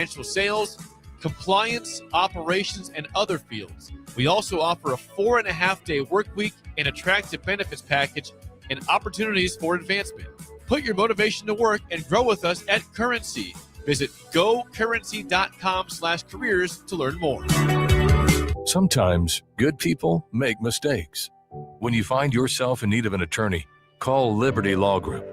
financial sales, compliance, operations, and other fields. We also offer a 4.5-day work week, an attractive benefits package, and opportunities for advancement. Put your motivation to work and grow with us at Currency. Visit gocurrency.com/careers to learn more. Sometimes good people make mistakes. When you find yourself in need of an attorney, call Liberty Law Group.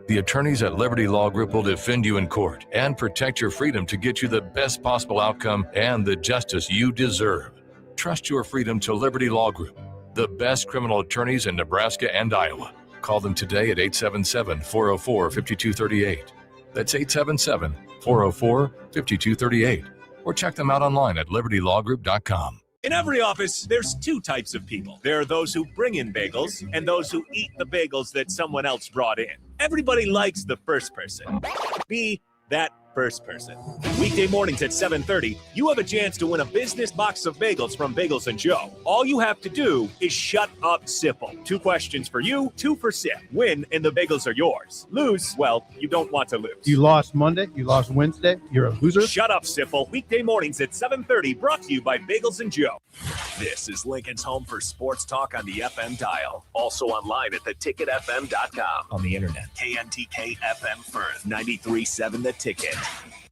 The attorneys at Liberty Law Group will defend you in court and protect your freedom to get you the best possible outcome and the justice you deserve. Trust your freedom to Liberty Law Group, the best criminal attorneys in Nebraska and Iowa. Call them today at 877-404-5238. That's 877-404-5238. Or check them out online at libertylawgroup.com. In every office, there's two types of people. There are those who bring in bagels and those who eat the bagels that someone else brought in. Everybody likes the first person. Be that first person. Weekday mornings at 7:30, you have a chance to win a business box of bagels from Bagels & Joe. All you have to do is shut up, Sipple. 2 questions for you, 2 for Sip. Win, and the bagels are yours. Lose, well, you don't want to lose. You lost Monday, you lost Wednesday, you're a loser. Shut up, Sipple. Weekday mornings at 7:30, brought to you by Bagels & Joe. This is Lincoln's home for sports talk on the FM dial. Also online at theticketfm.com. On the internet, KNTK FM Firth, 93.7 The Ticket.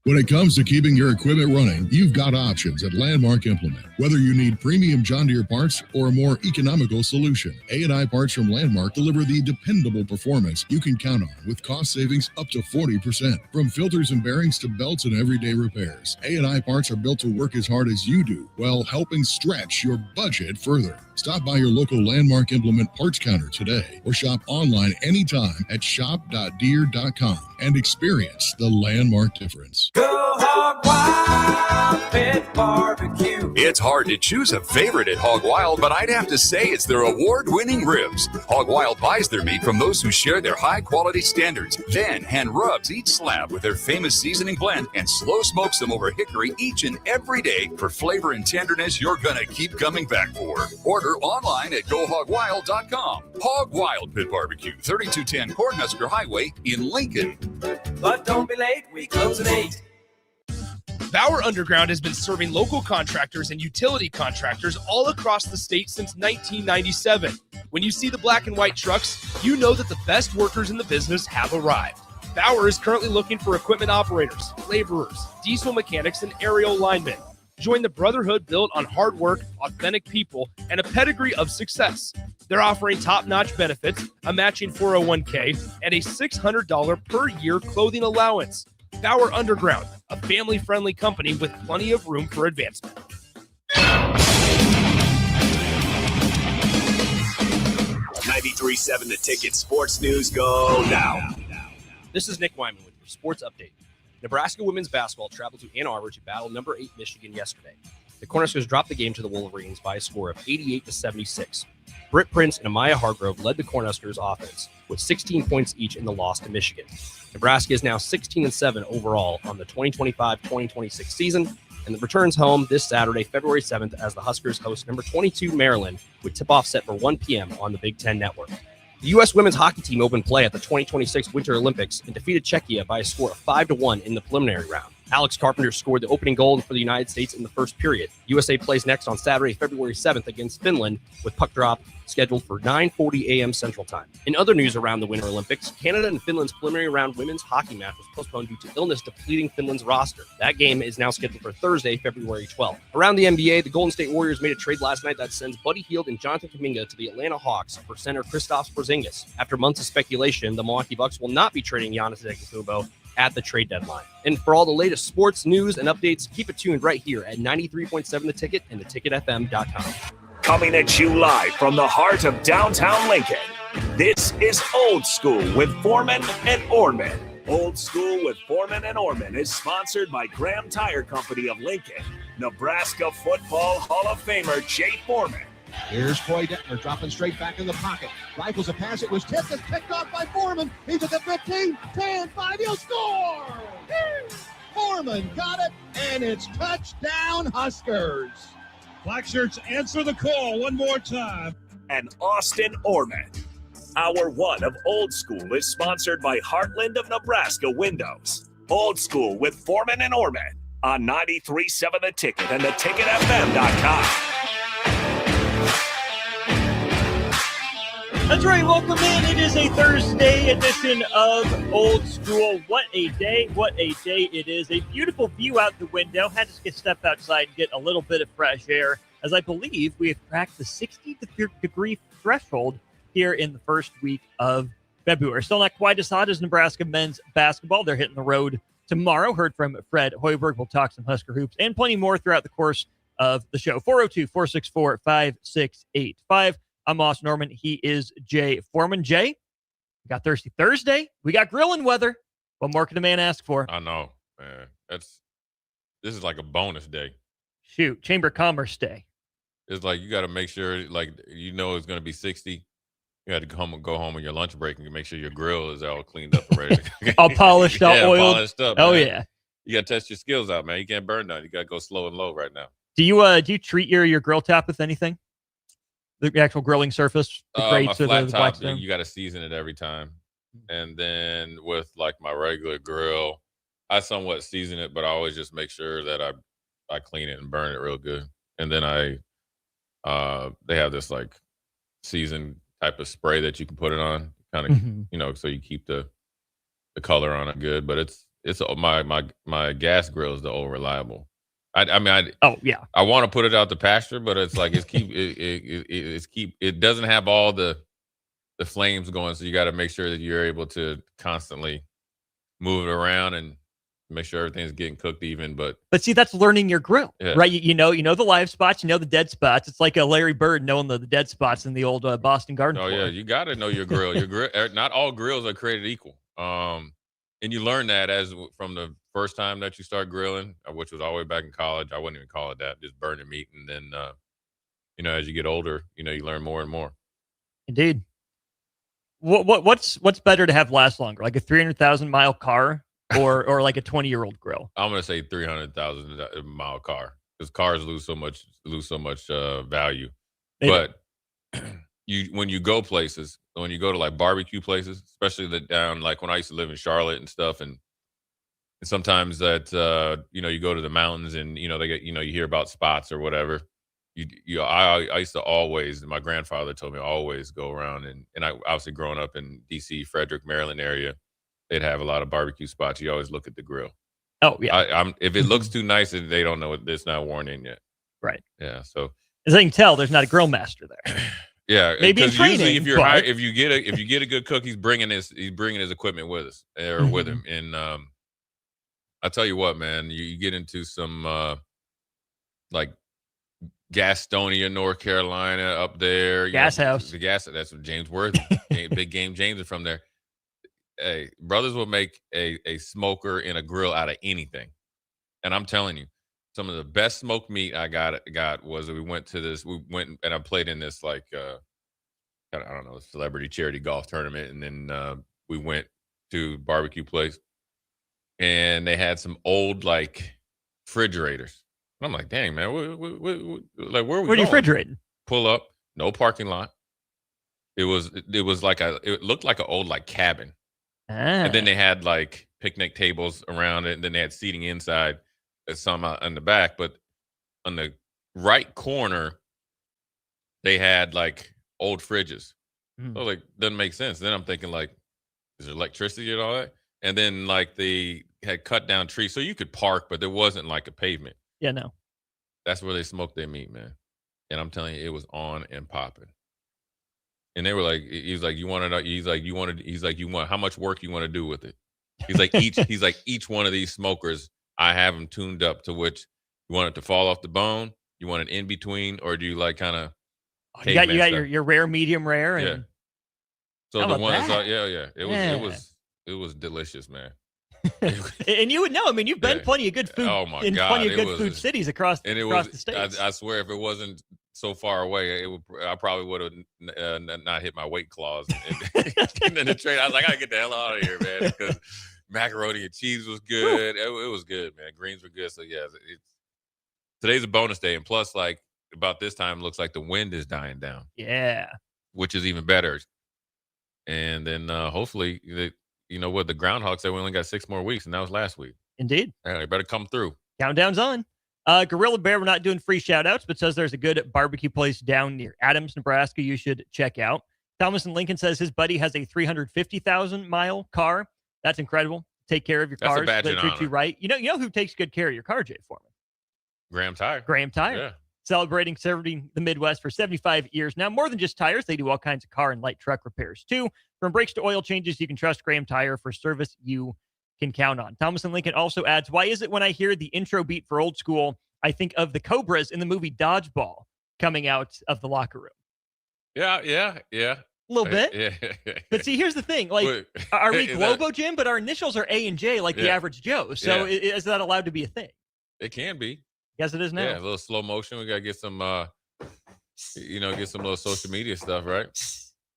When it comes to keeping your equipment running, you've got options at Landmark Implement. Whether you need premium John Deere parts or a more economical solution, A&I parts from Landmark deliver the dependable performance you can count on with cost savings up to 40%. From filters and bearings to belts and everyday repairs, A&I parts are built to work as hard as you do while helping stretch your budget further. Stop by your local Landmark Implement parts counter today or shop online anytime at shop.deere.com and experience the Landmark difference. Go Hog Wild Pit Barbecue. It's hard to choose a favorite at Hog Wild, but I'd have to say it's their award-winning ribs. Hog Wild buys their meat from those who share their high-quality standards, then hand rubs each slab with their famous seasoning blend and slow smokes them over hickory each and every day for flavor and tenderness you're gonna keep coming back for. Order online at GoHogWild.com. Hog Wild Pit Barbecue, 3210 Cornhusker Highway in Lincoln. But don't be late, we close at 8. Bauer Underground has been serving local contractors and utility contractors all across the state since 1997. When you see the black and white trucks, you know that the best workers in the business have arrived. Bauer is currently looking for equipment operators, laborers, diesel mechanics, and aerial linemen. Join the brotherhood built on hard work, authentic people, and a pedigree of success. They're offering top-notch benefits, a matching 401k, and a $600 per year clothing allowance. Bauer Underground, a family-friendly company with plenty of room for advancement. 93.7 The Ticket Sports News go now. This is Nick Wyman with your sports update. Nebraska women's basketball traveled to Ann Arbor to battle number 8 Michigan yesterday. The Cornhuskers dropped the game to the Wolverines by a score of 88-76. Britt Prince and Amaya Hargrove led the Cornhuskers offense with 16 points each in the loss to Michigan. Nebraska is now 16-7 overall on the 2025-2026 season and returns home this Saturday, February 7th, as the Huskers host number 22 Maryland with tip-off set for 1 p.m. on the Big Ten Network. The U.S. women's hockey team opened play at the 2026 Winter Olympics and defeated Czechia by a score of 5-1 in the preliminary round. Alex Carpenter scored the opening goal for the United States in the first period. USA plays next on Saturday, February 7th against Finland with puck drop scheduled for 9:40 a.m. Central Time. In other news around the Winter Olympics, Canada and Finland's preliminary round women's hockey match was postponed due to illness depleting Finland's roster. That game is now scheduled for Thursday, February 12th. Around the NBA, the Golden State Warriors made a trade last night that sends Buddy Hield and Jonathan Kuminga to the Atlanta Hawks for center Kristaps Porzingis. After months of speculation, the Milwaukee Bucks will not be trading Giannis Antetokounmpo at the trade deadline. And for all the latest sports news and updates, keep it tuned right here at 93.7 The Ticket and theticketfm.com. Coming at you live from the heart of downtown Lincoln. This is Old School with Foreman and Orman. Old School with Foreman and Orman is sponsored by Graham Tire Company of Lincoln, Nebraska Football Hall of Famer Jay Foreman. Here's Troy Detmer dropping straight back in the pocket. Rifles a pass. It was tipped and picked off by Foreman. He's at the 15, 10, 5. He'll score! Foreman got it, and it's touchdown Huskers. Black shirts answer the call one more time. And Austin Orman. Hour 1 of Old School is sponsored by Heartland of Nebraska Windows. Old School with Foreman and Orman. on 93.7 The Ticket and theticketfm.com. That's right. Welcome in. It is a Thursday edition of Old School. What a day. What a day it is. A beautiful view out the window. Had to step outside and get a little bit of fresh air, as I believe we have cracked the 60-degree threshold here in the first week of February. Still not quite as hot as Nebraska men's basketball. They're hitting the road tomorrow. Heard from Fred Hoiberg. We'll talk some Husker hoops and plenty more throughout the course of the show. 402-464-5685. I'm Austin Norman. He is Jay Foreman. Jay, we got Thirsty Thursday. We got grilling weather. What more can a man ask for? I know, man. This is like a bonus day. Shoot, Chamber of Commerce Day. It's like you got to make sure, like, it's going to be 60. You got to go home on your lunch break and make sure your grill is all cleaned up and ready. All polished, all oiled. Polished up, oh, man. yeah. You got to test your skills out, man. You can't burn none. You got to go slow and low right now. Do you treat your grill top with anything? The actual grilling surface? The My grates or flat the top, Blackstone? you got to season it every time. And then with, like, my regular grill, I somewhat season it, but I always just make sure that I clean it and burn it real good. And then they have this, like, seasoned type of spray that you can put it on, kind of, so you keep the color on it good. But it's my gas grill is the old reliable. I want to put it out the pasture, but it's like it doesn't have all the flames going, so you got to make sure that you're able to constantly move it around and make sure everything's getting cooked even. But see, that's learning your grill, yeah. right? You know the live spots, the dead spots. It's like a Larry Bird knowing the dead spots in the old Boston Garden. Oh floor. yeah, you got to know your grill. Your grill. Not all grills are created equal. And you learn that from the first time that you start grilling, which was all the way back in college. I wouldn't even call it that, just burning meat. And then, as you get older, you learn more and more. Indeed. What's better to have last longer, like a 300,000-mile car or like a 20-year-old grill? I'm gonna say 300,000-mile car, because cars lose so much value. But when you go places, when you go to like barbecue places, especially down like when I used to live in Charlotte and stuff, and sometimes that you go to the mountains and they get you hear about spots or whatever. I used to always, my grandfather told me, always go around and I obviously growing up in DC, Frederick, Maryland area, they'd have a lot of barbecue spots. You always look at the grill. Oh yeah. If it looks too nice, they don't know it's not worn in yet. Right. Yeah. So as I can tell, there's not a grill master there. Yeah, maybe in training. Usually if you get a good cook, he's bringing his equipment with us or with him. And I tell you what, man, you get into some like Gastonia, North Carolina, up there. Gas House. That's what James Worthy. Big Game James is from there. Hey, brothers will make a smoker and a grill out of anything. And I'm telling you, some of the best smoked meat I got was we went and I played in this like I don't know, celebrity charity golf tournament, and then we went to barbecue place and they had some old like refrigerators. And I'm like, dang man, where are we you refrigerating? Pull up, no parking lot. It was like it looked like an old like cabin. And then they had like picnic tables around it, and then they had seating inside, some in the back. But on the right corner, they had like old fridges. So like, doesn't make sense. Then I'm thinking like, is there electricity and all that? And then like they had cut down trees, so you could park, but there wasn't like a pavement. Yeah, no. That's where they smoked their meat, man. And I'm telling you, it was on and popping. And they were like, he's like, you want how much work you want to do with it? He's like, each one of these smokers, I have them tuned up to which you want it to fall off the bone, you want it in between, or do you like kind of you got your rare, medium rare, and yeah. So the one that's it was delicious, man. And you would know. I mean, you've been plenty of good food in plenty of good food cities across the states. I swear, if it wasn't so far away, I probably would have not hit my weight clause. And then the train, I was like, I gotta get the hell out of here, man, because macaroni and cheese was good. It was good, man. Greens were good. So yeah, today's a bonus day, and plus, like about this time, it looks like the wind is dying down. Yeah, which is even better. And then hopefully, the Groundhog said we only got 6 more weeks, and that was last week. Indeed. Yeah, they better come through. Countdown's on. Gorilla Bear, we're not doing free shout-outs, but says there's a good barbecue place down near Adams, Nebraska you should check out. Thomas in Lincoln says his buddy has a 350,000-mile car. That's incredible. Take care of your That's a cars. badge They and treat you honor. right. You know who takes good care of your car, Jay Foreman? Graham Tire. Graham Tire. Yeah. Celebrating serving the Midwest for 75 years now. More than just tires, they do all kinds of car and light truck repairs too. From brakes to oil changes, you can trust Graham Tire for service you can count on. Thomas and Lincoln also adds, why is it when I hear the intro beat for Old School, I think of the Cobras in the movie Dodgeball coming out of the locker room? Yeah. A little bit. Yeah. But see, here's the thing. Like, are we Globo, Jim? But our initials are A and J, like the average Joe. So is that allowed to be a thing? It can be. Yes, it is now. Yeah, a little slow motion. We got to get some, get some little social media stuff, right?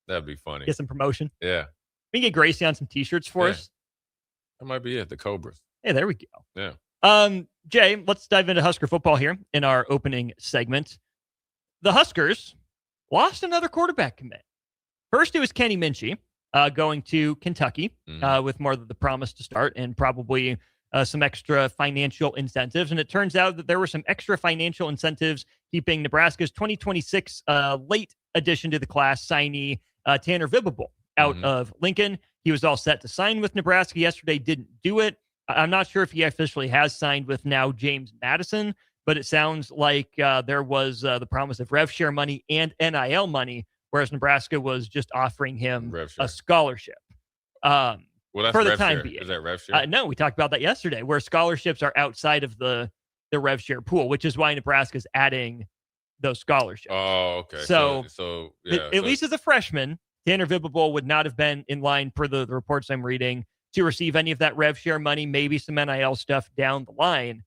That'd be funny. Get some promotion. Yeah. We can get Gracie on some T-shirts for us. That might be it. The Cobras. Hey, there we go. Yeah. Jay, let's dive into Husker football here in our opening segment. The Huskers lost another quarterback commit. First, it was Kenny Minchie going to Kentucky with more of the promise to start and probably some extra financial incentives. And it turns out that there were some extra financial incentives keeping Nebraska's 2026 late addition to the class signee Tanner Vibable out of Lincoln. He was all set to sign with Nebraska yesterday, didn't do it. I'm not sure if he officially has signed with now James Madison, but it sounds like there was the promise of rev share money and NIL money, whereas Nebraska was just offering him a scholarship. Well, that's for the rev time share. being. Is that rev share? No, we talked about that yesterday, where scholarships are outside of the rev share pool, which is why Nebraska's adding those scholarships. Oh, okay. So yeah, at least as a freshman, Tanner Vibable would not have been in line, per the reports I'm reading, to receive any of that rev share money, maybe some NIL stuff down the line.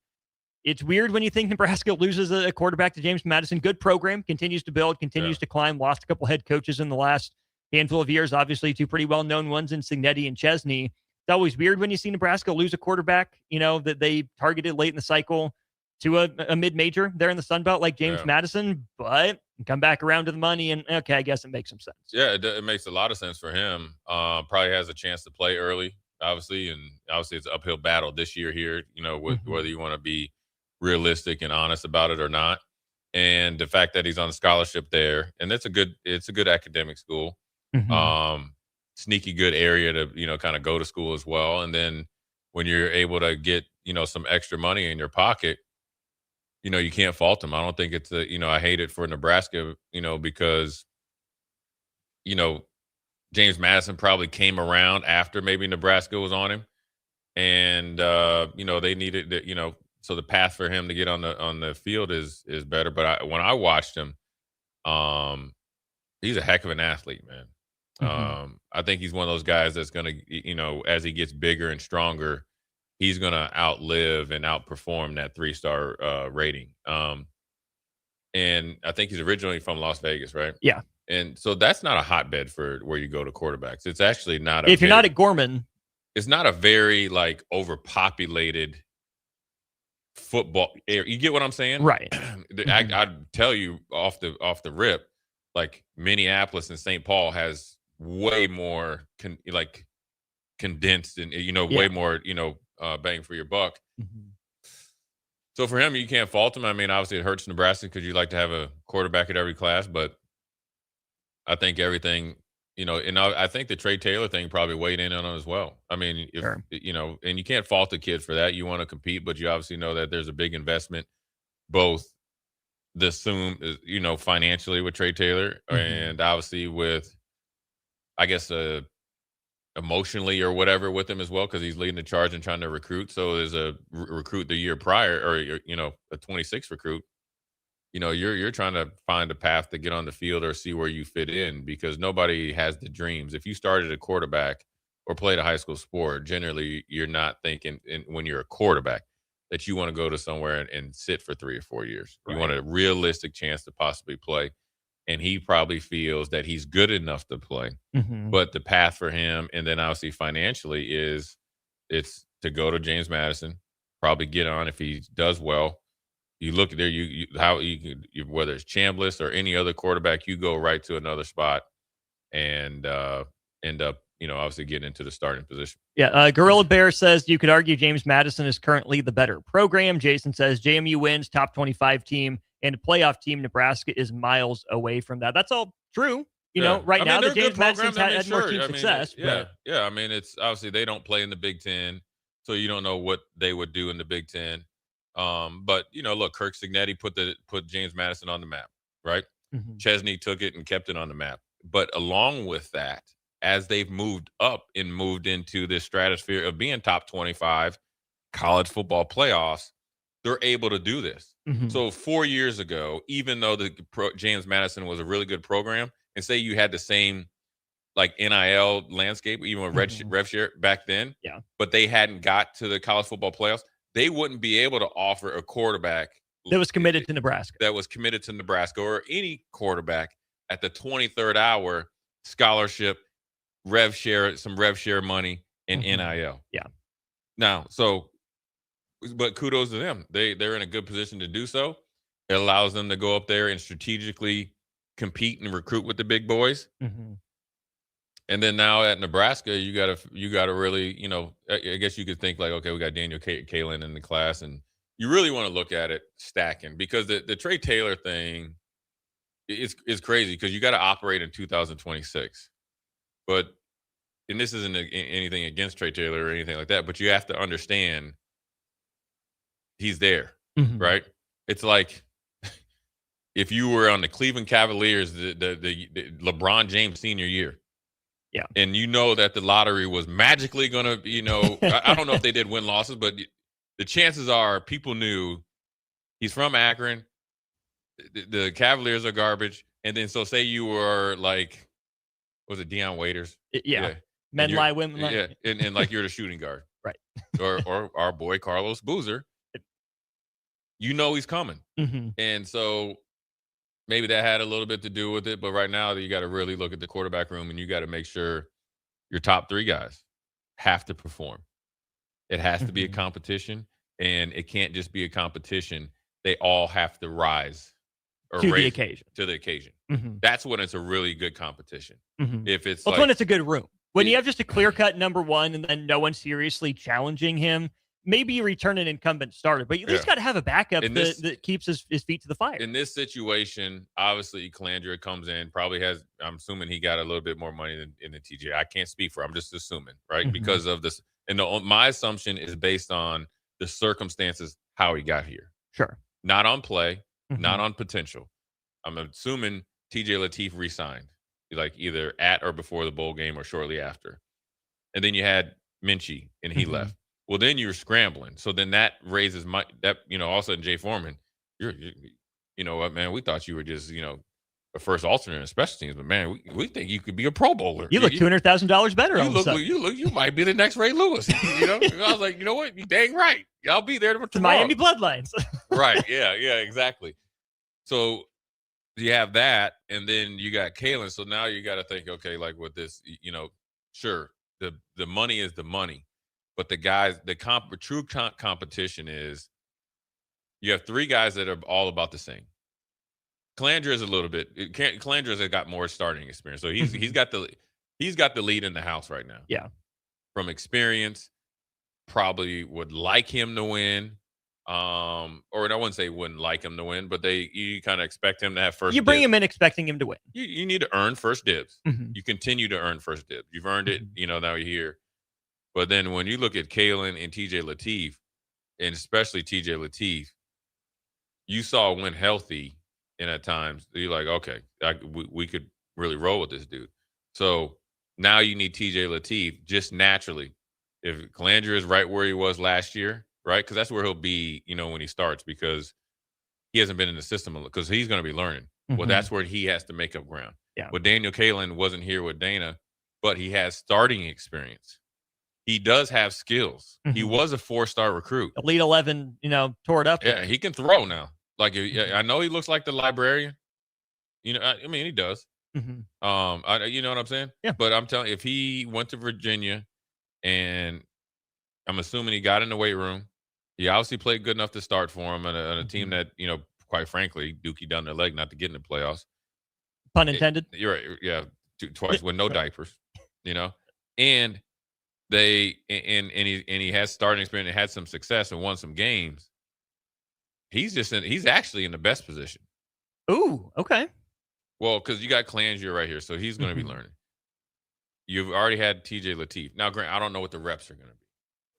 It's weird when you think Nebraska loses a quarterback to James Madison. Good program, continues to build, continues to climb, lost a couple head coaches in the last handful of years, obviously two pretty well-known ones in Signetti and Chesney. It's always weird when you see Nebraska lose a quarterback, that they targeted late in the cycle to a mid-major there in the Sun Belt like James Madison, but come back around to the money and, okay, I guess it makes some sense. Yeah, it makes a lot of sense for him. Probably has a chance to play early, obviously, and obviously it's an uphill battle this year here, whether you want to be realistic and honest about it or not. And the fact that he's on a scholarship there, and it's a good academic school. Sneaky good area to, kind of go to school as well. And then when you're able to get, some extra money in your pocket, you can't fault him. I don't think it's I hate it for Nebraska, because, James Madison probably came around after maybe Nebraska was on him. And, they needed that, so the path for him to get on the field is better. But when I watched him, he's a heck of an athlete, man. I think he's one of those guys that's going to, as he gets bigger and stronger, he's going to outlive and outperform that 3-star rating. And I think he's originally from Las Vegas, right? Yeah. And so that's not a hotbed for where you go to quarterbacks. It's actually not. If you're not at Gorman, it's not a very overpopulated football area. You get what I'm saying? Right. I'd tell you off the rip, Minneapolis and St. Paul has way more condensed and way more bang for your buck. So for him, you can't fault him. I mean, obviously it hurts Nebraska because you like to have a quarterback at every class, but I think everything, and I think the Trey Taylor thing probably weighed in on him as well. I mean, if and you can't fault the kid for that. You want to compete, but you obviously know that there's a big investment, both financially with Trey Taylor and obviously with, I guess, emotionally or whatever with him as well, because he's leading the charge and trying to recruit. So there's a recruit the year prior, or a 26 recruit. You're trying to find a path to get on the field or see where you fit in, because nobody has the dreams. If you started a quarterback or played a high school sport, generally you're not thinking when you're a quarterback that you want to go to somewhere and sit for 3 or 4 years. Right. You want a realistic chance to possibly play. And he probably feels that he's good enough to play. But the path for him, and then obviously financially, it's to go to James Madison, probably get on if he does well. You look at there, whether it's Chambliss or any other quarterback, you go right to another spot and end up obviously getting into the starting position. Yeah, Gorilla Bear says you could argue James Madison is currently the better program. Jason says JMU wins, top 25 team, and playoff team. Nebraska is miles away from that. That's all true. Right now the James Madison's had more team success. Yeah. I mean, it's obviously they don't play in the Big Ten, so you don't know what they would do in the Big Ten. But look, Kirk Cignetti put James Madison on the map, right? Mm-hmm. Chesney took it and kept it on the map. But along with that, as they've moved up and moved into this stratosphere of being top 25 college football playoffs, they're able to do this. Mm-hmm. So 4 years ago, even though James Madison was a really good program, and say you had the same like NIL landscape, even with rev share back then, but they hadn't got to the college football playoffs, they wouldn't be able to offer a quarterback that was committed to Nebraska. Or any quarterback at the 23rd hour scholarship, some rev share money, and NIL. Yeah. Now, but kudos to them. They're in a good position to do so. It allows them to go up there and strategically compete and recruit with the big boys. Mm-hmm. And then now at Nebraska, you gotta really, I guess you could think like, okay, we got Daniel Kalen in the class, and you really want to look at it stacking, because the TRAE Taylor thing is crazy, because you got to operate in 2026. And this isn't anything against TRAE Taylor or anything like that, but you have to understand he's there, right? It's like if you were on the Cleveland Cavaliers, the LeBron James senior year. Yeah. And that the lottery was magically going to, I don't know if they did win losses, but the chances are people knew he's from Akron. The Cavaliers are garbage. And then, so say you were like, was it Deion Waiters? Yeah. Men lie, women lie. Yeah. And like you're the shooting guard. Right. or our boy, Carlos Boozer. He's coming. Mm-hmm. And so maybe that had a little bit to do with it, but right now you got to really look at the quarterback room, and you got to make sure your top three guys have to perform. It has to be a competition, and it can't just be a competition. They all have to rise to the occasion. Mm-hmm. That's when it's a really good competition. Mm-hmm. If it's when it's a good room. When you have just a clear-cut number one and then no one seriously challenging him, maybe you return an incumbent starter, but you at least got to have a backup that keeps his feet to the fire. In this situation, obviously, Calandra comes in, probably has, I'm assuming he got a little bit more money in the TJ. I can't speak for him. I'm just assuming, right? Because of this. And my assumption is based on the circumstances, how he got here. Sure. Not on play, not on potential. I'm assuming TJ Lateef re-signed, like either at or before the bowl game or shortly after. And then you had Minchie, and he left. Well, then you're scrambling. So then that raises all of a sudden, Jay Foreman, you know what, man, we thought you were just, a first alternate in special teams, but man, we think you could be a Pro Bowler. You look $200,000 better. You might be the next Ray Lewis. I was like, you know what? You dang right. I'll be there tomorrow. The Miami Bloodlines. Right. Yeah, exactly. So you have that, and then you got Kalen. So now you got to think, okay, like with this, sure, the money is the money. But the guys, true competition is you have three guys that are all about the same. Calandra is a little bit. Calandra has got more starting experience, so he's got the lead in the house right now. Yeah, from experience, probably would like him to win. Or I wouldn't say wouldn't like him to win, but you kind of expect him to have first. You bring him in expecting him to win. You need to earn first dibs. You continue to earn first dibs. You've earned it. Now you're here. But then when you look at Kalen and TJ Lateef, and especially TJ Lateef, you saw when healthy, and at times you're like, okay, we could really roll with this dude. So now you need TJ Lateef just naturally. If Calandra is right where he was last year, right? Because that's where he'll be, when he starts, because he hasn't been in the system, because he's going to be learning. Well, that's where he has to make up ground. Yeah. Well, Daniel Kalen wasn't here with Dana, but he has starting experience. He does have skills. He was a 4-star recruit. Elite 11, tore it up. Yeah, he can throw now. Like, I know he looks like the librarian. I mean, he does. You know what I'm saying? Yeah. But I'm telling you, if he went to Virginia, and I'm assuming he got in the weight room, he obviously played good enough to start for him on a team that, quite frankly, Dookie down their leg not to get in the playoffs. Pun intended. You're right. Yeah. Twice with no diapers, and he has starting experience and had some success and won some games. He's actually in the best position. Ooh, okay. Well, because you got Calandria right here, so he's going to be learning. You've already had TJ Lateef. Now, Grant, I don't know what the reps are going to be.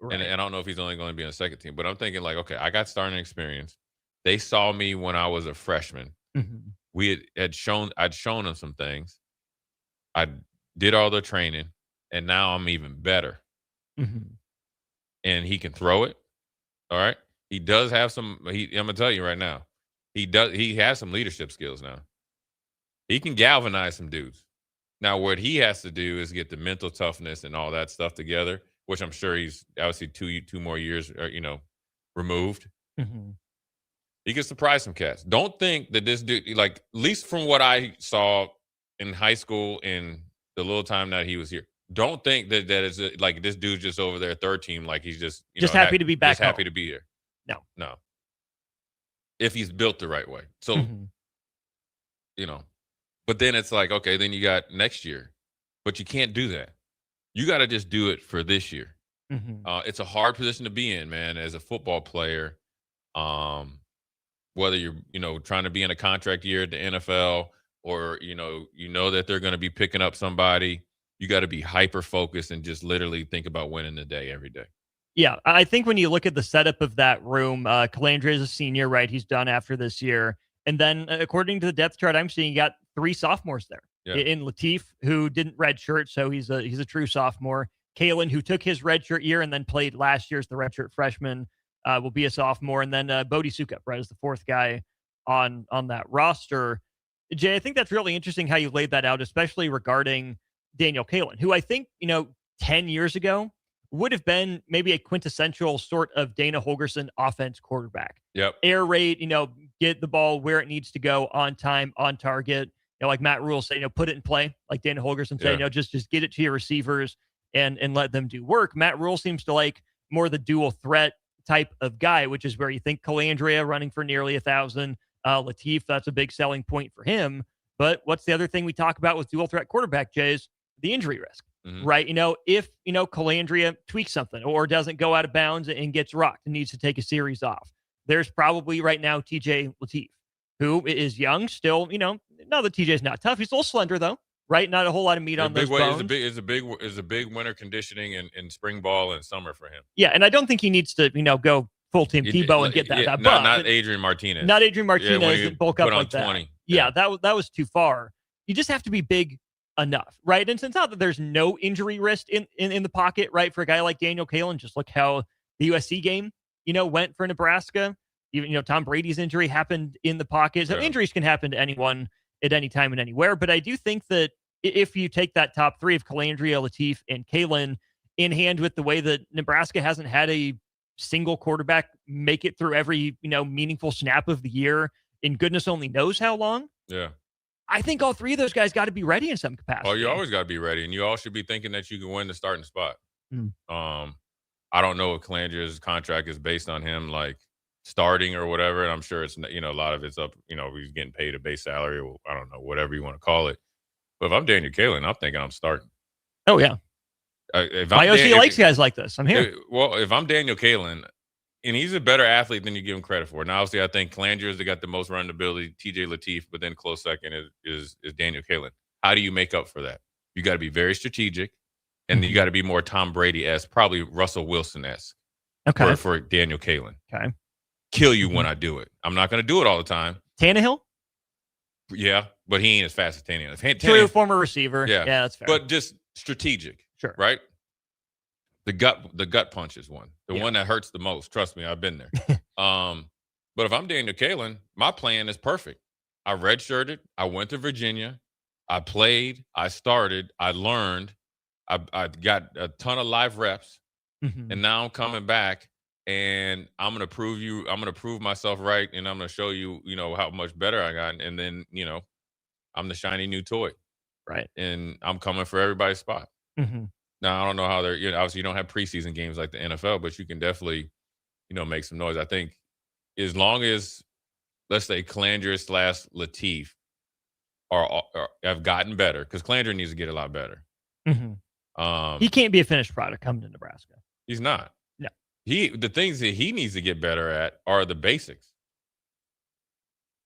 Right. And I don't know if he's only going to be on the second team, but I'm thinking like, okay, I got starting experience. They saw me when I was a freshman. I'd shown them some things. I did all the training, and now I'm even better. And he can throw it. All right. He does have some. I'm gonna tell you right now, he has some leadership skills now. He can galvanize some dudes. Now, what he has to do is get the mental toughness and all that stuff together, which I'm sure he's obviously two more years, removed. He can surprise some cats. Don't think that this dude, like, at least from what I saw in high school and the little time that he was here, don't think that it's like this dude's just over there third team, like he's just happy to be back. Just happy to be here. No. If he's built the right way, so But then it's like, okay, then you got next year, but you can't do that. You got to just do it for this year. It's a hard position to be in, man, as a football player. Whether you're, trying to be in a contract year at the NFL or, that they're going to be picking up somebody, you got to be hyper focused and just literally think about winning the day every day. Yeah, I think when you look at the setup of that room, Calandria is a senior, right? He's done after this year. And then according to the depth chart I'm seeing, you got 3 sophomores there. Yeah. In Lateef, who didn't redshirt, so he's a true sophomore. Kalen, who took his redshirt year and then played last year as the redshirt freshman, will be a sophomore. And then Bodie Sukup, right, is the 4th guy on that roster. Jay, I think that's really interesting how you laid that out, especially regarding Daniel Kalen, who I think, 10 years ago would have been maybe a quintessential sort of Dana Holgorsen offense quarterback. Yep. Air raid, get the ball where it needs to go, on time, on target. Like Matt Rule say, put it in play. Like Dana Holgorsen say, just get it to your receivers and let them do work. Matt Rule seems to like more the dual threat type of guy, which is where you think Calandria running for nearly 1,000. Lateef, that's a big selling point for him. But what's the other thing we talk about with dual threat quarterback, Jay, is the injury risk. Right? If, Calandria tweaks something or doesn't go out of bounds and gets rocked and needs to take a series off, there's probably right now TJ Lateef, who is young still, no, that TJ's not tough. He's a little slender though, right? Not a whole lot of meat on those bones. It's a big winter conditioning in spring ball and summer for him. Yeah, and I don't think he needs to, go full team Tebow and get that. Not Adrian Martinez. Not Adrian Martinez bulk up like that. 20. Yeah, that was too far. You just have to be big enough, right? And it's not that there's no injury risk in the pocket, right? For a guy like Daniel Kalen, just look how the USC game, went for Nebraska. Even, Tom Brady's injury happened in the pocket. So injuries can happen to anyone at any time and anywhere. But I do think that if you take that top 3 of Calandria, Lateef, and Kalen in hand with the way that Nebraska hasn't had a single quarterback make it through every, meaningful snap of the year in goodness only knows how long. Yeah. I think all 3 of those guys got to be ready in some capacity. Oh, you always got to be ready, and you all should be thinking that you can win the starting spot. I don't know if Calandria's contract is based on him like starting or whatever, and I'm sure it's a lot of it's up. He's getting paid a base salary, or I don't know, whatever you want to call it. But if I'm Daniel Kalen, I'm thinking I'm starting. Oh yeah, my OC likes guys like this. I'm here. If I'm Daniel Kalen, and he's a better athlete than you give him credit for. Now, obviously, I think Calandria's got the most run ability, TJ Lateef, but then close second is Daniel Kalen. How do you make up for that? You got to be very strategic, and you got to be more Tom Brady-esque, probably Russell Wilson-esque for Daniel Kalen. Okay. Kill you when I do it. I'm not going to do it all the time. Tannehill? Yeah, but he ain't as fast as Tannehill. True, former receiver. Yeah, that's fair. But just strategic. Sure. Right? The gut punch is one. The one that hurts the most. Trust me, I've been there. But if I'm Daniel Kalen, my plan is perfect. I redshirted. I went to Virginia. I played. I started. I learned. I got a ton of live reps. And now I'm coming back, and I'm going to prove myself right, and I'm going to show you, how much better I got. And then, I'm the shiny new toy. Right. And I'm coming for everybody's spot. Now, I don't know how they're, obviously you don't have preseason games like the NFL, but you can definitely, make some noise. I think as long as, let's say, Calandria / Lateef have gotten better, because Calandria needs to get a lot better. He can't be a finished product coming to Nebraska. He's not. No. The things that he needs to get better at are the basics.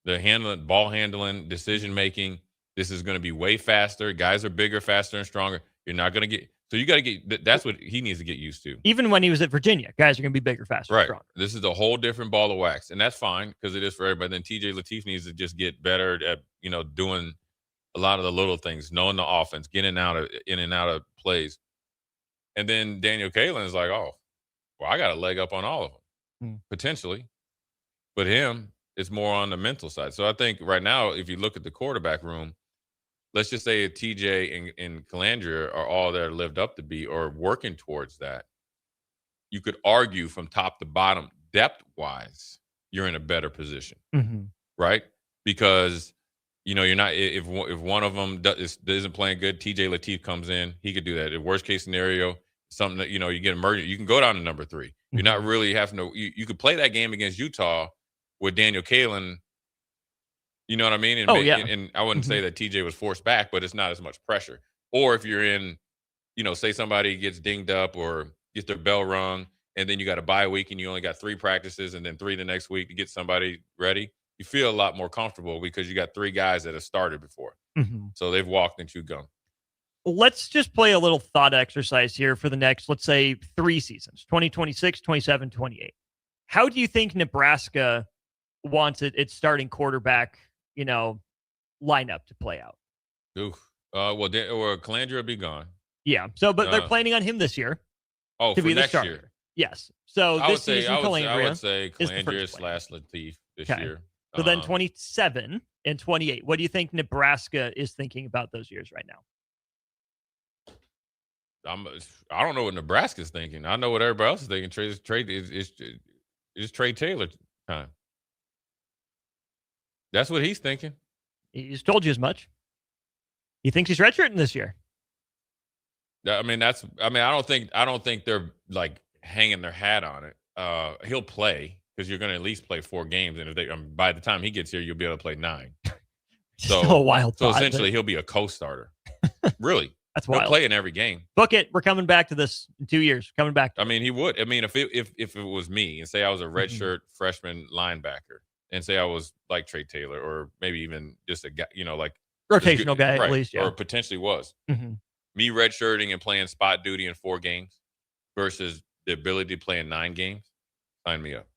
The ball handling, decision making. This is going to be way faster. Guys are bigger, faster, and stronger. You're not going to get. So you got to get. That's what he needs to get used to. Even when he was at Virginia, guys are going to be bigger, faster, Right. stronger. This is a whole different ball of wax, and that's fine because it is for everybody. Then TJ Lateef needs to just get better at doing a lot of the little things, knowing the offense, getting in and out of plays, and then Daniel Kalen is like, oh, well, I got a leg up on all of them potentially, but him. It's more on the mental side. So I think right now, if you look at the quarterback room, let's just say TJ and Calandria are all that lived up to be or working towards that. You could argue from top to bottom, depth-wise, you're in a better position, right? Because, you're not – if one of them isn't playing good, TJ Lateef comes in, he could do that. In worst-case scenario, something that, you get emergent, you can go down to number 3. You're not really having to – you could play that game against Utah – with Daniel Kalen, you know what I mean? And, and I wouldn't say that TJ was forced back, but it's not as much pressure. Or if you're in, say somebody gets dinged up or gets their bell rung, and then you got a bye week and you only got 3 practices and then 3 the next week to get somebody ready, you feel a lot more comfortable because you got 3 guys that have started before. So they've walked and chewed gum. Let's just play a little thought exercise here for the next, let's say, 3 seasons, 2026, 27, 28. How do you think Nebraska wants its starting quarterback, lineup to play out? Oof. Or Calandria will be gone. Yeah. So, but they're planning on him this year. Oh, to for be the next starter. year. Yes. So I this season, I Calandria would say Calandria / Lateef this year. So then 27 and 28. What do you think Nebraska is thinking about those years right now? I don't know what Nebraska's thinking. I know what everybody else is thinking. It's Trey Taylor time. That's what he's thinking. He's told you as much. He thinks he's redshirting this year. I don't think they're like hanging their hat on it. He'll play because you're going to at least play 4 games, and by the time he gets here, you'll be able to play 9. So a wild So thought, essentially, he'll be a co-starter. Really, that's wild. He'll play in every game. Book it. We're coming back to this in 2 years. Coming back. He would. If it was me, and say I was a redshirt freshman linebacker. And say I was like Trey Taylor, or maybe even just a guy, like rotational guy right, at least, yeah. Or potentially was. Me redshirting and playing spot duty in 4 games versus the ability to play in 9 games. Sign me up.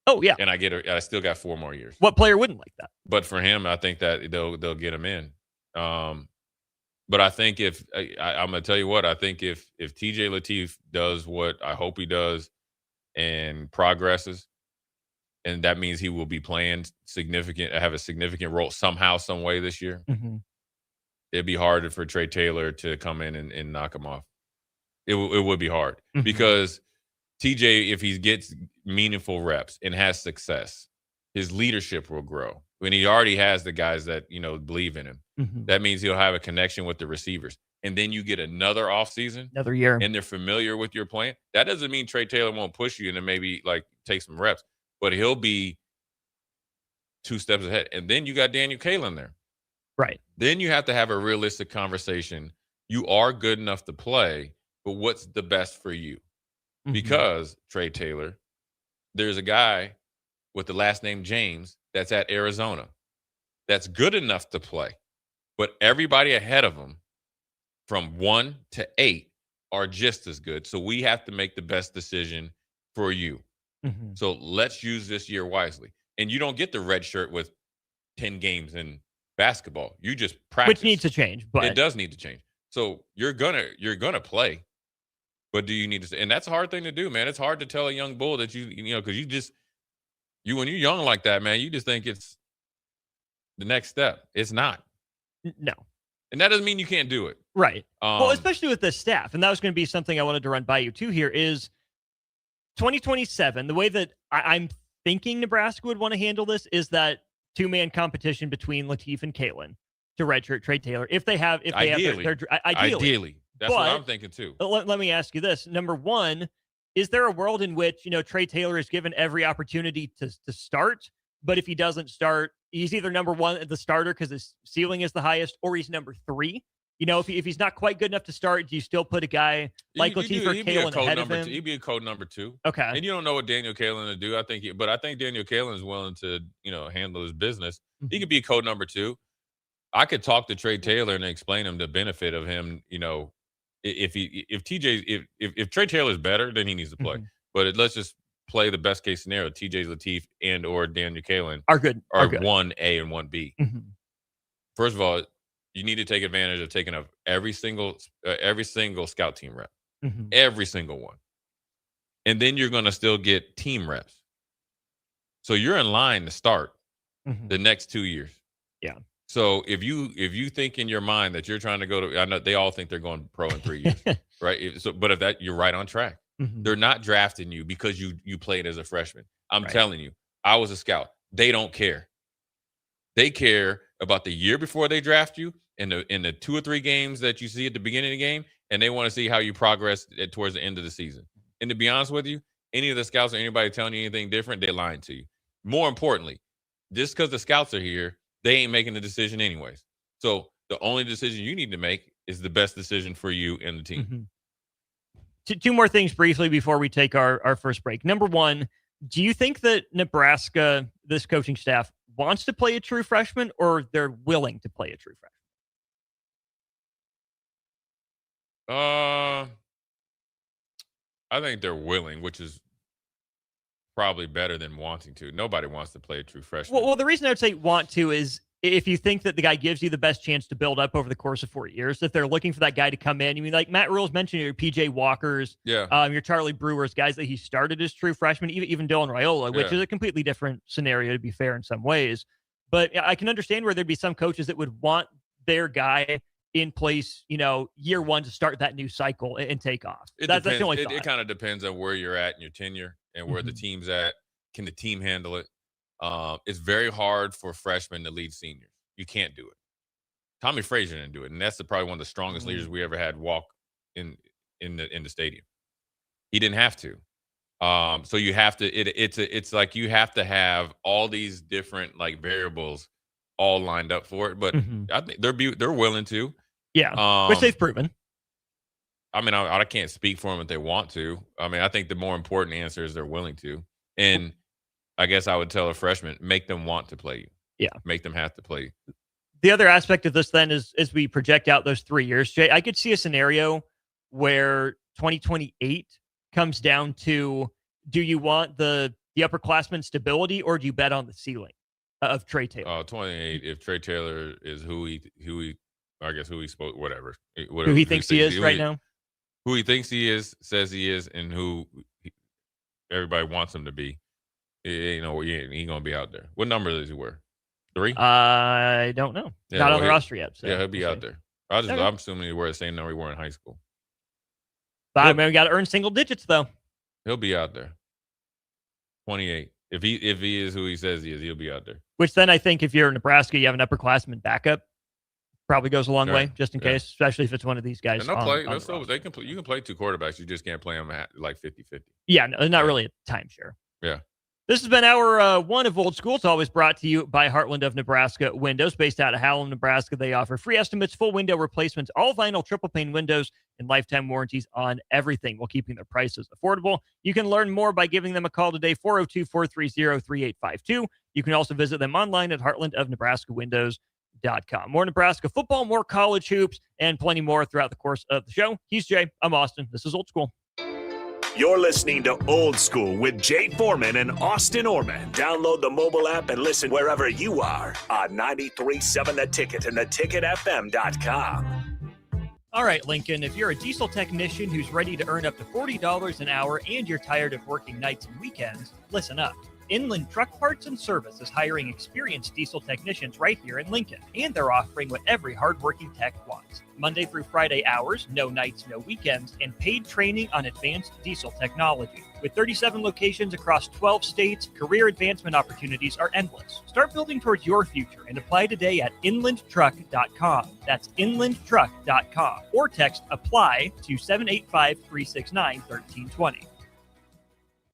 Oh yeah, and I still got 4 more years. What player wouldn't like that? But for him, I think that they'll get him in. But I think I'm gonna tell you what I think if TJ Lateef does what I hope he does and progresses. And that means he will be playing have a significant role somehow, some way this year. It'd be harder for Trey Taylor to come in and knock him off. It would be hard because TJ, if he gets meaningful reps and has success, his leadership will grow. When he already has the guys that, believe in him, that means he'll have a connection with the receivers. And then you get another offseason, another year, and they're familiar with your plan. That doesn't mean Trey Taylor won't push you and then maybe like take some reps. But he'll be 2 steps ahead. And then you got Daniel Kalen there. Right. Then you have to have a realistic conversation. You are good enough to play, but what's the best for you? Because, Trey Taylor, there's a guy with the last name James that's at Arizona that's good enough to play. But everybody ahead of him from 1 to 8 are just as good. So we have to make the best decision for you. So let's use this year wisely. And you don't get the red shirt with 10 games in basketball. You just practice. Which needs to change, but it does need to change. So you're gonna play, but do you need to? And that's a hard thing to do, man. It's hard to tell a young bull that because when you're young like that, man, you just think it's the next step. It's not. No. And that doesn't mean you can't do it. Right. Well, especially with this staff, and that was going to be something I wanted to run by you too. Here is 2027, the way that I'm thinking Nebraska would want to handle this is that 2-man competition between Lateef and Kalen to redshirt Trey Taylor. If they have Ideally. ideally. That's what I'm thinking too. Let me ask you this. Number one, is there a world in which, Trey Taylor is given every opportunity to start, but if he doesn't start, he's either number 1 at the starter because his ceiling is the highest, or he's number 3, if he's not quite good enough to start, do you still put a guy like Latif or Kalen ahead of him? He'd be a code number 2. Okay. And you don't know what Daniel Kalen will do. I think Daniel Kalen is willing to, handle his business. He could be a code number 2. I could talk to Trey Taylor and explain him the benefit of him, if Trey Taylor is better, then he needs to play. But let's just play the best case scenario. TJ Latif and or Daniel Kalen are good. 1A and 1B. First of all, you need to take advantage of taking up every single scout team rep, every single one, and then you're going to still get team reps. So you're in line to start the next 2 years. Yeah. So if you think in your mind that you're trying to go to, I know they all think they're going pro in 3 years, right? But if that, you're right on track. They're not drafting you because you played as a freshman. I'm telling you, I was a scout. They don't care. They care about the year before they draft you in the 2 or 3 games that you see at the beginning of the game, and they want to see how you progress towards the end of the season. And to be honest with you, any of the scouts or anybody telling you anything different, they're lying to you. More importantly, just because the scouts are here, they ain't making the decision anyways. So the only decision you need to make is the best decision for you and the team. 2 more things briefly before we take our first break. Number one, do you think that Nebraska, this coaching staff, wants to play a true freshman, or they're willing to play a true freshman? I think they're willing, which is probably better than wanting to. Nobody wants to play a true freshman. Well, the reason I would say want to is if you think that the guy gives you the best chance to build up over the course of 4 years, if they're looking for that guy to come in, like Matt Rule's mentioned, your PJ Walkers, your Charlie Brewers, guys that he started as true freshmen, even Dylan Raiola, which is a completely different scenario, to be fair, in some ways. But I can understand where there'd be some coaches that would want their guy in place, year one to start that new cycle and take off. That's the only thought. It kind of depends on where you're at in your tenure and where the team's at. Can the team handle it? It's very hard for freshmen to lead seniors. You can't do it. Tommy Frazier didn't do it, and that's probably one of the strongest leaders we ever had walk in the stadium. He didn't have to. So you have to. It's like you have to have all these different variables all lined up for it. But I think they're willing to. Yeah, which they've proven. I mean, I can't speak for them if they want to. I mean, I think the more important answer is they're willing to. And I guess I would tell a freshman, make them want to play you. Yeah. Make them have to play you. The other aspect of this then is as we project out those 3 years, Jay, I could see a scenario where 2028 comes down to, do you want the upperclassman stability, or do you bet on the ceiling of Trey Taylor? 28, if Trey Taylor is who he spoke, whatever who he thinks he is right now. Who he thinks he is, says he is, and who everybody wants him to be. He ain't gonna be out there. What number does he wear? 3? I don't know. Not on the roster yet. So he'll be out there. I'm assuming he wears the same number he wore in high school. But we got to earn single digits though. He'll be out there. 28. If he is who he says he is, he'll be out there. Which then I think if you're in Nebraska, you have an upperclassman backup. Probably goes a long way, just in case, especially if it's one of these guys. And they'll play. You can play 2 quarterbacks. You just can't play them at 50-50. Yeah, no, not really a timeshare. Yeah. This has been hour 1 of Old School. It's always brought to you by Heartland of Nebraska Windows. Based out of Howell, Nebraska, they offer free estimates, full window replacements, all vinyl triple pane windows, and lifetime warranties on everything while keeping their prices affordable. You can learn more by giving them a call today, 402-430-3852. You can also visit them online at heartlandofnebraskawindows.com. More Nebraska football, more college hoops, and plenty more throughout the course of the show. He's Jay. I'm Austin. This is Old School. You're listening to Old School with Jay Foreman and Austin Orman. Download the mobile app and listen wherever you are on 93.7 The Ticket and theticketfm.com. All right, Lincoln, if you're a diesel technician who's ready to earn up to $40 an hour and you're tired of working nights and weekends, listen up. Inland Truck Parts and Service is hiring experienced diesel technicians right here in Lincoln, and they're offering what every hardworking tech wants. Monday through Friday hours, no nights, no weekends, and paid training on advanced diesel technology. With 37 locations across 12 states, career advancement opportunities are endless. Start building towards your future and apply today at inlandtruck.com. That's inlandtruck.com. Or text APPLY to 785-369-1320.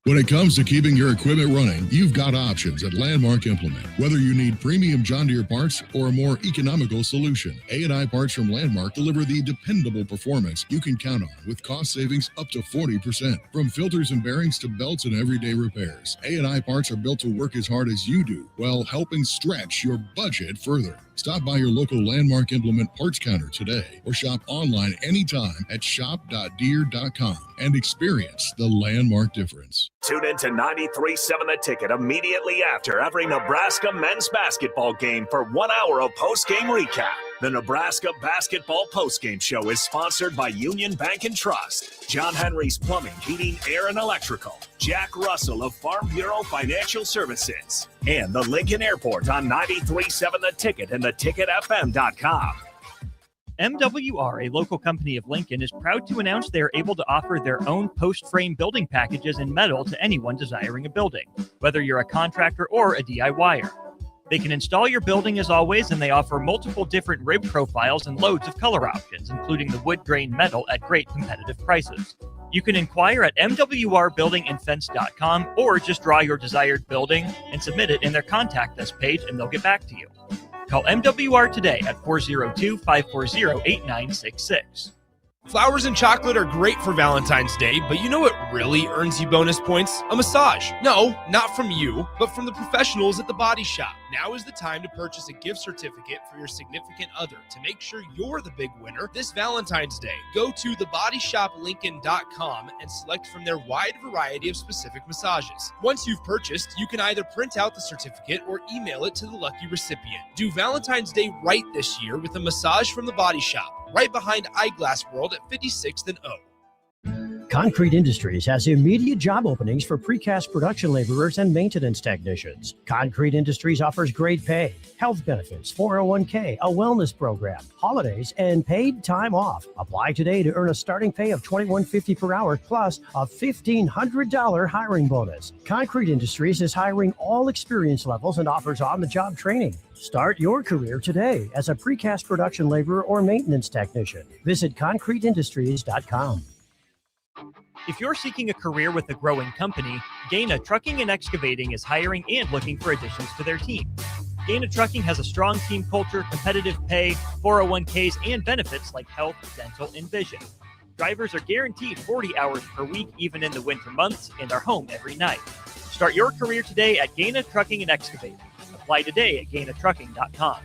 When it comes to keeping your equipment running, you've got options at Landmark Implement. Whether you need premium John Deere parts or a more economical solution, A&I parts from Landmark deliver the dependable performance you can count on with cost savings up to 40%. From filters and bearings to belts and everyday repairs, A&I parts are built to work as hard as you do while helping stretch your budget further. Stop by your local Landmark Implement parts counter today or shop online anytime at shop.deere.com and experience the Landmark difference. Tune in to 93.7 The Ticket immediately after every Nebraska men's basketball game for 1 hour of post-game recap. The Nebraska Basketball Postgame Show is sponsored by Union Bank and Trust, John Henry's Plumbing, Heating, Air, and Electrical, Jack Russell of Farm Bureau Financial Services, and the Lincoln Airport on 93.7 The Ticket and theticketfm.com. MWR, a local company of Lincoln, is proud to announce they are able to offer their own post-frame building packages in metal to anyone desiring a building, whether you're a contractor or a DIYer. They can install your building as always, and they offer multiple different rib profiles and loads of color options, including the wood grain metal at great competitive prices. You can inquire at mwrbuildingandfence.com or just draw your desired building and submit it in their contact us page and they'll get back to you. Call MWR today at 402-540-8966. Flowers and chocolate are great for Valentine's Day, but you know what really earns you bonus points? A massage. No, not from you, but from the professionals at The Body Shop. Now is the time to purchase a gift certificate for your significant other to make sure you're the big winner this Valentine's Day. Go to thebodyshoplincoln.com and select from their wide variety of specific massages. Once you've purchased, you can either print out the certificate or email it to the lucky recipient. Do Valentine's Day right this year with a massage from The Body Shop, right behind Eyeglass World at 56th and O. Concrete Industries has immediate job openings for precast production laborers and maintenance technicians. Concrete Industries offers great pay, health benefits, 401k, a wellness program, holidays, and paid time off. Apply today to earn a starting pay of $21.50 per hour plus a $1,500 hiring bonus. Concrete Industries is hiring all experience levels and offers on-the-job training. Start your career today as a precast production laborer or maintenance technician. Visit concreteindustries.com. If you're seeking a career with a growing company, Gaina Trucking and Excavating is hiring and looking for additions to their team. Gaina Trucking has a strong team culture, competitive pay, 401ks, and benefits like health, dental, and vision. Drivers are guaranteed 40 hours per week, even in the winter months, and are home every night. Start your career today at Gaina Trucking and Excavating. Apply today at GainaTrucking.com.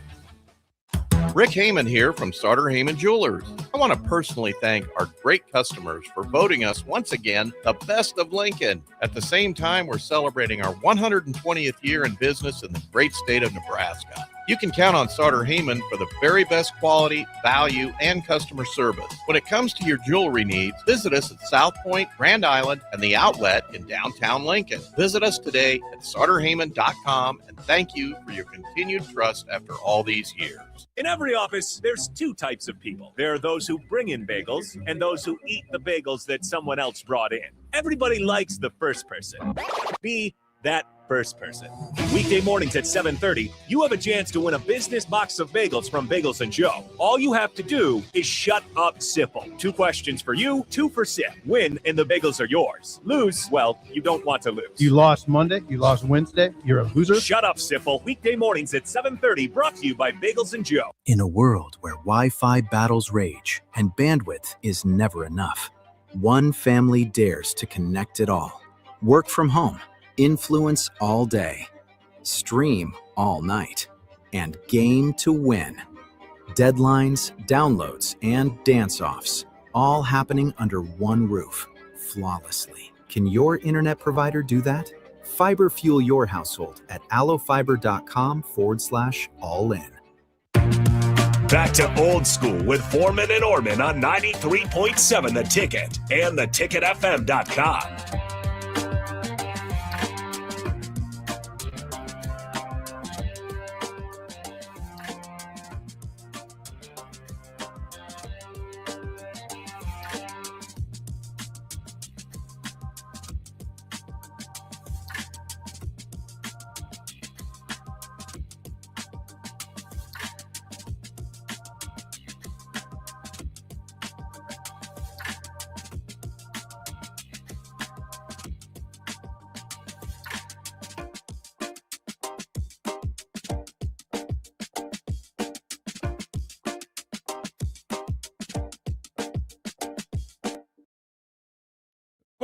Rick Heyman here from Sartor Heyman Jewelers. I want to personally thank our great customers for voting us once again the best of Lincoln. At the same time, we're celebrating our 120th year in business in the great state of Nebraska. You can count on Sartor Heyman for the very best quality, value, and customer service. When it comes to your jewelry needs, visit us at South Point, Grand Island, and the Outlet in downtown Lincoln. Visit us today at sartorheyman.com, and thank you for your continued trust after all these years. In every office, there's two types of people. There are those who bring in bagels and those who eat the bagels that someone else brought in. Everybody likes the first person. Be that first person. Weekday mornings at 7:30, you have a chance to win a business box of bagels from Bagels & Joe. All you have to do is shut up, Sipple. 2 questions for you, 2 for Sip. Win, and the bagels are yours. Lose, well, you don't want to lose. You lost Monday, you lost Wednesday, you're a loser. Shut up, Sipple. Weekday mornings at 7:30, brought to you by Bagels & Joe. In a world where Wi-Fi battles rage and bandwidth is never enough, one family dares to connect it all. Work from home, influence all day, stream all night, and game to win. Deadlines, downloads, and dance-offs, all happening under one roof, flawlessly. Can your internet provider do that? Fiber fuel your household at allofiber.com/all-in. Back to old school with Foreman and Orman on 93.7 The Ticket and theticketfm.com.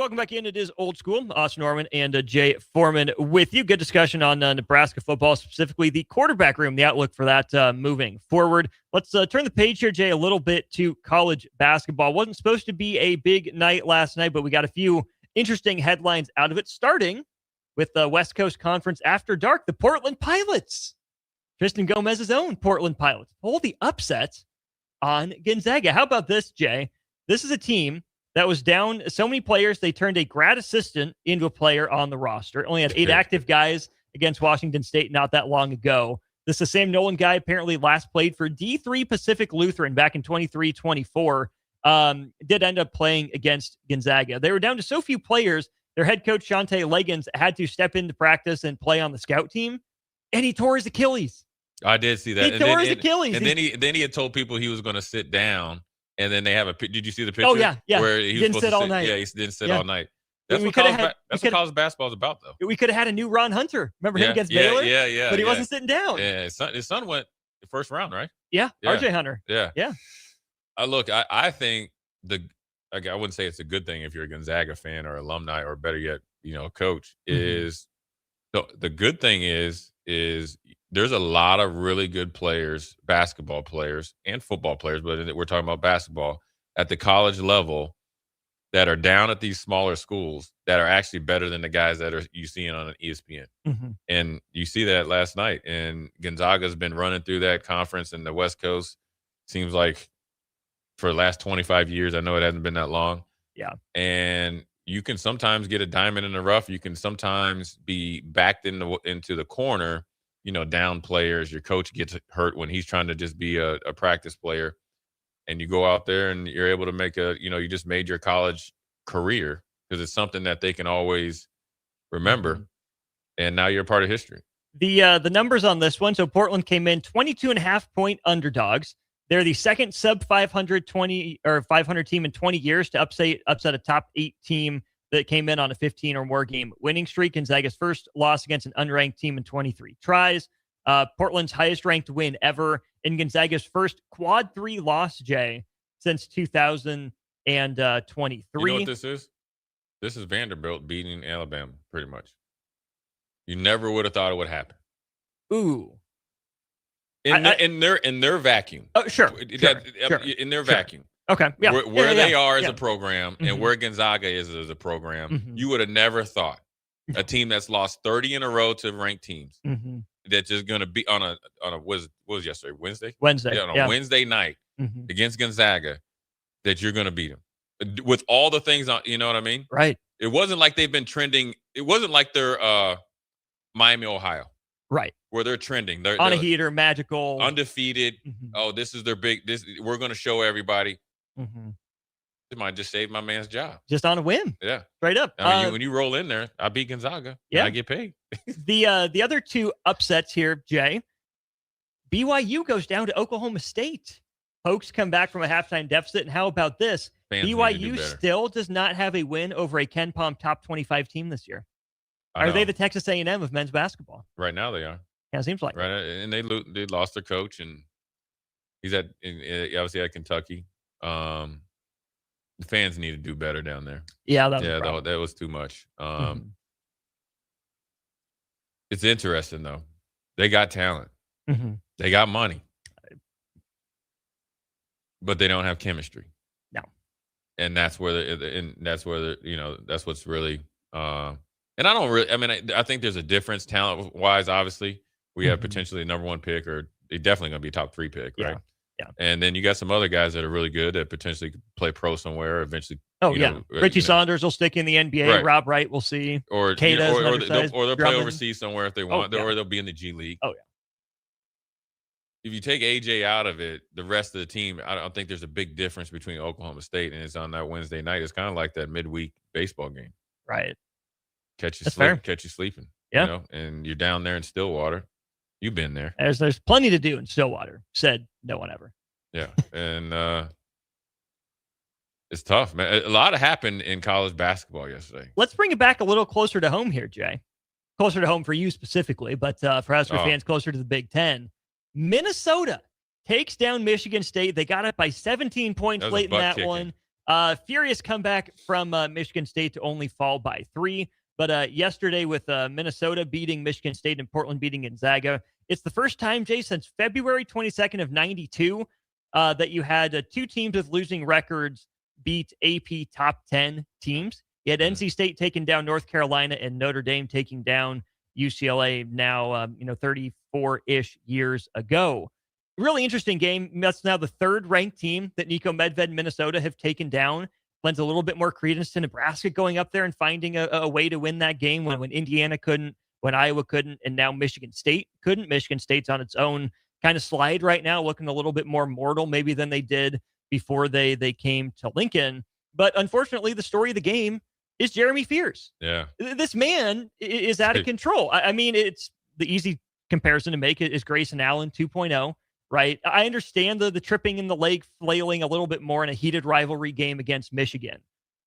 Welcome back in. It is Old School. Austin Norman and Jay Foreman with you. Good discussion on Nebraska football, specifically the quarterback room, the outlook for that moving forward. Let's turn the page here, Jay, a little bit to college basketball. Wasn't supposed to be a big night last night, but we got a few interesting headlines out of it, starting with the West Coast Conference After Dark, the Portland Pilots. Tristan Gomez's own Portland Pilots pull the upset on Gonzaga. How about this, Jay? This is a team that was down so many players, they turned a grad assistant into a player on the roster. Only had 8 active guys against Washington State not that long ago. This is a Sam Nolan guy, apparently last played for D3 Pacific Lutheran back in 23-24. Did end up playing against Gonzaga. They were down to so few players, their head coach, Shante Leggins, had to step into practice and play on the scout team, and he tore his Achilles. I did see that. He tore his Achilles. And then he had told people he was going to sit down. And then they have did you see the picture? Oh, yeah. Where he didn't sit all night. Yeah, he didn't sit all night. That's what college basketball is about, though. We could have had a new Ron Hunter. Remember him against Baylor? Yeah. But he wasn't sitting down. Yeah, his son went the first round, right? Yeah, RJ Hunter. Yeah. Yeah. Look, I think I wouldn't say it's a good thing if you're a Gonzaga fan or alumni or better yet, coach, is the good thing is there's a lot of really good players, basketball players and football players, but we're talking about basketball at the college level that are down at these smaller schools that are actually better than the guys that you seeing on ESPN. Mm-hmm. And you see that last night. And Gonzaga's been running through that conference in the West Coast. Seems like for the last 25 years, I know it hasn't been that long. Yeah. And you can sometimes get a diamond in the rough. You can sometimes be backed into the corner, down players. Your coach gets hurt when he's trying to just be a practice player. And you go out there and you're able to make you just made your college career because it's something that they can always remember. Mm-hmm. And now you're a part of history. The numbers on this one. So Portland came in 22.5 point underdogs. They're the second sub 500 team in 20 years to upset a top 8 team that came in on a 15 or more game winning streak. Gonzaga's first loss against an unranked team in 23 tries. Portland's highest ranked win ever, in Gonzaga's first quad 3 loss, Jay, since 2023. You know what this is? This is Vanderbilt beating Alabama, pretty much. You never would have thought it would happen. Ooh. In their vacuum. Oh, sure. In their vacuum. Okay. Yeah. Where they are as a program and where Gonzaga is as a program, you would have never thought a team that's lost 30 in a row to ranked teams that's just going to be on a what was yesterday? Wednesday? Wednesday. Yeah, on a Wednesday night against Gonzaga that you're going to beat them with all the things on. You know what I mean? Right. It wasn't like they've been trending. It wasn't like they're Miami, Ohio. Right. Where they're trending. They're on a heater, magical. Undefeated. Oh, this is their big. We're going to show everybody. It might just save my man's job. Just on a whim. Yeah. Straight up. I mean, when you roll in there, I beat Gonzaga. Yeah. I get paid. The other 2 upsets here, Jay. BYU goes down to Oklahoma State. Pokes come back from a halftime deficit. And how about this? BYU still does not have a win over a Ken Pom top 25 team this year. Are they the Texas A&M of men's basketball? Right now they are. Yeah, it seems like. Right, and they lost their coach, and he's obviously at Kentucky. The fans need to do better down there. Yeah, that was too much. It's interesting though. They got talent. They got money, but they don't have chemistry. No, and that's where that's what's really. And I don't really. I mean, I think there's a difference talent wise. Obviously, we have potentially a number 1 pick, or they're definitely going to be a top 3 pick, right? Yeah. And then you got some other guys that are really good that potentially could play pro somewhere eventually. Oh, yeah. Richie Saunders will stick in the NBA. Right. Rob Wright, we'll see. Or they'll play overseas somewhere if they want, or they'll be in the G League. Oh, yeah. If you take AJ out of it, the rest of the team, I don't think there's a big difference between Oklahoma State and it's on that Wednesday night. It's kind of like that midweek baseball game. Right. Catch you sleeping. Yeah. And you're down there in Stillwater. You've been there. There's plenty to do in Stillwater, said no one ever. Yeah. And it's tough, man. A lot happened in college basketball yesterday. Let's bring it back a little closer to home here, Jay. Closer to home for you specifically, but for Husker fans, closer to the Big Ten. Minnesota takes down Michigan State. They got it by 17 points late in that one. Furious comeback from Michigan State to only fall by 3. But yesterday with Minnesota beating Michigan State and Portland beating Gonzaga, it's the first time, Jay, since February 22nd of 92 that you had 2 teams with losing records beat AP top 10 teams. You had NC State taking down North Carolina and Notre Dame taking down UCLA now, 34-ish years ago. Really interesting game. That's now the 3rd ranked team that Nico Medved and Minnesota have taken down. Lends a little bit more credence to Nebraska going up there and finding a way to win that game when Indiana couldn't, when Iowa couldn't, and now Michigan State couldn't. Michigan State's on its own kind of slide right now, looking a little bit more mortal maybe than they did before they came to Lincoln. But unfortunately, the story of the game is Jeremy Fears. Yeah. This man is out of control. I mean, it's the easy comparison to make is Grayson Allen 2.0. Right. I understand the tripping in the leg flailing a little bit more in a heated rivalry game against Michigan.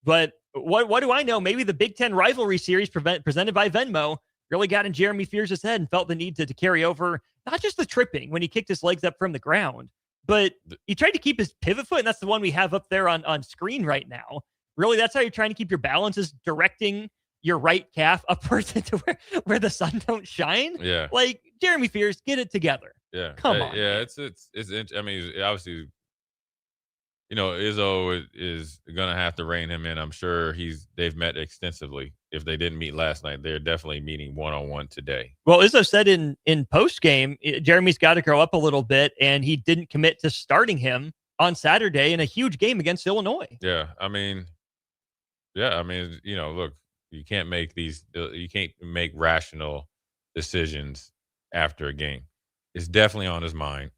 But what do I know? Maybe the Big Ten rivalry series presented by Venmo really got in Jeremy Fears' head and felt the need to carry over not just the tripping when he kicked his legs up from the ground, but he tried to keep his pivot foot. And that's the one we have up there on screen right now. Really, that's how you're trying to keep your balance, is directing your right calf upwards into where the sun don't shine. Yeah. Like, Jeremy Fears, get it together. Yeah. Come on. Yeah. It's I mean, obviously, Izzo is going to have to rein him in. I'm sure they've met extensively. If they didn't meet last night, they're definitely meeting one-on-one today. Well, Izzo said in post game, Jeremy's got to grow up a little bit, and he didn't commit to starting him on Saturday in a huge game against Illinois. Yeah. I mean, look, you can't make rational decisions after a game. It's definitely on his mind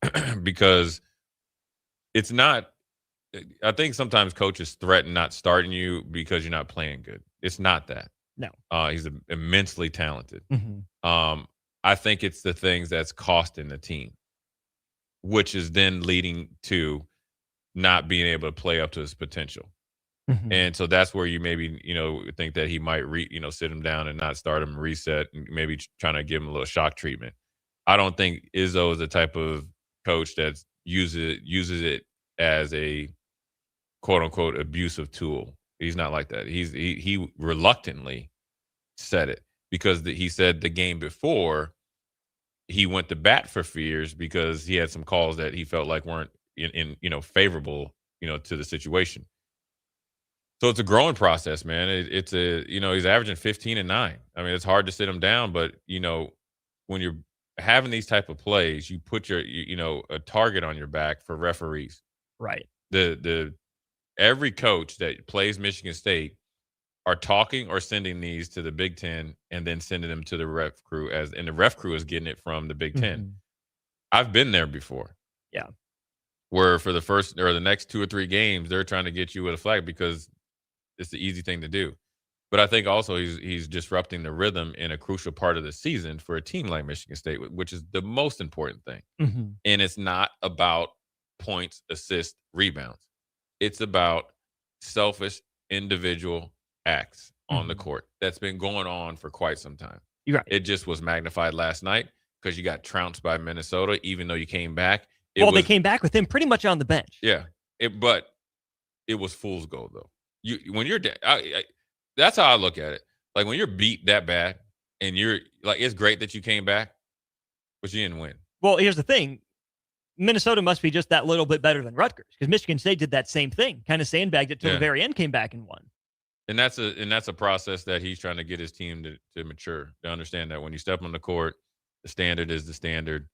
because it's not. I think sometimes coaches threaten not starting you because you're not playing good. It's not that. No. He's immensely talented. Mm-hmm. I think it's the things that's costing the team, which is then leading to not being able to play up to his potential. Mm-hmm. And so that's where you maybe, think that he might sit him down and not start him, reset, and maybe trying to give him a little shock treatment. I don't think Izzo is the type of coach that uses it as a quote unquote abusive tool. He's not like that. He reluctantly said it because he said the game before he went to bat for Fears because he had some calls that he felt like weren't in favorable, to the situation. So it's a growing process, man. He's averaging 15 and 9. I mean, it's hard to sit him down, but when you're having these type of plays, you put a target on your back for referees. Right. Every coach that plays Michigan State are talking or sending these to the Big Ten and then sending them to the ref crew and the ref crew is getting it from the Big Ten. Mm-hmm. I've been there before. Yeah. Where for the first or the next 2 or 3 games, they're trying to get you with a flag because it's the easy thing to do. But I think also he's disrupting the rhythm in a crucial part of the season for a team like Michigan State, which is the most important thing. Mm-hmm. And it's not about points, assists, rebounds. It's about selfish individual acts on the court. That's been going on for quite some time. You're right. It just was magnified last night because you got trounced by Minnesota, even though you came back. They came back with him pretty much on the bench. Yeah. But it was fool's gold, though. When you're that's how I look at it. Like when you're beat that bad and you're like, it's great that you came back, but you didn't win. Well, here's the thing. Minnesota must be just that little bit better than Rutgers because Michigan State did that same thing, kind of sandbagged it till the very end, came back and won. And that's a process that he's trying to get his team to mature, to understand that when you step on the court, the standard is the standard.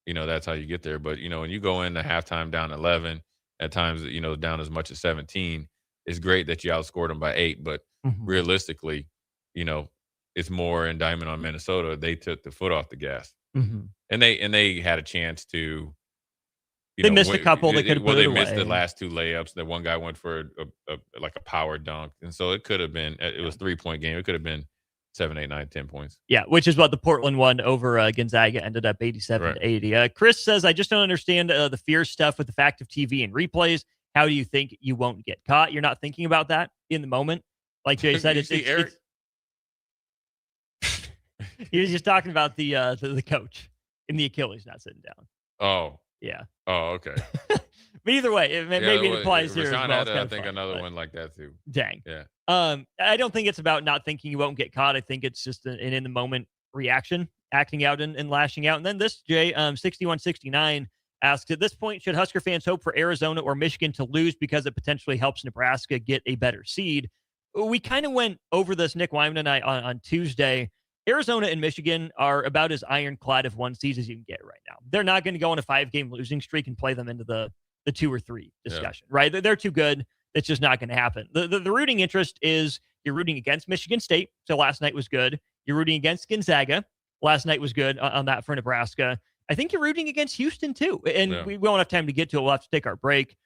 That's how you get there. But, when you go into halftime down 11, at times, down as much as 17, it's great that you outscored them by 8. But realistically, it's more indictment on Minnesota. They took the foot off the gas. Mm-hmm. And they had a chance to. They missed a couple. They could have put it away. They missed the last 2 layups. That one guy went for a power dunk, and so it could have been. It was 3-point game. It could have been 7, 8, 9, 10 points. Yeah, which is what the Portland one over Gonzaga ended up 87-80. Chris says, "I just don't understand the fear stuff with the fact of TV and replays. How do you think you won't get caught? You're not thinking about that in the moment, like Jay said. It's he was just talking about the coach in the Achilles not sitting down. Oh. Yeah. Oh, okay. But either way, maybe it applies here as Rashawn well. had, I think, another one like that too. Dang. Yeah. I don't think it's about not thinking you won't get caught. I think it's just an in the moment reaction, acting out and lashing out. And then this, Jay, 6169 asks, at this point, should Husker fans hope for Arizona or Michigan to lose because it potentially helps Nebraska get a better seed? We kind of went over this, Nick Wyman and I, on Tuesday. Arizona and Michigan are about as ironclad of one seed as you can get right now. They're not going to go on a 5-game losing streak and play them into the 2 or 3 discussion, right? They're too good. It's just not going to happen. The rooting interest is you're rooting against Michigan State. So last night was good. You're rooting against Gonzaga. Last night was good on that for Nebraska. I think you're rooting against Houston too. And we won't have time to get to it. We'll have to take our break.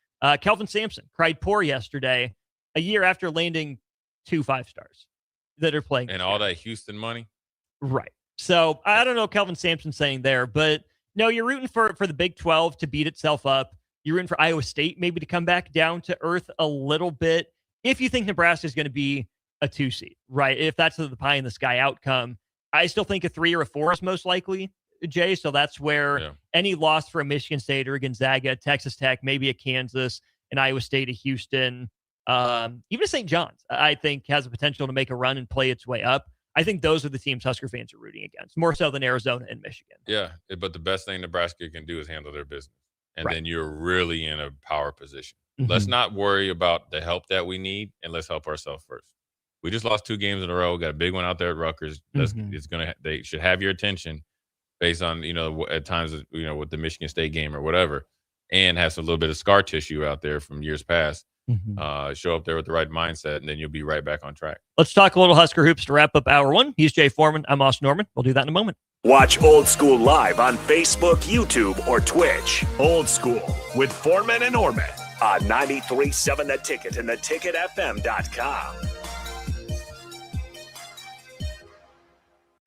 Kelvin Sampson cried poor yesterday, a year after landing 2 5-stars that are playing. And all that Houston money. Right. So I don't know what Kelvin Sampson's saying there, but no, you're rooting for the Big 12 to beat itself up. You're rooting for Iowa State maybe to come back down to earth a little bit. If you think Nebraska is going to be a 2 seed, right? If that's the pie in the sky outcome, I still think a 3 or a 4 is most likely, Jay. So that's where any loss for a Michigan State or a Gonzaga, Texas Tech, maybe a Kansas, an Iowa State, a Houston, even a St. John's, I think has the potential to make a run and play its way up. I think those are the teams Husker fans are rooting against, more so than Arizona and Michigan. Yeah, but the best thing Nebraska can do is handle their business. And then you're really in a power position. Mm-hmm. Let's not worry about the help that we need, and let's help ourselves first. We just lost 2 games in a row. Got a big one out there at Rutgers. They should have your attention based on, at times, with the Michigan State game or whatever, and have a little bit of scar tissue out there from years past. Show up there with the right mindset, and then you'll be right back on track. Let's talk a little Husker hoops to wrap up hour 1. He's Jay Foreman. I'm Austin Norman. We'll do that in a moment. Watch Old School live on Facebook, YouTube, or Twitch. Old School with Foreman and Norman on 93.7 The Ticket and theticketfm.com.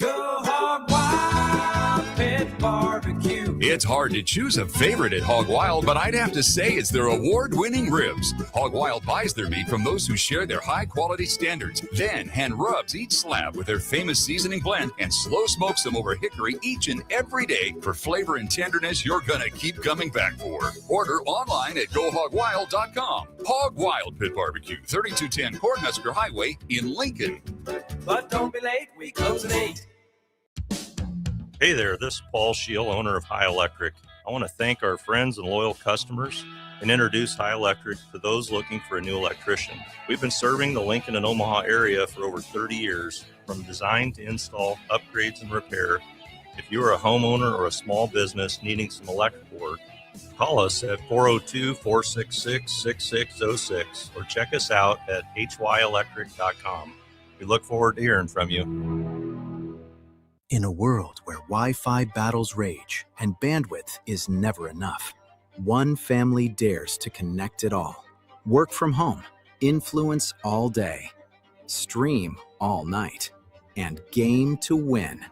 Go Hog Wild Pit Barbecue. It's hard to choose a favorite at Hog Wild, but I'd have to say it's their award-winning ribs. Hog Wild buys their meat from those who share their high-quality standards, then hand rubs each slab with their famous seasoning blend and slow smokes them over hickory each and every day for flavor and tenderness you're gonna keep coming back for. Order online at GoHogWild.com. Hog Wild Pit Barbecue, 3210 Cornhusker Highway in Lincoln. But don't be late, we close at 8. Hey there, this is Paul Scheel, owner of High Electric. I want to thank our friends and loyal customers and introduce High Electric to those looking for a new electrician. We've been serving the Lincoln and Omaha area for over 30 years, from design to install, upgrades, and repair. If you are a homeowner or a small business needing some electrical work, call us at 402-466-6606 or check us out at hyelectric.com. We look forward to hearing from you. In a world where Wi-Fi battles rage and bandwidth is never enough, one family dares to connect it all. Work from home, influence all day, stream all night, and game to win.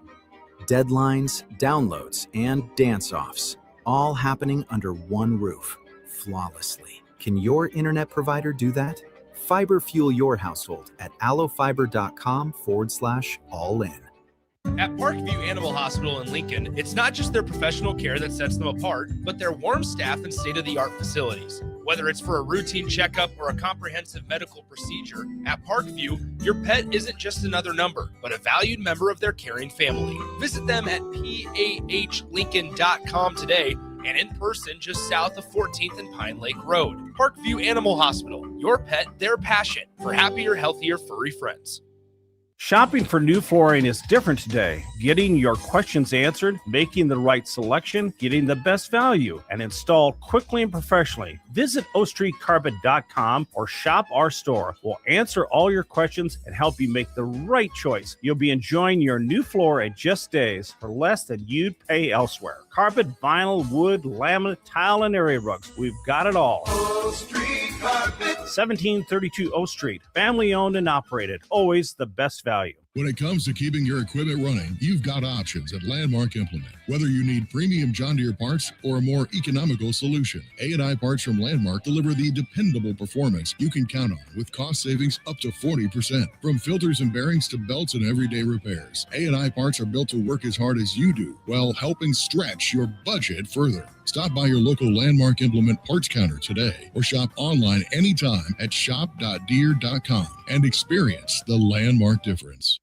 Deadlines, downloads, and dance-offs, all happening under one roof, flawlessly. Can your internet provider do that? Fiber fuel your household at allofiber.com/all-in. At Parkview Animal Hospital in Lincoln, it's not just their professional care that sets them apart, but their warm staff and state-of-the-art facilities. Whether it's for a routine checkup or a comprehensive medical procedure, at Parkview, your pet isn't just another number, but a valued member of their caring family. Visit them at PAHLincoln.com today and in person just south of 14th and Pine Lake Road. Parkview Animal Hospital, your pet, their passion for happier, healthier, furry friends. Shopping for new flooring is different today. Getting your questions answered, making the right selection, getting the best value, and installed quickly and professionally. Visit OStreetCarpet.com or shop our store. We'll answer all your questions and help you make the right choice. You'll be enjoying your new floor in just days for less than you'd pay elsewhere. Carpet, vinyl, wood, laminate, tile, and area rugs. We've got it all. O Street Carpet. 1732 O Street. Family owned and operated. Always the best value. When it comes to keeping your equipment running, you've got options at Landmark Implement. Whether you need premium John Deere parts or a more economical solution, A&I parts from Landmark deliver the dependable performance you can count on with cost savings up to 40%. From filters and bearings to belts and everyday repairs, A&I parts are built to work as hard as you do while helping stretch your budget further. Stop by your local Landmark Implement parts counter today or shop online anytime at shop.deere.com and experience the Landmark difference.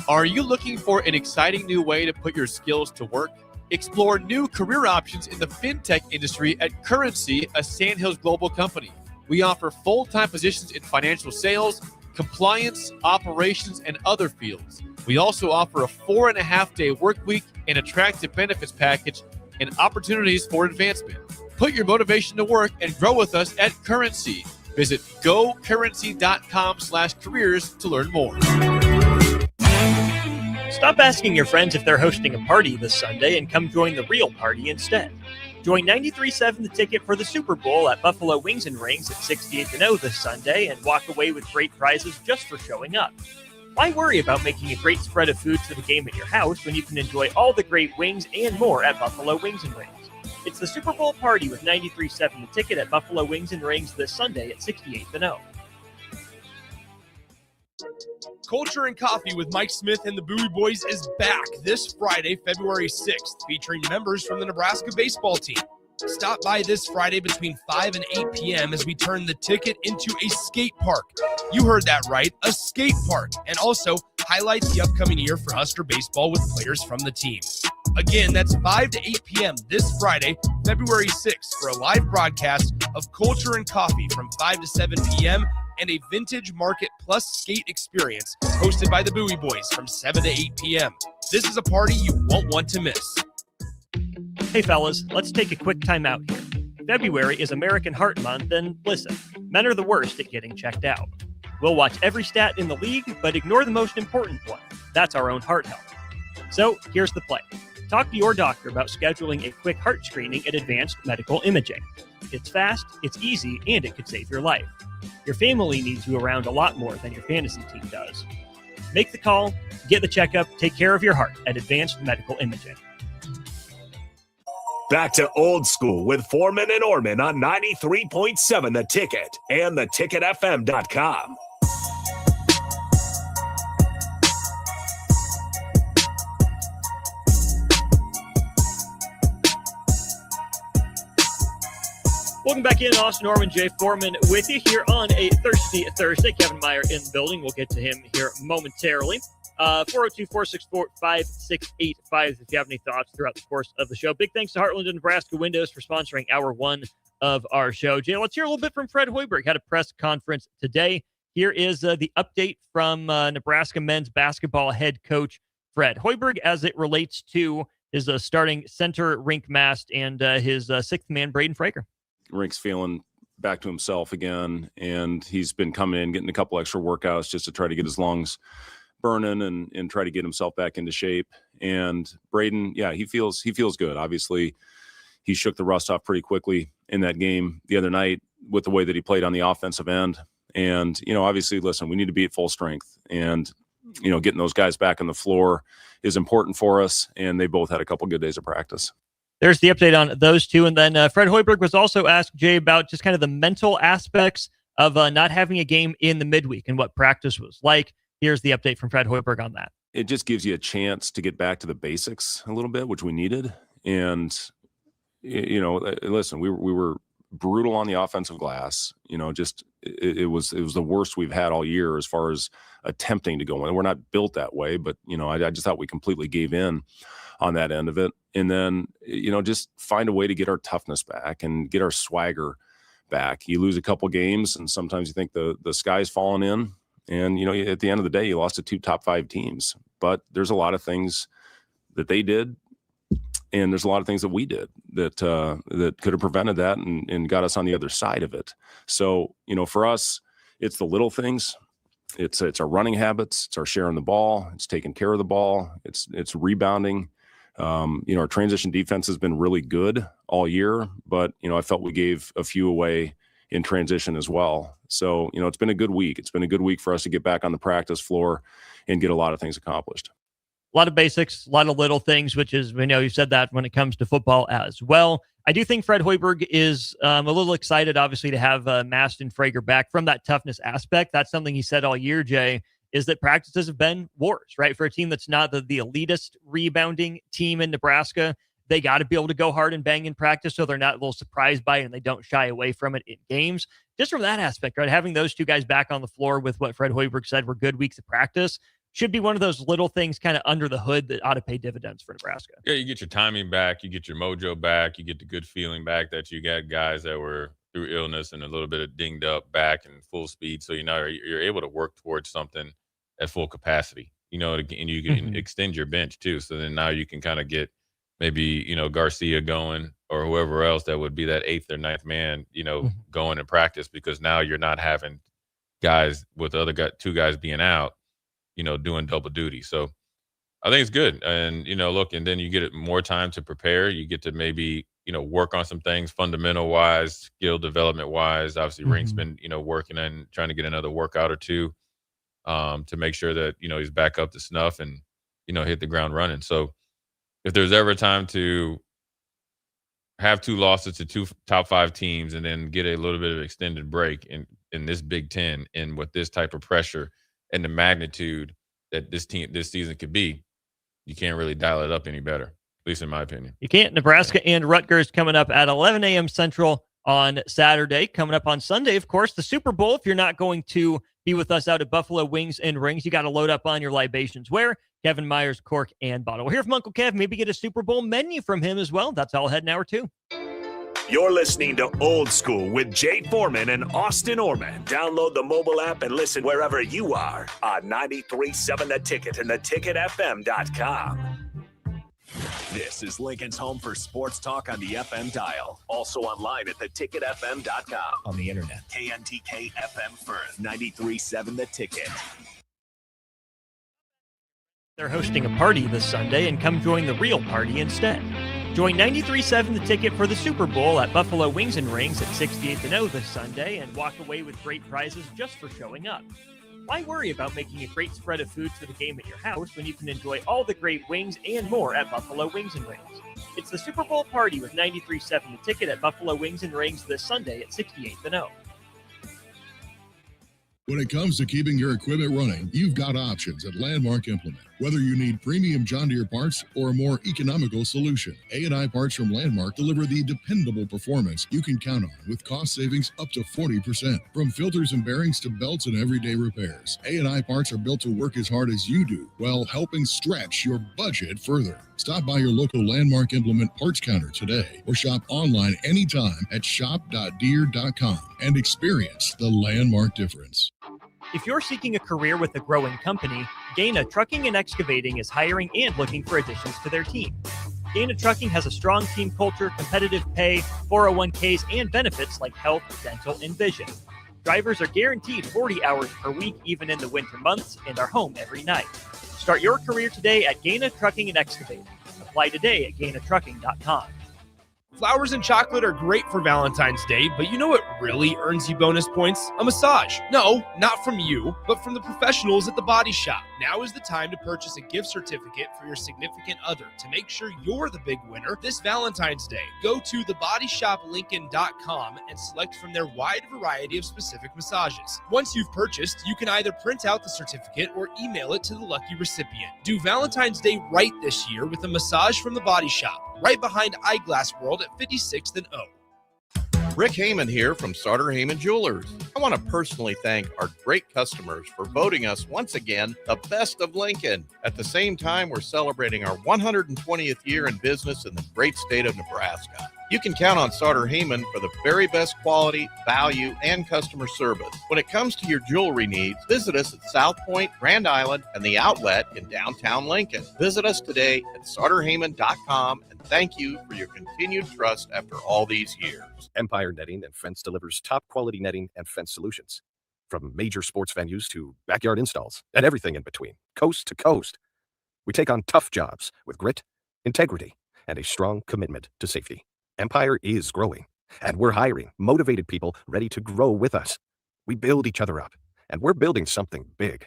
Are you looking for an exciting new way to put your skills to work? Explore new career options in the fintech industry at Currency, a Sandhills Global company. We offer full-time positions in financial sales, compliance, operations, and other fields. We also offer a 4.5-day work week, an attractive benefits package, and opportunities for advancement. Put your motivation to work and grow with us at Currency. Visit gocurrency.com/careers to learn more. Stop asking your friends if they're hosting a party this Sunday and come join the real party instead. Join 93.7 The Ticket for the Super Bowl at Buffalo Wings and Rings at 68th and O this Sunday and walk away with great prizes just for showing up. Why worry about making a great spread of foods for the game at your house when you can enjoy all the great wings and more at Buffalo Wings and Rings? It's the Super Bowl party with 93.7 The Ticket at Buffalo Wings and Rings this Sunday at 68th and O. Culture and Coffee with Mike Smith and the Bowie Boys is back this Friday, February 6th, featuring members from the Nebraska baseball team. Stop by this Friday between 5 and 8 p.m. as we turn the ticket into a skate park. You heard that right, a skate park, and also highlight the upcoming year for Husker baseball with players from the team. Again, that's 5 to 8 p.m. this Friday, February 6th, for a live broadcast of Culture and Coffee from 5 to 7 p.m. and a Vintage Market Plus skate experience hosted by the Bowie Boys from 7 to 8 p.m. This is a party you won't want to miss. Hey fellas, let's take a quick time out here. February is American Heart Month, and listen, men are the worst at getting checked out. We'll watch every stat in the league, but ignore the most important one. That's our own heart health. So here's the play. Talk to your doctor about scheduling a quick heart screening at Advanced Medical Imaging. It's fast, it's easy, and it could save your life. Your family needs you around a lot more than your fantasy team does. Make the call, get the checkup, take care of your heart at Advanced Medical Imaging. Back to old school with Foreman and Orman on 93.7 The Ticket and theticketfm.com. Welcome back in, Austin Norman, Jay Foreman with you here on a Thirsty Thursday. Kevin Meyer in the building. We'll get to him here momentarily. 402-464-5685 if you have any thoughts throughout the course of the show. Big thanks to Heartland and Nebraska Windows for sponsoring hour one of our show. Jay, let's hear a little bit from Fred Hoiberg. Had a press conference today. Here is the update from Nebraska men's basketball head coach Fred Hoiberg as it relates to his starting center Rink Mast and his sixth man Braden Fraker. Rink's feeling back to himself again, and he's been coming in, getting a couple extra workouts just to try to get his lungs burning and try to get himself back into shape. And Braden, yeah, he feels good. Obviously, he shook the rust off pretty quickly in that game the other night with the way that he played on the offensive end. And, obviously, listen, we need to be at full strength. And, getting those guys back on the floor is important for us. And they both had a couple good days of practice. There's the update on those two. And then Fred Hoiberg was also asked, Jay, about just kind of the mental aspects of not having a game in the midweek and what practice was like. Here's the update from Fred Hoiberg on that. It just gives you a chance to get back to the basics a little bit, which we needed. And, listen, we were brutal on the offensive glass. It was the worst we've had all year as far as attempting to go in. We're not built that way, but, I just thought we completely gave in on that end of it. And then, just find a way to get our toughness back and get our swagger back. You lose a couple games and sometimes you think the sky's falling in. And, at the end of the day, you lost to two top five teams. But there's a lot of things that they did, and there's a lot of things that we did that could have prevented that and got us on the other side of it. So, for us, it's the little things. It's our running habits. It's our sharing the ball. It's taking care of the ball. It's rebounding. Our transition defense has been really good all year, but, I felt we gave a few away in transition as well. So, it's been a good week. It's been a good week for us to get back on the practice floor and get a lot of things accomplished. A lot of basics, a lot of little things, which is, you said that when it comes to football as well. I do think Fred Hoiberg is a little excited, obviously, to have Mast and Frager back from that toughness aspect. That's something he said all year, Jay, is that practices have been wars, right? For a team that's not the elitist rebounding team in Nebraska, they got to be able to go hard and bang in practice so they're not a little surprised by it and they don't shy away from it in games. Just from that aspect, right? Having those two guys back on the floor with what Fred Hoiberg said were good weeks of practice should be one of those little things kind of under the hood that ought to pay dividends for Nebraska. Yeah, you get your timing back, you get your mojo back, you get the good feeling back that you got guys that were through illness and a little bit of dinged up back and full speed. So, you're able to work towards something at full capacity, and you can extend your bench too. So then now you can kind of get maybe, Garcia going or whoever else that would be that 8th or 9th man, going in practice, because now you're not having guys with two guys being out, doing double duty. So I think it's good. And, look, and then you get more time to prepare. You get to maybe, work on some things fundamental wise, skill development wise. Obviously, Rink's been, working and trying to get another workout or two to make sure that, he's back up to snuff and, hit the ground running. So if there's ever a time to have 2 losses to 2 top 5 teams and then get a little bit of extended break in this Big Ten and with this type of pressure and the magnitude that this season could be, you can't really dial it up any better, at least in my opinion. You can't. Nebraska and Rutgers coming up at 11 a.m. Central on Saturday. Coming up on Sunday, of course, the Super Bowl. If you're not going to be with us out at Buffalo Wings and Rings, you got to load up on your libations. Where? Kevin Myers, cork, and bottle. We'll hear from Uncle Kev. Maybe get a Super Bowl menu from him as well. That's all ahead in hour 2. You're listening to Old School with Jay Foreman and Austin Orman. Download the mobile app and listen wherever you are on 93.7 The Ticket and theticketfm.com. This is Lincoln's home for sports talk on the FM dial. Also online at theticketfm.com. On the internet. KNTK FM Firth, 93.7 The Ticket. They're hosting a party this Sunday, and come join the real party instead. Join 93.7 The Ticket for the Super Bowl at Buffalo Wings and Rings at 68th and O this Sunday and walk away with great prizes just for showing up. Why worry about making a great spread of foods for the game at your house when you can enjoy all the great wings and more at Buffalo Wings and Rings? It's the Super Bowl party with 93.7 The Ticket at Buffalo Wings and Rings this Sunday at 68th and O. When it comes to keeping your equipment running, you've got options at Landmark Implement. Whether you need premium John Deere parts or a more economical solution, A&I parts from Landmark deliver the dependable performance you can count on with cost savings up to 40%. From filters and bearings to belts and everyday repairs, A&I parts are built to work as hard as you do while helping stretch your budget further. Stop by your local Landmark Implement parts counter today or shop online anytime at shop.deere.com and experience the Landmark difference. If you're seeking a career with a growing company, Gaina Trucking and Excavating is hiring and looking for additions to their team. Gaina Trucking has a strong team culture, competitive pay, 401ks, and benefits like health, dental, and vision. Drivers are guaranteed 40 hours per week, even in the winter months, and are home every night. Start your career today at Gaina Trucking and Excavating. Apply today at GainaTrucking.com. Flowers and chocolate are great for Valentine's Day, but you know what really earns you bonus points? A massage. No, not from you, but from the professionals at The Body Shop. Now is the time to purchase a gift certificate for your significant other to make sure you're the big winner this Valentine's Day. Go to thebodyshoplincoln.com and select from their wide variety of specific massages. Once you've purchased, you can either print out the certificate or email it to the lucky recipient. Do Valentine's Day right this year with a massage from The Body Shop, right behind Eyeglass World at 56th and O. Rick Heyman here from Sartor Heyman Jewelers. I want to personally thank our great customers for voting us once again the best of Lincoln. At the same time, we're celebrating our 120th year in business in the great state of Nebraska. You can count on Sartor Heyman for the very best quality, value, and customer service. When it comes to your jewelry needs, visit us at South Point, Grand Island, and the Outlet in downtown Lincoln. Visit us today at sartorheyman.com, and thank you for your continued trust after all these years. Empire Netting and Fence delivers top quality netting and fence solutions. From major sports venues to backyard installs and everything in between, coast to coast. We take on tough jobs with grit, integrity, and a strong commitment to safety. Empire is growing, And we're hiring motivated people ready to grow with us. We build each other up, and we're building something big.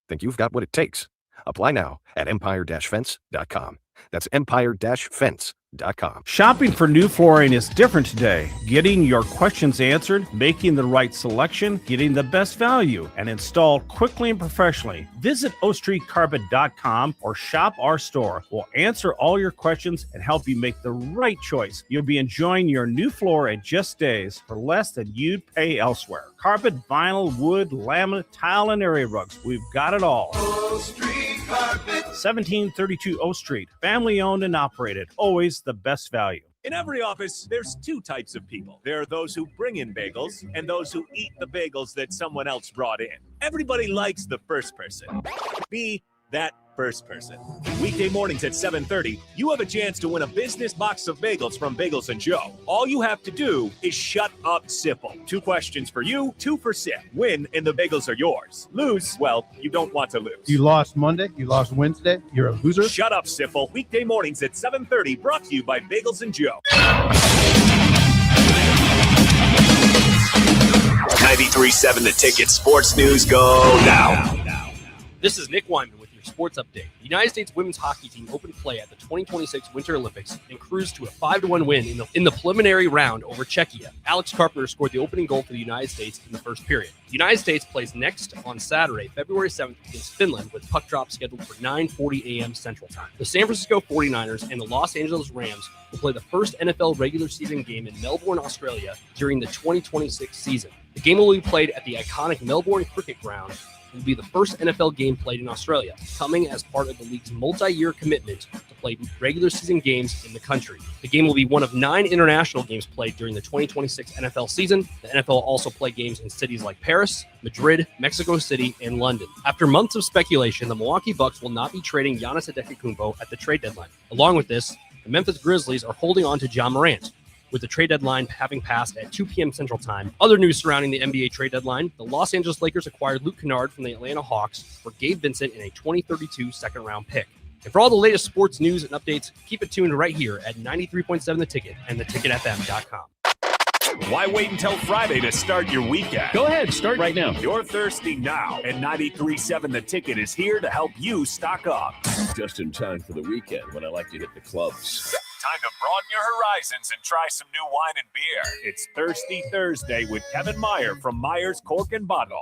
Think you've got what it takes? Apply now at empire-fence.com. That's empire-fence.com. Shopping for new flooring is different today. Getting your questions answered, making the right selection, getting the best value, and installed quickly and professionally. Visit ostreetcarpet.com or shop our store. We'll answer all your questions and help you make the right choice. You'll be enjoying your new floor in just days for less than you'd pay elsewhere. Carpet, vinyl, wood, laminate, tile, and area rugs. We've got it all. O Street Carpet. 1732 O Street. Family owned and operated. Always the best value. In every office, there's two types of people. There are those who bring in bagels and those who eat the bagels that someone else brought in. Everybody likes the first person. Be that first person. Weekday mornings at 7:30, you have a chance to win a business box of bagels from Bagels & Joe. All you have to do is shut up, Sipple. 2 questions for you, 2 for Sip. Win, and the bagels are yours. Lose, well, you don't want to lose. You lost Monday. You lost Wednesday. You're a loser. Shut up, Sipple. Weekday mornings at 7:30, brought to you by Bagels & Joe. 93.7 The Ticket Sports News go now. This is Nick Wyman with your sports update. The United States women's hockey team opened play at the 2026 Winter Olympics and cruised to a 5-1 win in the preliminary round over Czechia. Alex Carpenter scored the opening goal for the United States in the first period. The United States plays next on Saturday, February 7th against Finland, with puck drop scheduled for 9:40 a.m. Central Time. The San Francisco 49ers and the Los Angeles Rams will play the first NFL regular season game in Melbourne, Australia during the 2026 season. The game will be played at the iconic Melbourne Cricket Ground. It will be the first NFL game played in Australia, coming as part of the league's multi-year commitment to play regular season games in the country. The game will be one of 9 international games played during the 2026 NFL season. The NFL will also play games in cities like Paris, Madrid, Mexico City, and London. After months of speculation, the Milwaukee Bucks will not be trading Giannis Antetokounmpo at the trade deadline. Along with this, the Memphis Grizzlies are holding on to Ja Morant, with the trade deadline having passed at 2 p.m. Central Time. Other news surrounding the NBA trade deadline: the Los Angeles Lakers acquired Luke Kennard from the Atlanta Hawks for Gabe Vincent in a 2032 second-round pick. And for all the latest sports news and updates, keep it tuned right here at 93.7 The Ticket and theticketfm.com. Why wait until Friday to start your weekend? Go ahead, start right now. You're thirsty now, and 93.7 The Ticket is here to help you stock up. Just in time for the weekend when I like to hit the clubs. Time to broaden your horizons and try some new wine and beer. It's Thirsty Thursday with Kevin Meyer from Meyer's Cork and Bottle.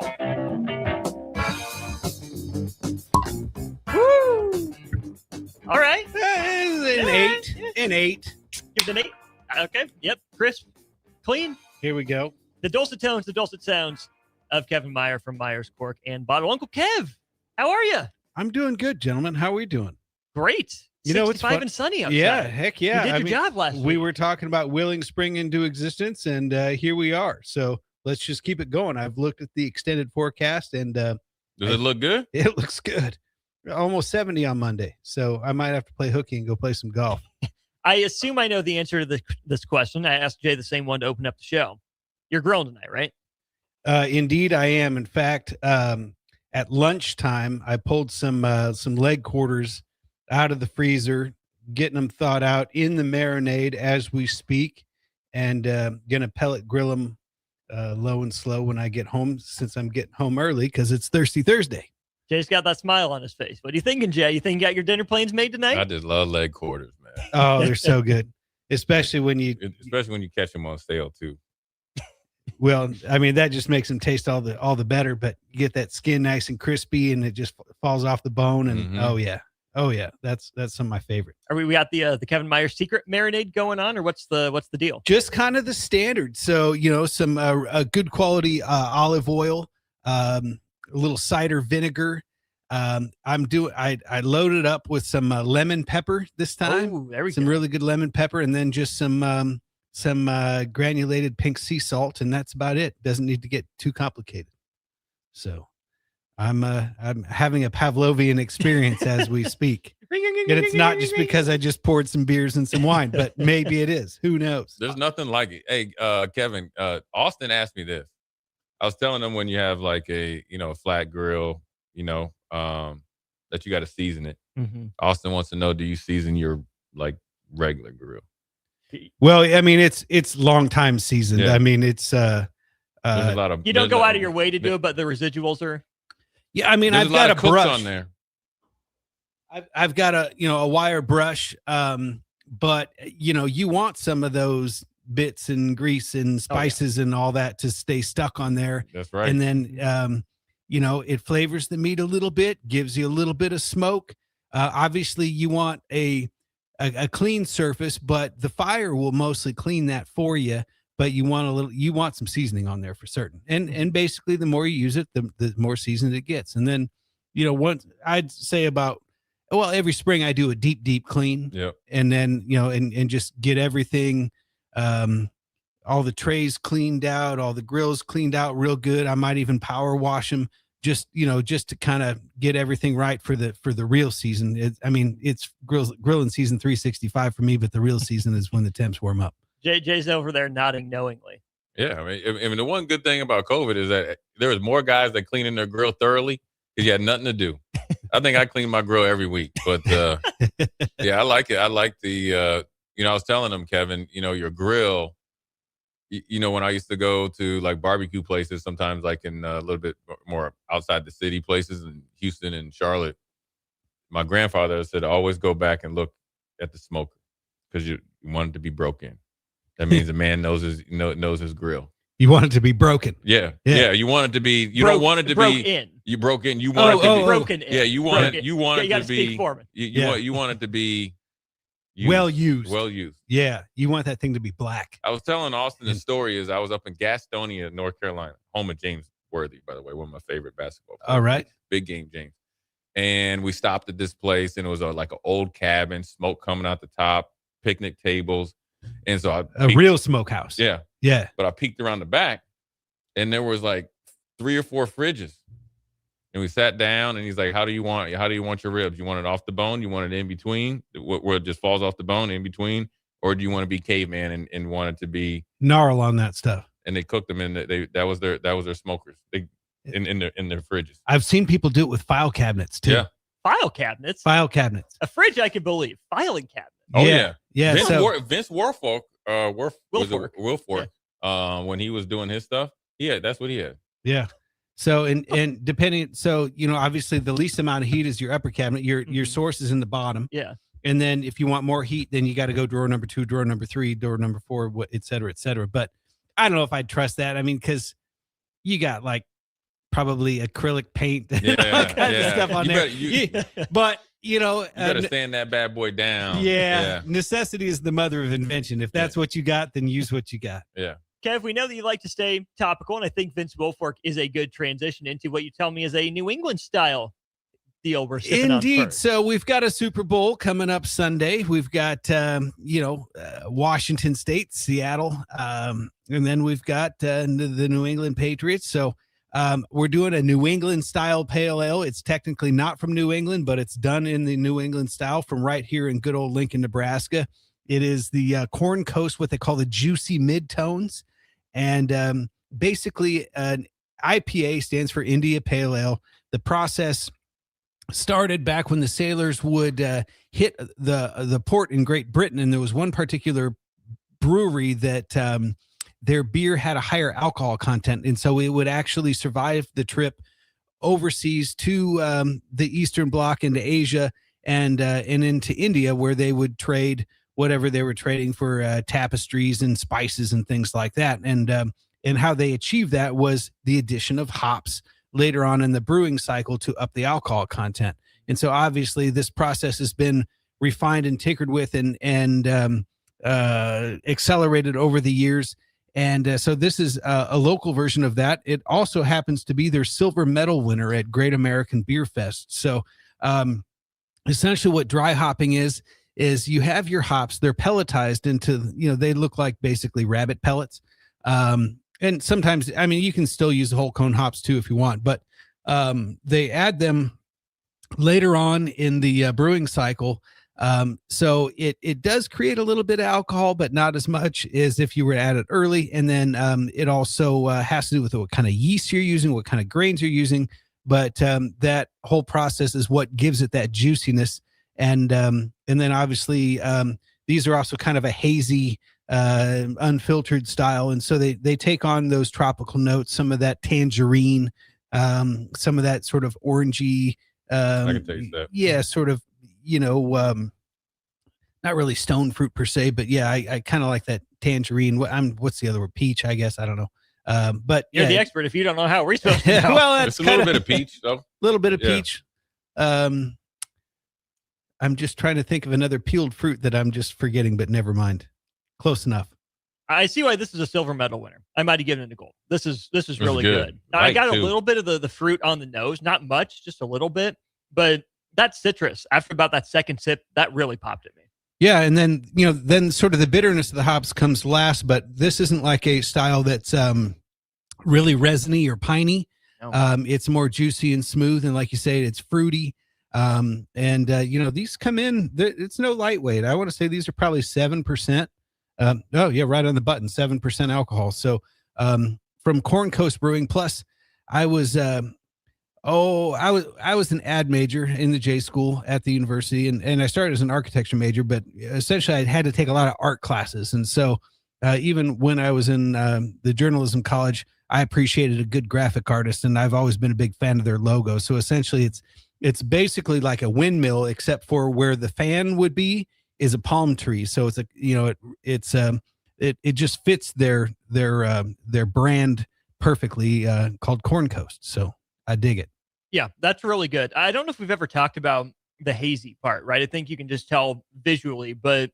Woo! All right. An 8. Give it an 8. Okay. Yep. Crisp. Clean. Here we go. The dulcet tones, the dulcet sounds of Kevin Meyer from Meyer's Cork and Bottle. Uncle Kev, how are you? I'm doing good, gentlemen. How are we doing? Great. You know, it's 65 and sunny outside. Yeah, heck yeah. You did your job last week. We were talking about willing spring into existence, and here we are. So let's just keep it going. I've looked at the extended forecast, and does it look good? It looks good. Almost 70 on Monday. So I might have to play hooky and go play some golf. I assume I know the answer to this question. I asked Jay the same one to open up the show. You're grilling tonight, right? Indeed, I am. In fact, at lunchtime, I pulled some leg quarters out of the freezer, getting them thawed out in the marinade as we speak, and gonna pellet grill them low and slow when I get home, since I'm getting home early because it's Thirsty Thursday. Jay's got that smile on his face. What are you thinking, Jay? You think you got your dinner plans made tonight? I just love leg quarters, man. Oh, they're so good, especially when you catch them on sale too. Well, I mean, that just makes them taste all the better. But you get that skin nice and crispy, and it just falls off the bone. And oh yeah, that's some of my favorite. Are we got the Kevin Meyer secret marinade going on, or what's the deal? Just kind of the standard. So some a good quality olive oil, a little cider vinegar. I loaded up with some lemon pepper this time. Oh, there we go. Some really good lemon pepper, and then just some granulated pink sea salt, and that's about it. Doesn't need to get too complicated. So I'm having a Pavlovian experience as we speak. And it's not just because I just poured some beers and some wine, but maybe it is. Who knows? There's nothing like it. Hey, Kevin, Austin asked me this. I was telling him when you have like a flat grill, that you got to season it. Mm-hmm. Austin wants to know, do you season your like regular grill? Well, I mean, it's long time seasoned. Yeah. I mean, it's There's a lot of You don't go out of your way to do it, but the residuals are. yeah. I mean, There's I've a lot got a of cooks brush on there. I've got a wire brush, but you want some of those bits and grease and spices and all that to stay stuck on there. That's right. And then it flavors the meat a little bit, gives you a little bit of smoke. Obviously, you want a clean surface, but the fire will mostly clean that for you. But you want some seasoning on there for certain. And basically, the more you use it, the more seasoned it gets. And then, once I'd say every spring I do a deep clean. Yep. And then, and just get everything, all the trays cleaned out, all the grills cleaned out real good. I might even power wash them just to kind of get everything right for the real season. It's grilling season 365 for me, but the real season is when the temps warm up. JJ's over there nodding knowingly. Yeah, I mean, the one good thing about COVID is that there was more guys that cleaning their grill thoroughly because you had nothing to do. I think I clean my grill every week, but yeah, I like it. I like the, I was telling them, Kevin, your grill, when I used to go to like barbecue places, sometimes like in a little bit more outside the city places in Houston and Charlotte, my grandfather said, always go back and look at the smoker because you want it to be broken. That means the man knows his grill. You want it to be broken. Yeah. You want it to be. You don't want it to be. In. You broke in. You want it to be broken. In. Yeah. You want it. You want it to be. You want it to be well used. Well used. Yeah. You want that thing to be black. I was telling Austin the story is I was up in Gastonia, North Carolina, home of James Worthy, by the way, one of my favorite basketball players. All right. Big game, James. And we stopped at this place, and it was like an old cabin, smoke coming out the top, picnic tables. And so a real smokehouse. Yeah. Yeah. But I peeked around the back and there was like 3 or 4 fridges. And we sat down and he's like, how do you want your ribs? You want it off the bone? You want it in between where it just falls off the bone in between? Or do you want to be caveman and want it to be gnarl on that stuff? And they cooked them in that was their smokers. In their fridges. I've seen people do it with file cabinets too. Yeah. File cabinets. A fridge I can believe. Filing cabinet. Oh yeah. Vince Wilfork, Wilfork. when he was doing his stuff, that's what he had. Yeah. So and depending, obviously the least amount of heat is your upper cabinet. Your source is in the bottom. Yeah. And then if you want more heat, then you got to go drawer number 2, drawer number 3, drawer number 4, et cetera, et cetera. But I don't know if I'd trust that. I mean, because you got like probably acrylic paint and all kinds of stuff on there. But you gotta stand that bad boy down. Yeah. Necessity is the mother of invention. If that's what you got, then use what you got. Yeah. Kev, we know that you like to stay topical, and I think Vince Wilfork is a good transition into what you tell me is a New England style deal we're sipping on first. So we've got a Super Bowl coming up Sunday. We've got Washington State, Seattle, and then we've got the New England Patriots. So we're doing a New England style pale ale. It's technically not from New England, but it's done in the New England style from right here in good old Lincoln, Nebraska. It is the Corn Coast, what they call the juicy midtones. And basically an IPA stands for India Pale Ale. The process started back when the sailors would hit the port in Great Britain. And there was one particular brewery that their beer had a higher alcohol content. And so it would actually survive the trip overseas to the Eastern Bloc into Asia and into India, where they would trade whatever they were trading for tapestries and spices and things like that. And how they achieved that was the addition of hops later on in the brewing cycle to up the alcohol content. And so obviously this process has been refined and tinkered with and accelerated over the years. And so this is a local version of that. It also happens to be their silver medal winner at Great American Beer Fest. So essentially what dry hopping is you have your hops, they're pelletized into, they look like basically rabbit pellets. And sometimes, I mean, you can still use the whole cone hops too if you want, but they add them later on in the brewing cycle. So it does create a little bit of alcohol, but not as much as if you were to add it early. And then it also has to do with what kind of yeast you're using, what kind of grains you're using. But that whole process is what gives it that juiciness. And then obviously these are also kind of a hazy, unfiltered style. And so they take on those tropical notes, some of that tangerine, some of that sort of orangey, I can taste that. yeah, sort of, not really stone fruit per se, but yeah, I kind of like that tangerine. What's the other word? Peach, I guess. I don't know. But You're yeah, the expert. If you don't know how, we're supposed to know. well, that's It's a little bit of peach, though. A little bit of Yeah. peach. I'm just trying to think of another peeled fruit that I'm just forgetting, but never mind. Close enough. I see why this is a silver medal winner. I might have given it a gold. This is really good. Now, I Right, got a too. little bit of the fruit on the nose, not much, just a little bit, but that citrus after about that second sip, that really popped at me. Yeah, and then then sort of the bitterness of the hops comes last, but this isn't like a style that's really resiny or piney. No. It's more juicy and smooth, and like you say, it's fruity. These come in. It's no lightweight. I want to say these are probably 7%. Oh yeah, right on the button, 7% alcohol. So from Corn Coast Brewing. Plus, I was an ad major in the J school at the university, and I started as an architecture major, but essentially I had to take a lot of art classes. And so even when I was in the journalism college, I appreciated a good graphic artist, and I've always been a big fan of their logo. So essentially it's basically like a windmill, except for where the fan would be is a palm tree. So it's it just fits their brand perfectly, called Corn Coast. So I dig it. Yeah, that's really good. I don't know if we've ever talked about the hazy part, right? I think you can just tell visually, but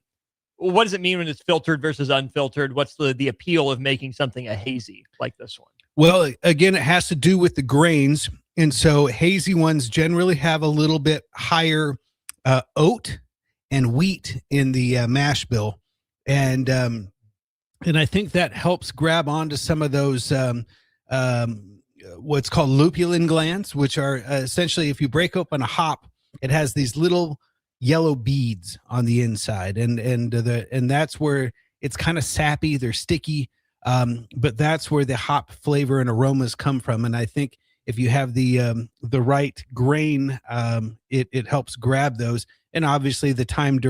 what does it mean when it's filtered versus unfiltered? What's the appeal of making something a hazy like this one? Well, again, it has to do with the grains. And so hazy ones generally have a little bit higher oat and wheat in the mash bill. And I think that helps grab onto some of those what's called lupulin glands, which are essentially, if you break open a hop, it has these little yellow beads on the inside, and that's where it's kind of sappy. They're sticky, but that's where the hop flavor and aromas come from. And I think if you have the right grain, it helps grab those. And obviously, the time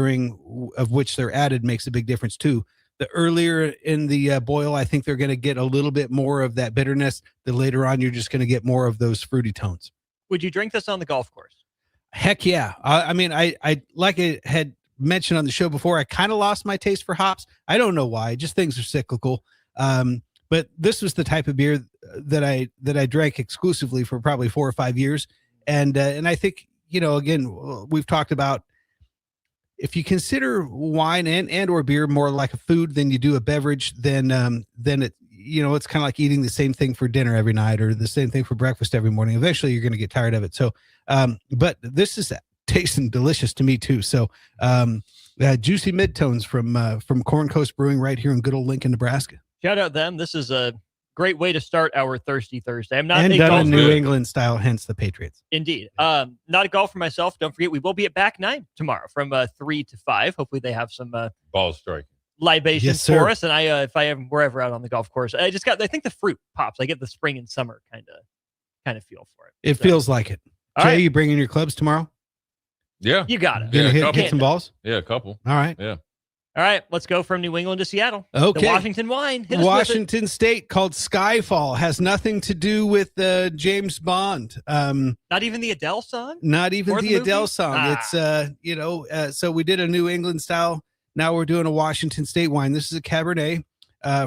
of which they're added makes a big difference too. The earlier in the boil, I think they're going to get a little bit more of that bitterness. The later on, you're just going to get more of those fruity tones. Would you drink this on the golf course? Heck yeah. I mean, I like I had mentioned on the show before, I kind of lost my taste for hops. I don't know why. Just things are cyclical. But this was the type of beer that I drank exclusively for probably 4 or 5 years. And I think, again, we've talked about, if you consider wine and or beer more like a food than you do a beverage, then it, it's kind of like eating the same thing for dinner every night or the same thing for breakfast every morning. Eventually you're going to get tired of it. So, but this is tasting delicious to me too. So, juicy midtones from Corn Coast Brewing right here in good old Lincoln, Nebraska. Shout out them. This is a great way to start our Thirsty Thursday. I'm not and a done golfer. in New England style, hence the Patriots. Indeed. Not a golfer myself. Don't forget, we will be at Back 9 tomorrow from 3 to 5. Hopefully they have some Ball striking libations Yes, sir. for us. And if I am wherever out on the golf course, I think the fruit pops. I get the spring and summer kind of feel for it. It feels like it. All Jay, right. you bringing your clubs tomorrow? Yeah. You got it. Gonna a hit couple. some balls? Yeah, a couple. All right. Yeah. All right, let's go from New England to Seattle. Okay. The Washington wine. Hit us with it. Washington State, called Skyfall, has nothing to do with James Bond. Not even the Adele song? Not even Or the the movie? Adele song. Ah. It's so we did a New England style. Now we're doing a Washington State wine. This is a Cabernet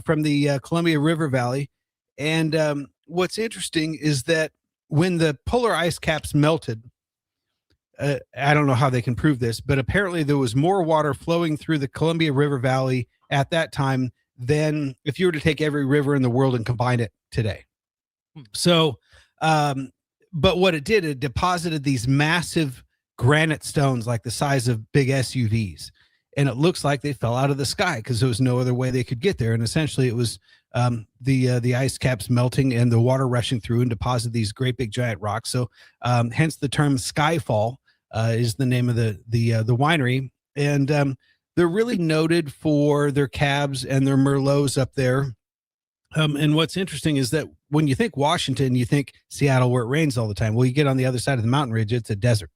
from the Columbia River Valley. And what's interesting is that when the polar ice caps melted, I don't know how they can prove this, but apparently there was more water flowing through the Columbia River Valley at that time than if you were to take every river in the world and combine it today. So, but what it did, it deposited these massive granite stones like the size of big SUVs. And it looks like they fell out of the sky because there was no other way they could get there. And essentially it was the ice caps melting and the water rushing through and deposit these great big giant rocks. So hence the term Skyfall is the name of the winery. And they're really noted for their cabs and their Merlots up there. And what's interesting is that when you think Washington, you think Seattle where it rains all the time. Well, you get on the other side of the mountain ridge, it's a desert.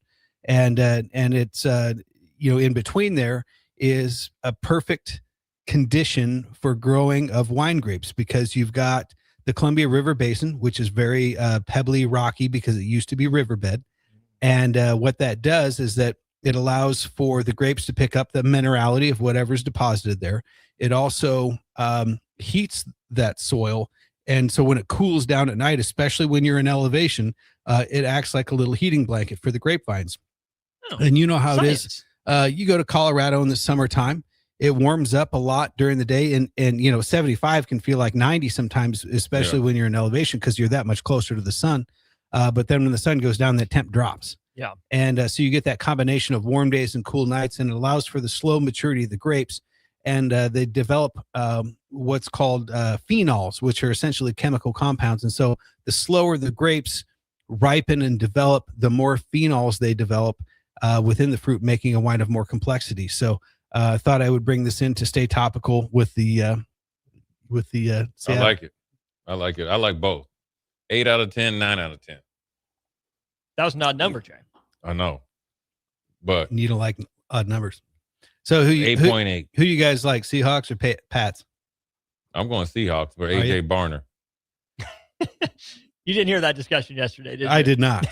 And it's, in between there is a perfect condition for growing of wine grapes because you've got the Columbia River Basin, which is very pebbly, rocky because it used to be riverbed. And what that does is that it allows for the grapes to pick up the minerality of whatever's deposited there. It also heats that soil. And so when it cools down at night, especially when you're in elevation, it acts like a little heating blanket for the grapevines. Oh, and you know how science. it is. You go to Colorado in the summertime, it warms up a lot during the day. And 75 can feel like 90 sometimes, especially when you're in elevation because you're that much closer to the sun. But then when the sun goes down, that temp drops. Yeah. And so you get that combination of warm days and cool nights, and it allows for the slow maturity of the grapes. And they develop what's called phenols, which are essentially chemical compounds. And so the slower the grapes ripen and develop, the more phenols they develop within the fruit, making a wine of more complexity. So I thought I would bring this in to stay topical with the I like it. I like both. 8 out of 10, 9 out of 10. That was an odd number, Jay. I know, but you don't like odd numbers. So 8.8. Who you guys like, Seahawks or Pats? I'm going Seahawks for AJ Barner. You didn't hear that discussion yesterday, did you? I did not.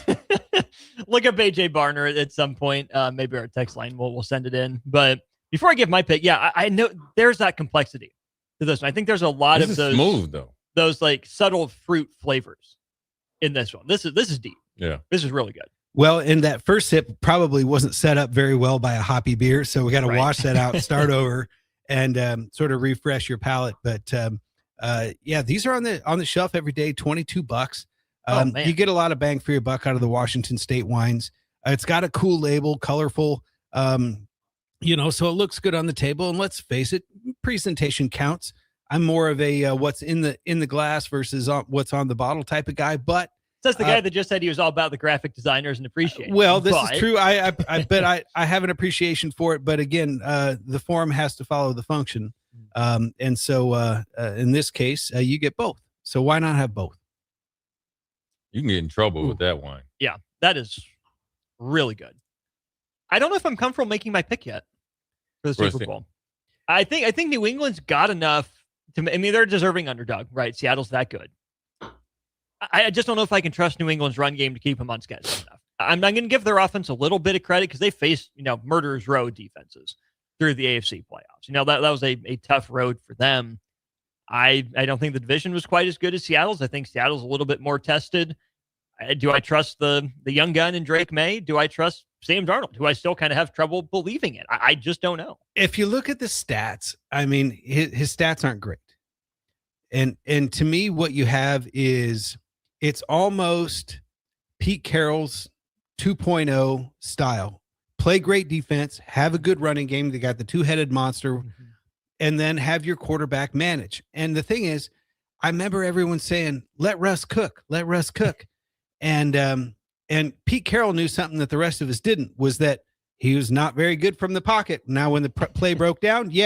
Look up AJ Barner at some point. Maybe our text line we'll send it in. But before I give my pick, I know there's that complexity to this one. I think there's a lot This of is those smooth though. Those like subtle fruit flavors in this one. This is deep. Yeah. This is really good. Well, and that first sip probably wasn't set up very well by a hoppy beer, so we got to wash that out, start over, and sort of refresh your palate. But these are on the shelf every day, $22. Man. You get a lot of bang for your buck out of the Washington State wines. It's got a cool label, colorful, so it looks good on the table. And let's face it, presentation counts. I'm more of a what's in the glass versus what's on the bottle type of guy, but. Says the guy that just said he was all about the graphic designers and appreciation. Well, this is true. I bet I have an appreciation for it, but again, the form has to follow the function. And so in this case, you get both. So why not have both? You can get in trouble with that wine. Yeah, that is really good. I don't know if I'm comfortable making my pick yet for the Super Bowl. I think New England's got enough to. I mean, they're a deserving underdog, right? Seattle's that good. I just don't know if I can trust New England's run game to keep them on schedule enough. I'm going to give their offense a little bit of credit because they faced, murderer's row defenses through the AFC playoffs. That was a tough road for them. I don't think the division was quite as good as Seattle's. I think Seattle's a little bit more tested. Do I trust the young gun in Drake May? Do I trust Sam Darnold, who I still kind of have trouble believing in? I just don't know. If you look at the stats, I mean, his stats aren't great. And to me, what you have is it's almost Pete Carroll's 2.0 style. Play great defense, have a good running game. They got the two-headed monster, and then have your quarterback manage. And the thing is, I remember everyone saying, let Russ cook. And Pete Carroll knew something that the rest of us didn't, was that he was not very good from the pocket. Now, when the play broke down, he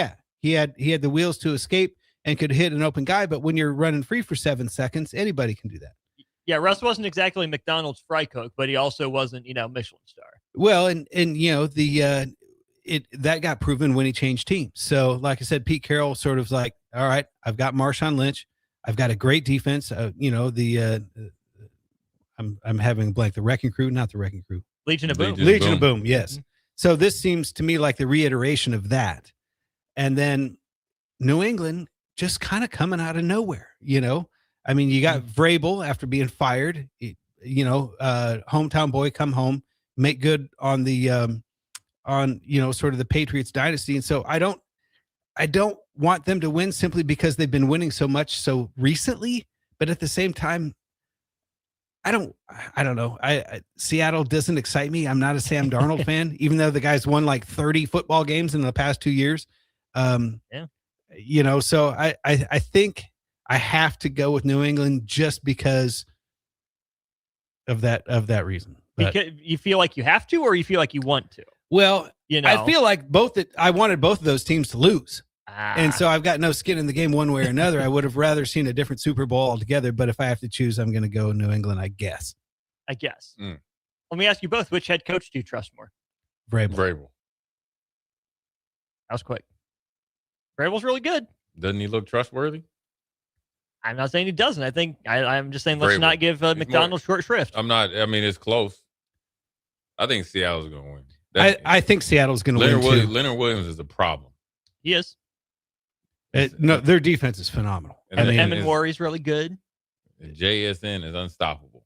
had the wheels to escape and could hit an open guy. But when you're running free for 7 seconds, anybody can do that. Yeah, Russ wasn't exactly McDonald's fry cook, but he also wasn't, Michelin star. Well, and that got proven when he changed teams. So, like I said, Pete Carroll sort of like, all right, I've got Marshawn Lynch, I've got a great defense. I'm having a blank. The Wrecking Crew, not the Wrecking Crew. Legion of Boom. Legion of Boom. Yes. So this seems to me like the reiteration of that, and then New England just kind of coming out of nowhere. I mean, you got Vrabel after being fired, hometown boy, come home, make good on the, sort of the Patriots dynasty. And so I don't want them to win simply because they've been winning so much so recently, but at the same time, I don't know. Seattle doesn't excite me. I'm not a Sam Darnold fan, even though the guy's won like 30 football games in the past 2 years. So I think I have to go with New England just because of that reason. But, because you feel like you have to, or you feel like you want to? Well, I feel like I wanted both of those teams to lose. And so I've got no skin in the game one way or another. I would have rather seen a different Super Bowl altogether, but if I have to choose, I'm going to go New England, I guess. Let me ask you both, which head coach do you trust more? Vrabel. That was quick. Vrabel's really good. Doesn't he look trustworthy? I'm not saying he doesn't. I think I'm just saying let's Vrabel. not give McDonald short shrift. I'm not. I mean, it's close. I think Seattle's going to win. I think Seattle's going to win too. Leonard Williams is a problem. He is. No, their defense is phenomenal. And Emin Warry's really good. JSN is unstoppable.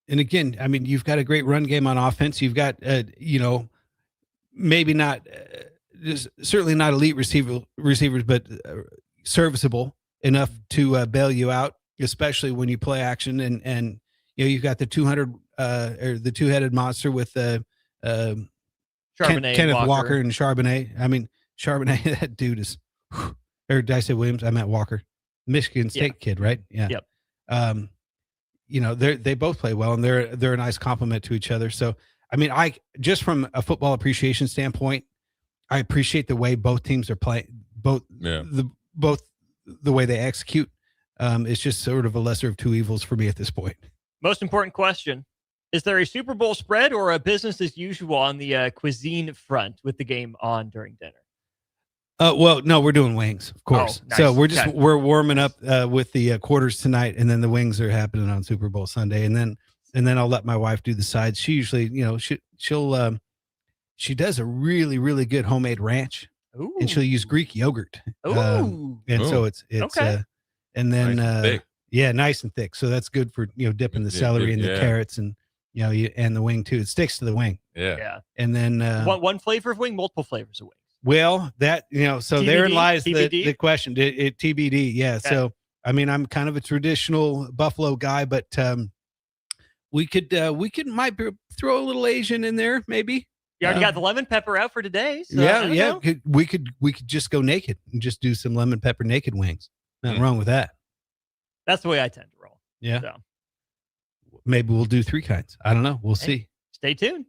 And again, I mean, you've got a great run game on offense. You've got, maybe not, certainly not elite receivers, but serviceable enough to bail you out, especially when you play action. And you've got the 200 or the two-headed monster with Charbonnet, Kenneth Walker and Charbonnet. I mean, Charbonnet, that dude is, or did I say Williams? I meant Walker, Michigan State kid, right? Yeah. Yep. They both play well, and they're a nice complement to each other. So, I mean, I just from a football appreciation standpoint, I appreciate the way both teams are playing. The way they execute. It's just sort of a lesser of two evils for me at this point. Most important question: is there a Super Bowl spread or a business as usual on the cuisine front with the game on during dinner? Well, no, we're doing wings, of course. Oh, nice. So we're we're warming up with the quarters tonight, and then the wings are happening on Super Bowl Sunday, and then I'll let my wife do the sides. She usually, she does a really, really good homemade ranch. Ooh. And she'll use Greek yogurt. Ooh. So it's okay. And then Nice and thick. yeah, nice and thick. So that's good for dipping the celery and the carrots and and the wing too. It sticks to the wing. Yeah. And then one flavor of wing, multiple flavors of wing. well, that so TBD? therein lies TBD? the question. It TBD, yeah. Okay. So I mean, I'm kind of a traditional Buffalo guy, but we could throw a little Asian in there, maybe. You already got the lemon pepper out for today. So Yeah. We could just go naked and just do some lemon pepper naked wings. Nothing wrong with that. That's the way I tend to roll. Yeah. So Maybe we'll do 3 kinds. I don't know. We'll see. stay tuned.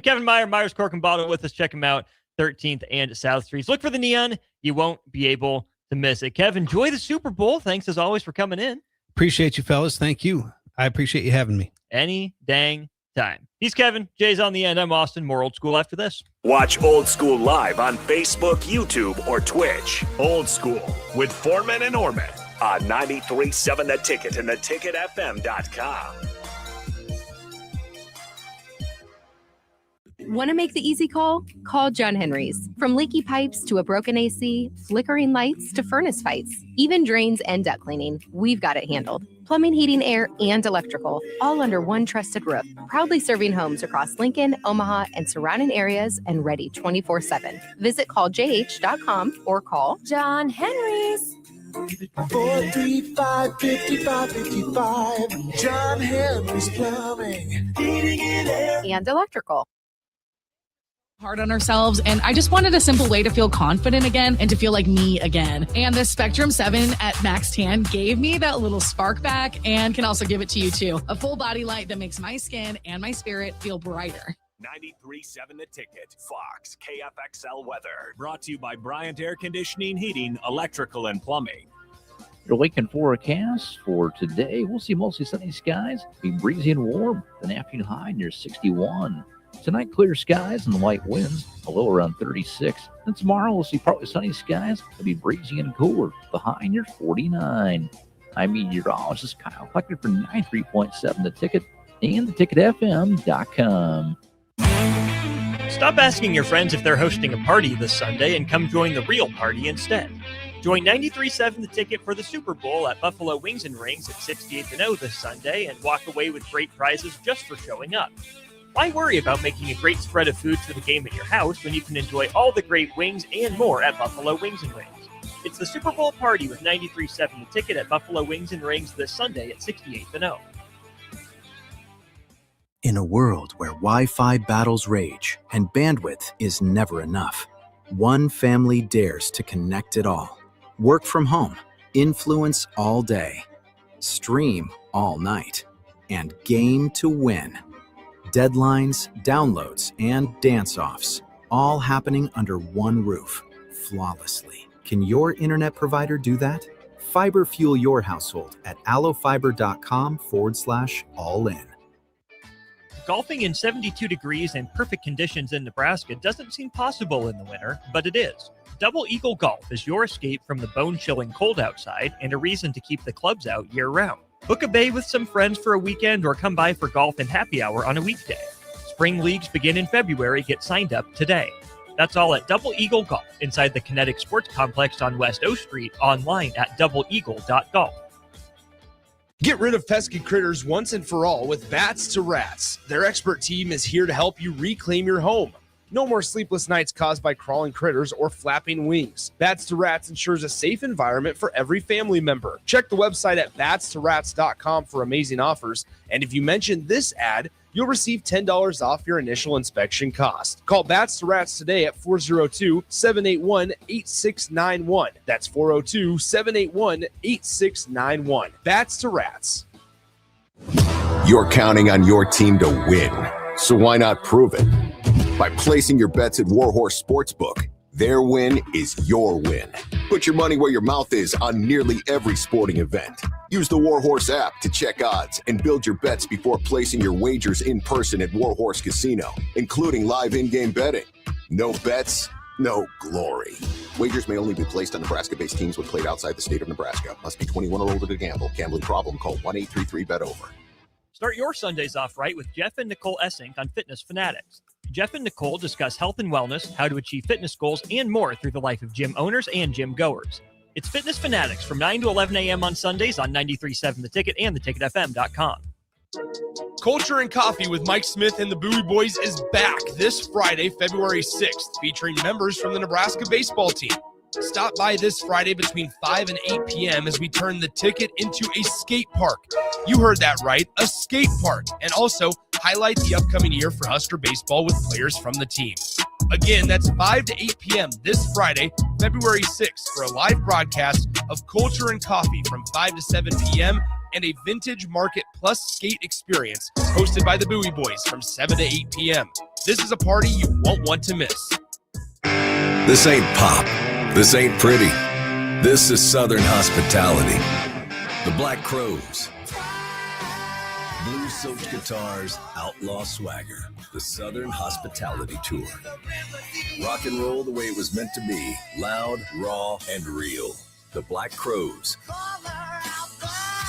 Kevin Meyer, Myers Cork and Bottle with us. Check him out, 13th and South Streets. Look for the neon. You won't be able to miss it. Kev, enjoy the Super Bowl. Thanks as always for coming in. Appreciate you, fellas. Thank you. I appreciate you having me. Any dang time. He's Kevin. Jay's on the end. I'm Austin. More Old School after this. Watch Old School live on Facebook, YouTube, or Twitch. Old School with Foreman and Orman on 93.7 The Ticket and theticketfm.com. Want to make the easy call? Call John Henry's. From leaky pipes to a broken AC, flickering lights to furnace fights, even drains and duct cleaning, we've got it handled. Plumbing, heating, air, and electrical, all under one trusted roof. Proudly serving homes across Lincoln, Omaha, and surrounding areas and ready 24/7. Visit calljh.com or call John Henry's. 435-5555. John Henry's Plumbing. Heating and air. And electrical. Hard on ourselves, and I just wanted a simple way to feel confident again and to feel like me again. And the Spectrum 7 at Max Tan gave me that little spark back and can also give it to you too. A full body light that makes my skin and my spirit feel brighter. 93.7 The Ticket, Fox, KFXL weather. Brought to you by Bryant Air Conditioning, Heating, Electrical, and Plumbing. Your Lincoln forecast for today, we'll see mostly sunny skies, be breezy and warm, an afternoon high near 61. Tonight, clear skies and light winds, a low around 36. And tomorrow, we'll see partly sunny skies, it'll be breezy and cooler, the high near 49. I'm meteorologist Kyle Flecker for 93.7 The Ticket and theticketfm.com. Stop asking your friends if they're hosting a party this Sunday and come join the real party instead. Join 93.7 The Ticket for the Super Bowl at Buffalo Wings and Rings at 68th and O this Sunday and walk away with great prizes just for showing up. Why worry about making a great spread of foods for the game at your house when you can enjoy all the great wings and more at Buffalo Wings and Rings? It's the Super Bowl party with 93.7 The Ticket at Buffalo Wings and Rings this Sunday at 68th and O. In a world where Wi-Fi battles rage and bandwidth is never enough, one family dares to connect it all. Work from home, influence all day, stream all night, and game to win. Deadlines, downloads, and dance-offs, all happening under one roof, flawlessly. Can your internet provider do that? Fiber fuel your household at allofiber.com/all-in. Golfing in 72 degrees and perfect conditions in Nebraska doesn't seem possible in the winter, but it is. Double Eagle Golf is your escape from the bone-chilling cold outside and a reason to keep the clubs out year-round. Book a bay with some friends for a weekend or come by for golf and happy hour on a weekday. Spring leagues begin in February. Get signed up today. That's all at Double Eagle Golf inside the Kinetic Sports Complex on West O Street, online at doubleeagle.golf. Get rid of pesky critters once and for all with Bats to Rats. Their expert team is here to help you reclaim your home. No more sleepless nights caused by crawling critters or flapping wings. Bats to Rats ensures a safe environment for every family member. Check the website at batstorats.com for amazing offers. And if you mention this ad, you'll receive $10 off your initial inspection cost. Call Bats to Rats today at 402-781-8691. That's 402-781-8691. Bats to Rats. You're counting on your team to win, so why not prove it? By placing your bets at Warhorse Sportsbook. Their win is your win. Put your money where your mouth is on nearly every sporting event. Use the Warhorse app to check odds and build your bets before placing your wagers in person at Warhorse Casino, including live in-game betting. No bets, no glory. Wagers may only be placed on Nebraska-based teams when played outside the state of Nebraska. Must be 21 or older to gamble. Gambling problem? Call 1-833-BET-OVER. Start your Sundays off right with Jeff and Nicole Essink on Fitness Fanatics. Jeff and Nicole discuss health and wellness, how to achieve fitness goals, and more through the life of gym owners and gym goers. It's Fitness Fanatics from 9 to 11 a.m. on Sundays on 93.7 The Ticket and theticketfm.com. Culture and Coffee with Mike Smith and the Bowie Boys is back this Friday, February 6th, featuring members from the Nebraska baseball team. Stop by this Friday between 5 and 8 p.m. as we turn the Ticket into a skate park. You heard that right, a skate park. And also highlight the upcoming year for Husker baseball with players from the team. Again, that's 5 to 8 p.m. this Friday, February 6th, for a live broadcast of Culture and Coffee from 5 to 7 p.m. and a Vintage Market Plus skate experience hosted by the Bowie Boys from 7 to 8 p.m. This is a party you won't want to miss. This ain't pop. This ain't pretty. This is Southern hospitality. The Black Crows. Blues-soaked guitars, outlaw swagger. The Southern Hospitality Tour. Rock and roll the way it was meant to be. Loud, raw, and real. The Black Crows.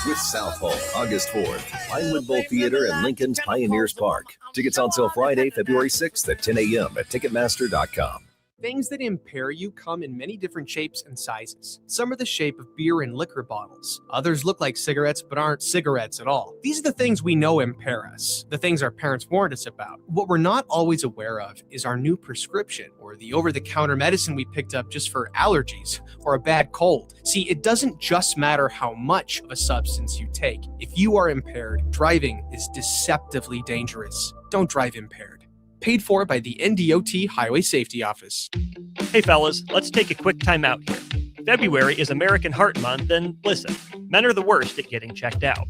With South Hall, August 4th. Pinewood Bowl Theater and Lincoln's Pioneers Park. Tickets on sale Friday, February 6th at 10 a.m. at Ticketmaster.com. Things that impair you come in many different shapes and sizes. Some are the shape of beer and liquor bottles. Others look like cigarettes but aren't cigarettes at all. These are the things we know impair us, the things our parents warned us about. What we're not always aware of is our new prescription, or the over-the-counter medicine we picked up just for allergies or a bad cold. See, it doesn't just matter how much of a substance you take. If you are impaired, driving is deceptively dangerous. Don't drive impaired. Paid for by the NDOT Highway Safety Office. Hey fellas, let's take a quick time out here. February is American Heart Month, and listen, men are the worst at getting checked out.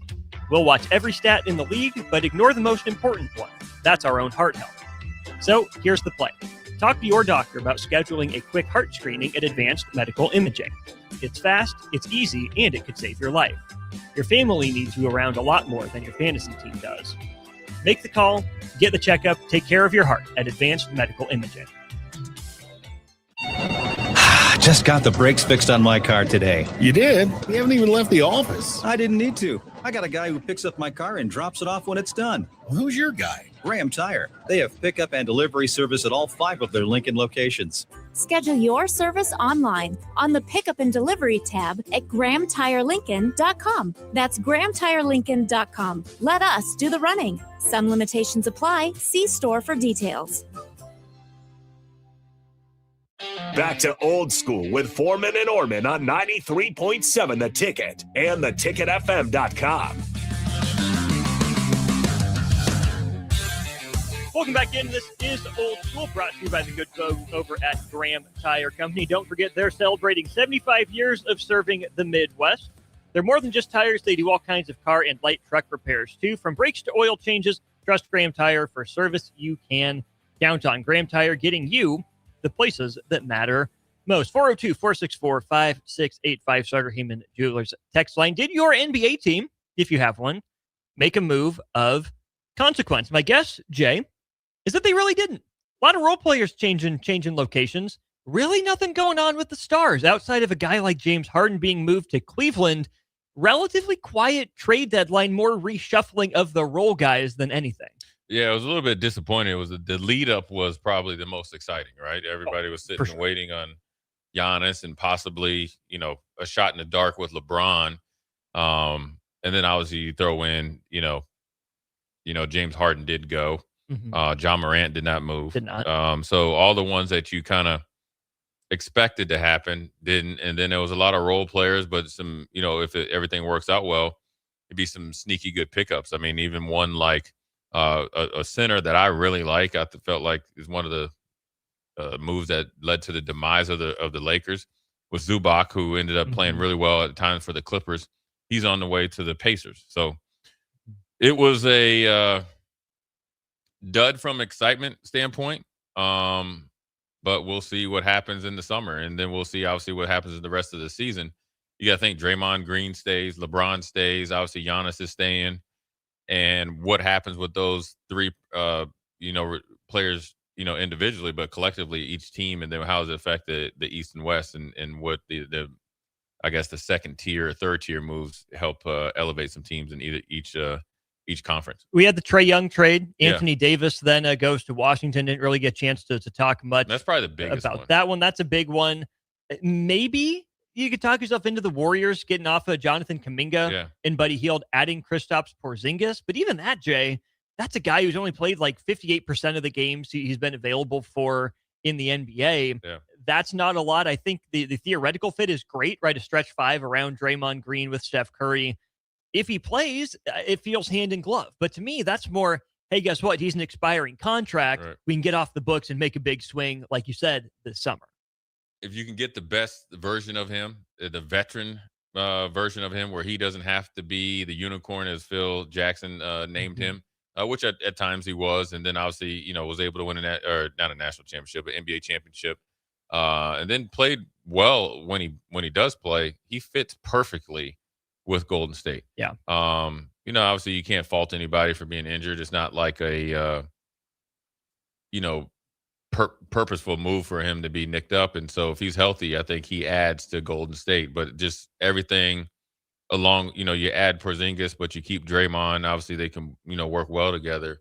We'll watch every stat in the league, but ignore the most important one. That's our own heart health. So here's the play. Talk to your doctor about scheduling a quick heart screening at Advanced Medical Imaging. It's fast, it's easy, and it could save your life. Your family needs you around a lot more than your fantasy team does. Make the call, get the checkup, take care of your heart at Advanced Medical Imaging. Just got the brakes fixed on my car today. You did? You haven't even left the office. I didn't need to. I got a guy who picks up my car and drops it off when it's done. Well, who's your guy? Graham Tire. They have pickup and delivery service at all 5 of their Lincoln locations. Schedule your service online on the Pickup and Delivery tab at GrahamTireLincoln.com. That's GrahamTireLincoln.com. Let us do the running. Some limitations apply. See store for details. Back to Old School with Foreman and Orman on 93.7 The Ticket and theticketfm.com. Welcome back in. This is Old School, brought to you by the good folks over at Graham Tire Company. Don't forget, they're celebrating 75 years of serving the Midwest. They're more than just tires. They do all kinds of car and light truck repairs, too. From brakes to oil changes, trust Graham Tire for service you can count on. Graham Tire, getting you the places that matter most. 402-464-5685, Sutter Heyman Jewelers text line. Did your NBA team, if you have one, make a move of consequence. My guess, Jay, is that they really didn't. A lot of role players changing locations. Really nothing going on with the Stars outside of a guy like James Harden being moved to Cleveland. Relatively quiet trade deadline, more reshuffling of the role guys than anything. Yeah, it was a little bit disappointing. It was the lead up was probably the most exciting, right? Everybody was sitting and waiting on Giannis and possibly, a shot in the dark with LeBron. And then obviously you throw in, James Harden did go. John Morant did not move. Did not. So all the ones that you kind of expected to happen didn't. And then there was a lot of role players, but some, if everything works out well, it'd be some sneaky good pickups. I mean, even one like a center that I really like, I felt like is one of the moves that led to the demise of the Lakers was Zubac, who ended up playing really well at times for the Clippers. He's on the way to the Pacers. So it was a dud from excitement standpoint. But we'll see what happens in the summer. And then we'll see, obviously, what happens in the rest of the season. You got to think Draymond Green stays, LeBron stays, obviously Giannis is staying. And what happens with those three, players, individually, but collectively, each team, and then how does it affect the East and West, and what the I guess the second tier or third tier moves help elevate some teams in each conference. We had the Trae Young trade. Anthony Davis then goes to Washington. Didn't really get a chance to talk much. That's probably the biggest about one. That one. That's a big one. Maybe you could talk yourself into the Warriors getting off of Jonathan Kuminga and Buddy Hield, adding Kristaps Porzingis. But even that, Jay, that's a guy who's only played like 58% of the games he's been available for in the NBA. Yeah. That's not a lot. I think the theoretical fit is great, right? A stretch five around Draymond Green with Steph Curry. If he plays, it feels hand in glove. But to me, that's more, hey, guess what? He's an expiring contract. Right. We can get off the books and make a big swing, like you said, this summer. If you can get the best version of him, the veteran version of him, where he doesn't have to be the unicorn as Phil Jackson named him, which at times he was, and then obviously, was able to win not a national championship, but NBA championship, and then played well when he does play. He fits perfectly with Golden State. Yeah. Obviously you can't fault anybody for being injured. It's not like a, purposeful move for him to be nicked up. And so if he's healthy, I think he adds to Golden State, but just everything along, you add Porzingis, but you keep Draymond. Obviously they can, work well together,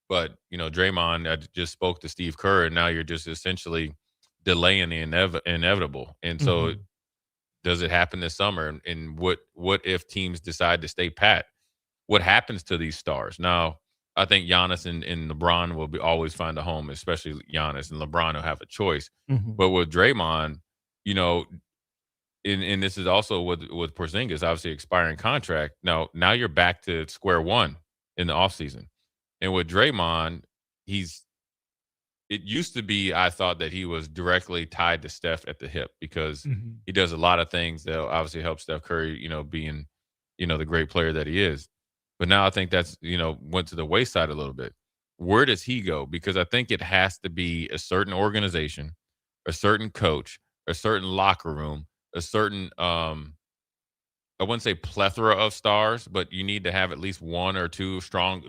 but Draymond, I just spoke to Steve Kerr, and now you're just essentially delaying the inevitable. And so does it happen this summer? And what if teams decide to stay pat? What happens to these stars? Now, I think Giannis and LeBron will always find a home, especially Giannis, and LeBron will have a choice. But with Draymond, and this is also with Porzingis, obviously expiring contract. Now you're back to square one in the offseason. And with Draymond, it used to be, I thought that he was directly tied to Steph at the hip because he does a lot of things that obviously help Steph Curry, being, the great player that he is. But now I think that's, went to the wayside a little bit. Where does he go? Because I think it has to be a certain organization, a certain coach, a certain locker room, a certain, I wouldn't say plethora of stars, but you need to have at least one or two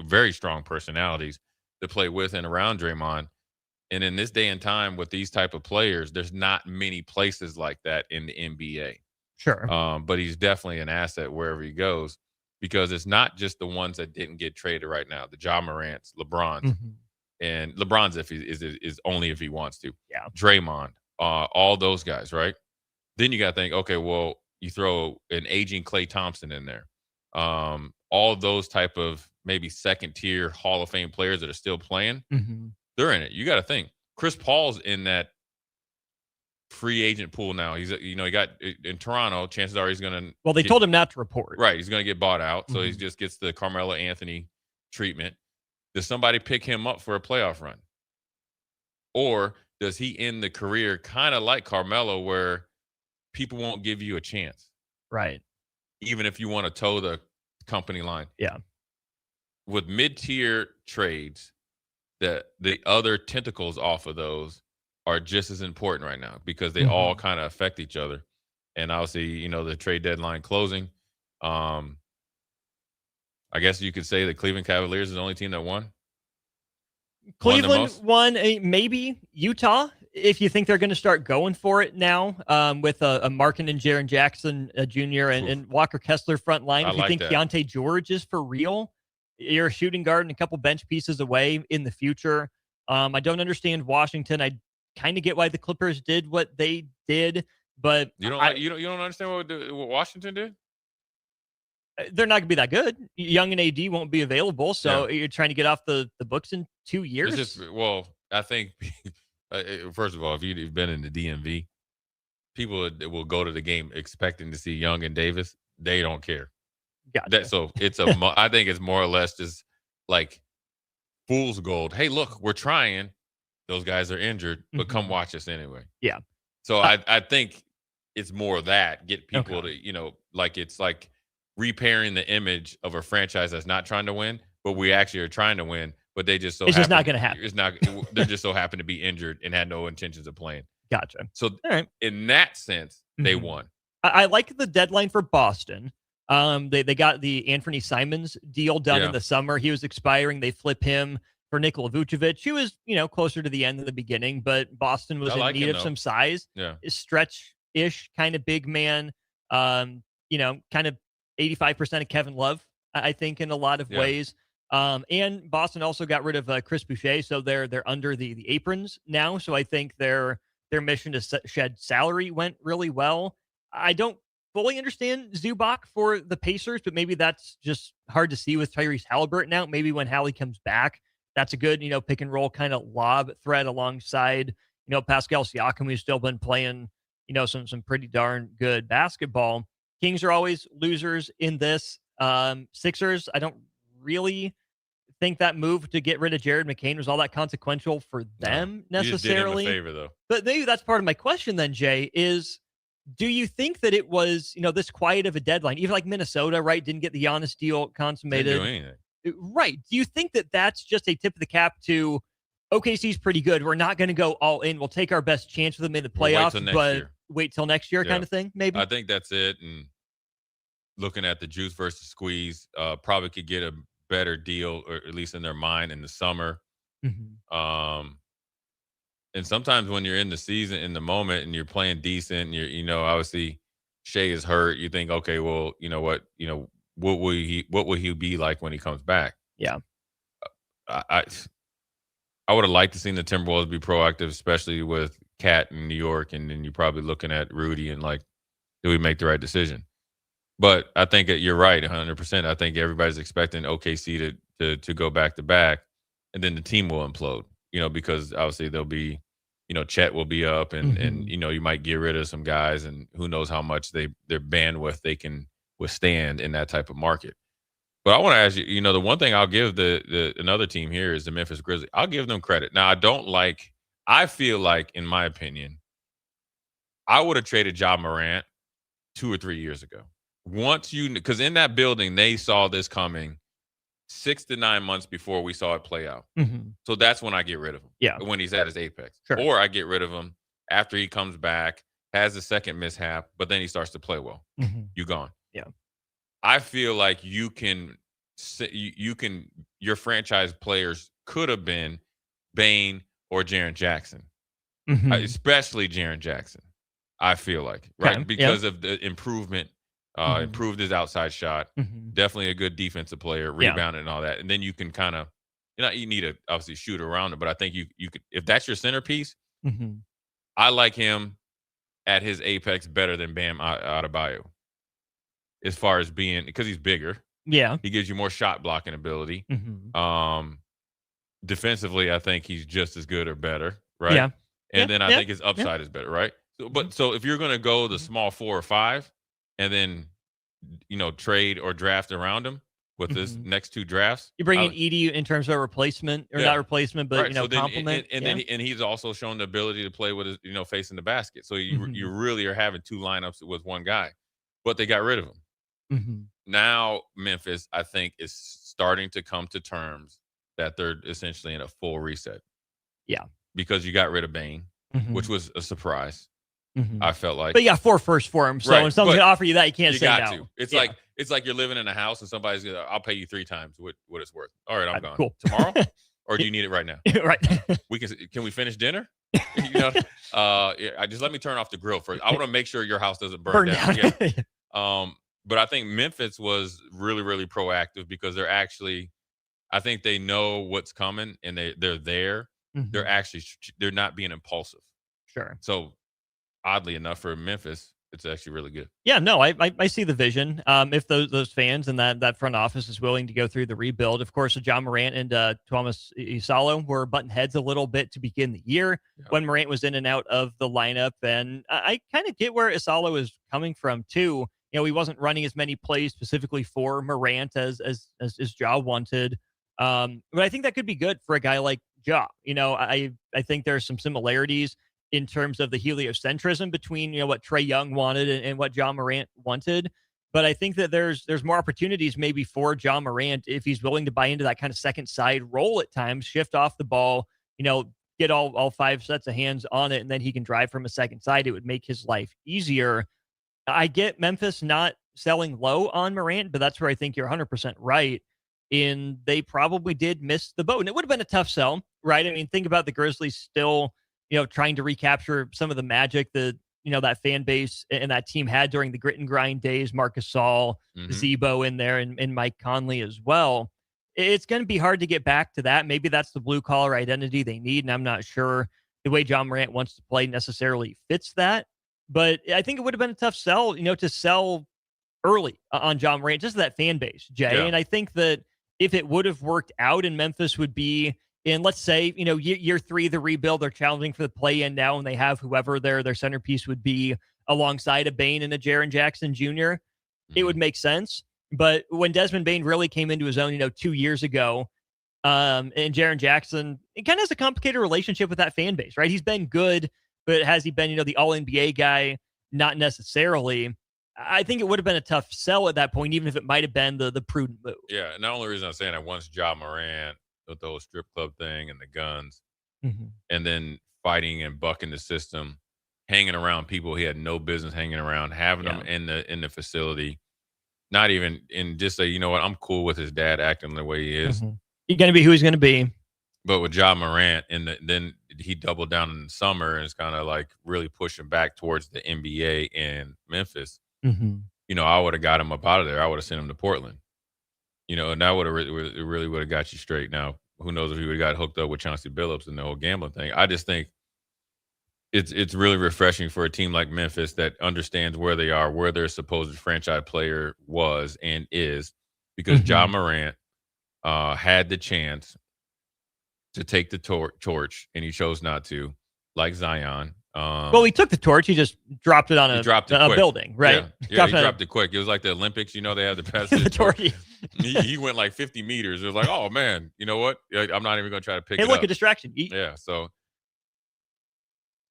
very strong personalities to play with and around Draymond. And in this day and time with these type of players, there's not many places like that in the NBA. Sure. But he's definitely an asset wherever he goes, because it's not just the ones that didn't get traded right now, the Ja Morants, LeBron's, and LeBron's is only if he wants to. Yeah. Draymond, all those guys, right? Then you got to think, okay, well, you throw an aging Klay Thompson in there. All those type of maybe second tier Hall of Fame players that are still playing. They're in it. You got to think Chris Paul's in that free agent pool now. He's, he got in Toronto. Chances are he's going to. Well, they told him not to report. Right. He's going to get bought out. So he just gets the Carmelo Anthony treatment. Does somebody pick him up for a playoff run? Or does he end the career kind of like Carmelo, where people won't give you a chance? Right. Even if you want to toe the company line. Yeah. With mid-tier trades, the other tentacles off of those are just as important right now, because they all kind of affect each other. And obviously, the trade deadline closing. I guess you could say the Cleveland Cavaliers is the only team that won. Cleveland won, maybe Utah. If you think they're going to start going for it now with a Markin and Jaren Jackson Jr. and Walker Kessler front line. If you think Keontae George is for real, you're a shooting guard and a couple bench pieces away in the future. I don't understand Washington. I kind of get why the Clippers did what they did, but you don't understand what Washington did. They're not going to be that good. Young and AD won't be available, so you're trying to get off the books in 2 years. It's just, I think first of all, if you've been in the DMV, people will go to the game expecting to see Young and Davis. They don't care. Gotcha. So it's I think it's more or less just like fool's gold. Hey, look, we're trying. Those guys are injured, but come watch us anyway. Yeah. So I think it's more of that. Get people to, like it's like repairing the image of a franchise that's not trying to win, but we actually are trying to win, but they just it's just not going to happen. It's not. They're just so happen to be injured and had no intentions of playing. Gotcha. So in that sense, they won. I like the deadline for Boston. They got the Anthony Simons deal done in the summer. He was expiring. They flip him for Nikola Vucevic. He was, closer to the end than the beginning, but Boston was in need of some size. Yeah. Stretch-ish kind of big man. Kind of 85% of Kevin Love, I think, in a lot of ways. And Boston also got rid of Chris Boucher, so they're under the aprons now. So I think their mission to shed salary went really well. I don't fully understand Zubac for the Pacers, but maybe that's just hard to see with Tyrese Halliburton out. Maybe when Hallie comes back, that's a good, pick and roll kind of lob threat alongside, Pascal Siakam, who's still been playing, some pretty darn good basketball. Kings are always losers in this. Sixers, I don't really think that move to get rid of Jared McCain was all that consequential for them necessarily. You just did him a favor, though. But maybe that's part of my question then, Jay, is do you think that it was, this quiet of a deadline, even like Minnesota, right, didn't get the Giannis deal consummated? Didn't do anything. Right. Do you think that that's just a tip of the cap to OKC's pretty good? We're not going to go all in. We'll take our best chance with them in the playoffs, wait till next year kind of thing, maybe? I think that's it. And looking at the juice versus squeeze, probably could get a better deal, or at least in their mind, in the summer. And sometimes when you're in the season, in the moment, and you're playing decent, and obviously Shea is hurt, you think, okay, well, you know what, what will he be like when he comes back? Yeah. I would have liked to see the Timberwolves be proactive, especially with Cat in New York, and then you're probably looking at Rudy and like, do we make the right decision? But I think that you're right, 100%. I think everybody's expecting OKC to go back to back, and then the team will implode. Because obviously there'll be, Chet will be up, and you might get rid of some guys, and who knows how much their bandwidth they can withstand in that type of market. But I want to ask you, the one thing I'll give the another team here is the Memphis Grizzlies. I'll give them credit. Now, I feel like, in my opinion, I would have traded Ja Morant 2 or 3 years ago. Because in that building, they saw this coming 6 to 9 months before we saw it play out. So that's when I get rid of him. Yeah. When he's at his apex. Sure. Or I get rid of him after he comes back, has a second mishap, but then he starts to play well. You gone. Yeah. I feel like your franchise players could have been Bane or Jaren Jackson, especially Jaren Jackson. I feel like, right? Because of the improvement, improved his outside shot, definitely a good defensive player, rebounding and all that. And then you can kind of, you need to obviously shoot around it, but I think you could, if that's your centerpiece, I like him at his apex better than Bam Adebayo. As far as being, because he's bigger. Yeah. He gives you more shot blocking ability. Defensively, I think he's just as good or better, right? Yeah. And then I think his upside is better, right? So if you're going to go the small 4 or 5 and then, trade or draft around him with this next 2 drafts. You bring in Edie in terms of replacement, or not replacement, but, complement. And he's also shown the ability to play with his, facing the basket. So you really are having 2 lineups with one guy, but they got rid of him. Now Memphis, I think, is starting to come to terms that they're essentially in a full reset. Yeah. Because you got rid of Bane, which was a surprise. I felt like. But you got 4 firsts for him. So when someone's going to offer you that, you can't say no. It's like you're living in a house and somebody's going to, I'll pay you 3 times what it's worth. All right, I'm gone. Cool. Tomorrow? Or do you need it right now? Right. Can we finish dinner? Just let me turn off the grill first. I want to make sure your house doesn't burn down. Yeah. But I think Memphis was really, really proactive because I think they know what's coming and they're there. They're not being impulsive. Sure. So oddly enough for Memphis, it's actually really good. Yeah, no, I see the vision. If those fans and that front office is willing to go through the rebuild, of course, John Morant and Thomas Isalo were butting heads a little bit to begin the year when Morant was in and out of the lineup, and I kind of get where Isalo is coming from too. He wasn't running as many plays specifically for Morant as Ja wanted, but I think that could be good for a guy like Ja. I think there's some similarities in terms of the heliocentrism between what Trae Young wanted and what Ja Morant wanted. But I think that there's more opportunities maybe for Ja Morant if he's willing to buy into that kind of second side role at times, shift off the ball, get all 5 sets of hands on it, and then he can drive from a second side. It would make his life easier. I get Memphis not selling low on Morant, but that's where I think you're 100% right. They probably did miss the boat, and it would have been a tough sell, right? I mean, think about the Grizzlies still trying to recapture some of the magic that, that fan base and that team had during the grit and grind days. Marc Gasol, Zebo in there, and Mike Conley as well. It's going to be hard to get back to that. Maybe that's the blue collar identity they need, and I'm not sure the way John Morant wants to play necessarily fits that. But I think it would have been a tough sell, to sell early on John Morant, just that fan base, Jay. Yeah. And I think that if it would have worked out and Memphis would be in, let's say, year 3, the rebuild, they're challenging for the play-in now, and they have whoever their centerpiece would be alongside a Bane and a Jaren Jackson Jr., it would make sense. But when Desmond Bane really came into his own, 2 years ago, and Jaren Jackson, it kind of has a complicated relationship with that fan base, right? He's been good, but has he been, the All-NBA guy? Not necessarily. I think it would have been a tough sell at that point, even if it might have been the prudent move. Yeah, and the only reason I'm saying that once Ja Morant with the whole strip club thing and the guns, and then fighting and bucking the system, hanging around people he had no business hanging around, having them in the facility, not even in just say, I'm cool with his dad acting the way he is. He's going to be who he's going to be. But with Ja Morant, then he doubled down in the summer and it's kind of like really pushing back towards the NBA in Memphis. I would have got him up out of there. I would have sent him to Portland. And that would have really would have got you straight. Now, who knows if he would have got hooked up with Chauncey Billups and the whole gambling thing. I just think it's really refreshing for a team like Memphis that understands where they are, where their supposed franchise player was and is, because Ja Morant had the chance to take the torch, and he chose not to, like Zion. Well, he took the torch. He just dropped it on a building, right? Yeah, he dropped it quick. It was like the Olympics. They had to pass the torch. He went like 50 meters. It was like, oh, man, you know what? I'm not even going to try to pick it up. Hey, look, a distraction. Yeah, so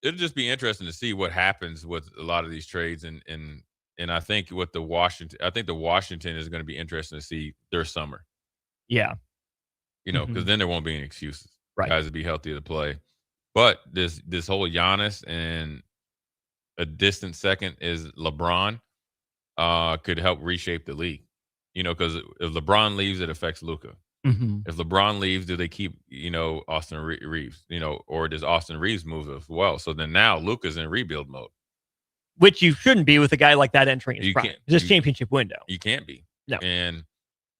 it'll just be interesting to see what happens with a lot of these trades. And I think with the Washington is going to be interesting to see their summer. Yeah. Because then there won't be any excuses. Right. Guys will be healthy to play. But this whole Giannis and a distant second is LeBron could help reshape the league. Because if LeBron leaves, it affects Luka. If LeBron leaves, do they keep, Austin Reeves, or does Austin Reeves move as well? So then now Luka's in rebuild mode. Which you shouldn't be with a guy like that entering his prime. This championship window. You can't be. No. And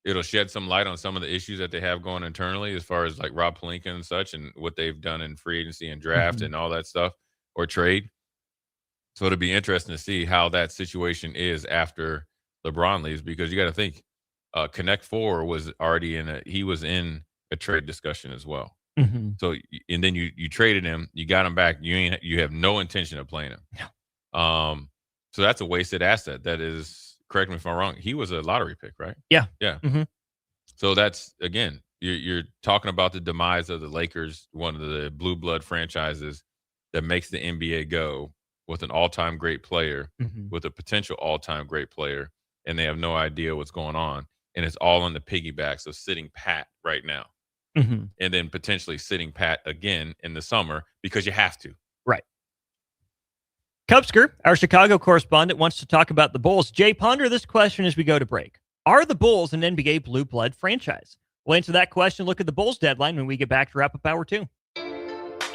it'll shed some light on some of the issues that they have going internally as far as like Rob Pelinka and such and what they've done in free agency and draft and all that stuff or trade. So it'll be interesting to see how that situation is after LeBron leaves, because you got to think Connect Four was already he was in a trade discussion as well. So, and then you traded him, you got him back. You have no intention of playing him. So that's a wasted asset. That is, correct me if I'm wrong, he was a lottery pick, right? Yeah. So that's, again, you're talking about the demise of the Lakers, one of the blue blood franchises that makes the NBA go with an all-time great player, with a potential all-time great player, and they have no idea what's going on. And it's all on the piggybacks of sitting pat right now. And then potentially sitting pat again in the summer because you have to. Right. Cubsker, our Chicago correspondent, wants to talk about the Bulls. Jay, ponder this question as we go to break. Are the Bulls an NBA blue blood franchise? We'll answer that question. Look at the Bulls deadline when we get back to wrap up Hour 2.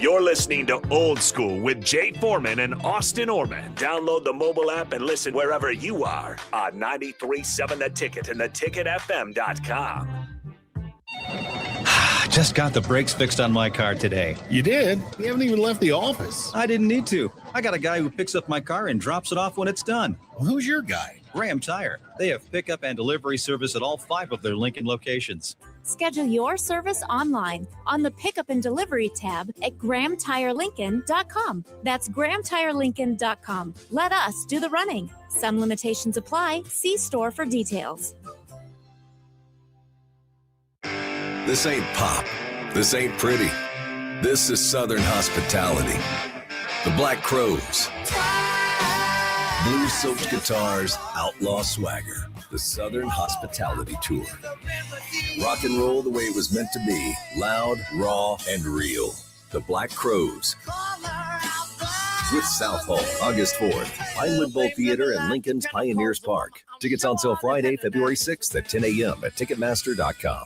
You're listening to Old School with Jay Foreman and Austin Orman. Download the mobile app and listen wherever you are on 93.7 The Ticket and theticketfm.com. Just got the brakes fixed on my car today. You did? You haven't even left the office. I didn't need to. I got a guy who picks up my car and drops it off when it's done. Well, who's your guy? Graham Tire. They have pickup and delivery service at all 5 of their Lincoln locations. Schedule your service online on the Pickup and Delivery tab at GrahamTireLincoln.com. That's GrahamTireLincoln.com. Let us do the running. Some limitations apply. See store for details. This ain't pop. This ain't pretty. This is Southern hospitality. The Black Crows. Blues-soaked guitars, outlaw swagger. The Southern Hospitality Tour. Rock and roll the way it was meant to be. Loud, raw, and real. The Black Crows. With South Hall, August 4th. Pinewood Bowl Theater and Lincoln's Pioneers Park. Tickets on sale Friday, February 6th at 10 a.m. at Ticketmaster.com.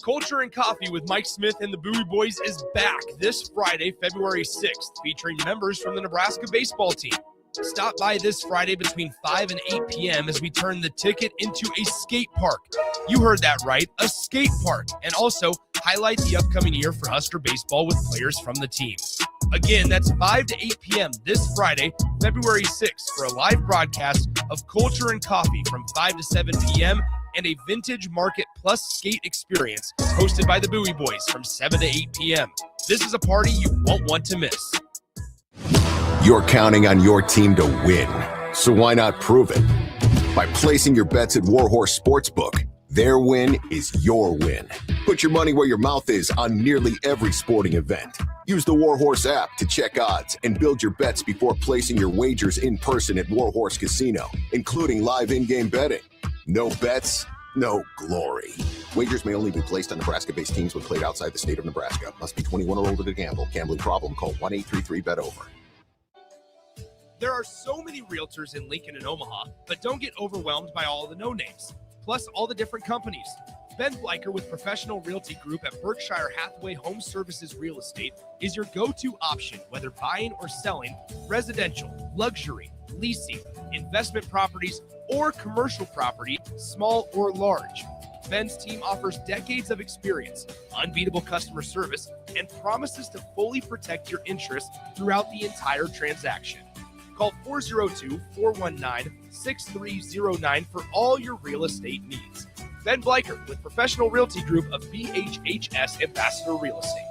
Culture and Coffee with Mike Smith and the Bowie Boys is back this Friday, February 6th, featuring members from the Nebraska baseball team. Stop by this Friday between 5 and 8 p.m. as we turn the ticket into a skate park. You heard that right, a skate park. And also highlight the upcoming year for Husker baseball with players from the team. Again, that's 5 to 8 p.m. this Friday, February 6th, for a live broadcast of Culture and Coffee from 5 to 7 p.m. and a Vintage Market Plus skate experience hosted by the Bowie Boys from 7 to 8 p.m. This is a party you won't want to miss. You're counting on your team to win, so why not prove it? By placing your bets at Warhorse Sportsbook. Their win is your win. Put your money where your mouth is on nearly every sporting event. Use the Warhorse app to check odds and build your bets before placing your wagers in person at Warhorse Casino, including live in-game betting. No bets, no glory. Wagers may only be placed on Nebraska-based teams when played outside the state of Nebraska. Must be 21 or older to gamble. Gambling problem? Call 1-833-BET-OVER. There are so many realtors in Lincoln and Omaha, but don't get overwhelmed by all the no-names, plus all the different companies. Ben Bleicher with Professional Realty Group at Berkshire Hathaway Home Services Real Estate is your go-to option, whether buying or selling residential, luxury, leasing, investment properties, or commercial property, small or large. Ben's team offers decades of experience, unbeatable customer service, and promises to fully protect your interests throughout the entire transaction. Call 402-419-6309 for all your real estate needs. Ben Bleicher with Professional Realty Group of BHHS Ambassador Real Estate.